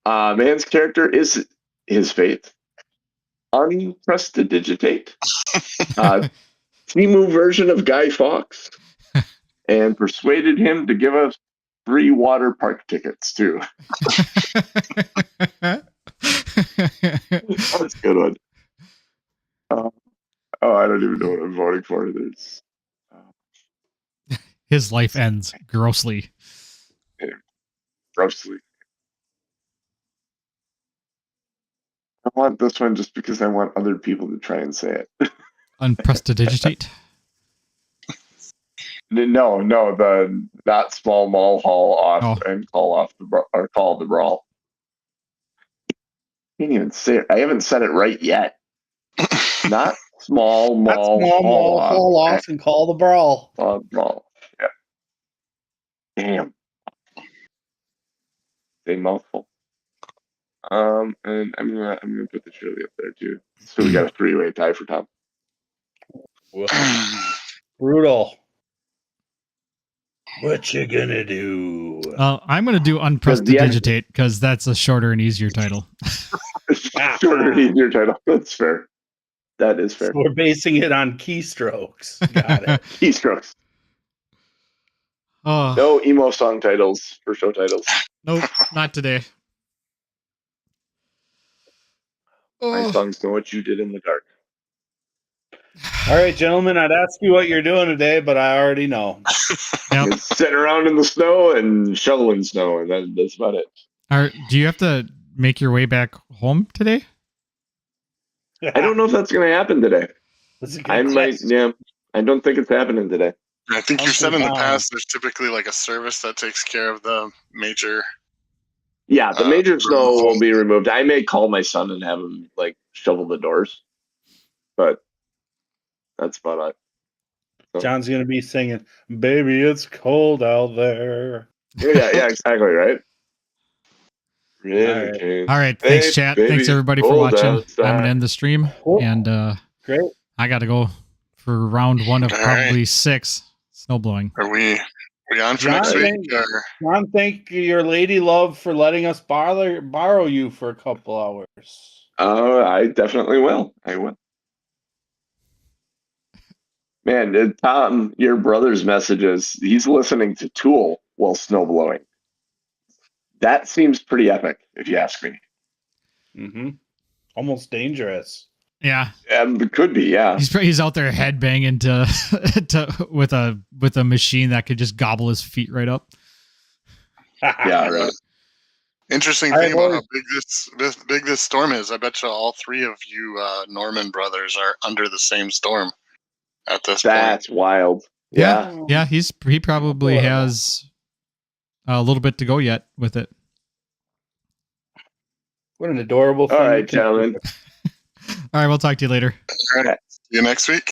[SPEAKER 1] Man's character is his fate. Un-Prestidigitate. Timu version of Guy Fawkes. And persuaded him to give us free water park tickets, too. That's a good one. I don't even know what I'm voting for. There's
[SPEAKER 2] His life ends grossly.
[SPEAKER 1] grossly. I want this one just because I want other people to try and say it.
[SPEAKER 2] Un-Prestidigitate.
[SPEAKER 1] No, the not small mall haul off and call the brawl. Can't even say it. I haven't said it right yet. Not small mall haul
[SPEAKER 4] off and call the brawl.
[SPEAKER 1] Brawl. Yeah. Damn. Same mouthful. And I'm gonna put the Shirley up there too. So we got a 3-way tie for Tom.
[SPEAKER 4] Brutal. What you gonna do?
[SPEAKER 2] I'm gonna do Un-Prestidigitate because that's a shorter and easier title.
[SPEAKER 1] Shorter and easier title. That's fair. That is fair.
[SPEAKER 4] So we're basing it on keystrokes. Got it.
[SPEAKER 1] Keystrokes.
[SPEAKER 2] Oh.
[SPEAKER 1] No emo song titles for show titles.
[SPEAKER 2] Nope, not today.
[SPEAKER 1] My songs know what you did in the dark.
[SPEAKER 4] All right, gentlemen, I'd ask you what you're doing today, but I already know.
[SPEAKER 2] Yep.
[SPEAKER 1] It's sitting around in the snow and shoveling snow, and that's about it.
[SPEAKER 2] Do you have to make your way back home today?
[SPEAKER 1] I don't know if that's going to happen today. I don't think it's happening today.
[SPEAKER 3] I think you've said in the past there's typically like a service that takes care of the major.
[SPEAKER 1] Yeah, the major snow will be removed. I may call my son and have him like shovel the doors, but that's about it. So.
[SPEAKER 4] John's gonna be singing, "Baby, it's cold out there."
[SPEAKER 1] Yeah, exactly, right.
[SPEAKER 2] All right, thanks, chat. Thanks everybody for watching. I'm gonna end the stream, and
[SPEAKER 4] great.
[SPEAKER 2] I got to go for round 1 of probably 6 snowblowing.
[SPEAKER 3] Are we on for next week?
[SPEAKER 4] John, thank your lady love for letting us borrow you for a couple hours.
[SPEAKER 1] I definitely will. I will. Man, Tom, your brother's messages, he's listening to Tool while snowblowing. That seems pretty epic, if you ask me.
[SPEAKER 4] Mm-hmm. Almost dangerous.
[SPEAKER 2] Yeah.
[SPEAKER 1] It could be, yeah.
[SPEAKER 2] He's out there headbanging with a machine that could just gobble his feet right up.
[SPEAKER 1] Yeah, right.
[SPEAKER 3] Interesting thing about how big this storm is. I bet you all 3 of you Norman brothers are under the same storm at this point.
[SPEAKER 1] That's wild.
[SPEAKER 2] Yeah. He probably has a little bit to go yet with it.
[SPEAKER 4] What an adorable thing.
[SPEAKER 1] All right, gentlemen.
[SPEAKER 2] All right, we'll talk to you later.
[SPEAKER 3] All right. See you next week.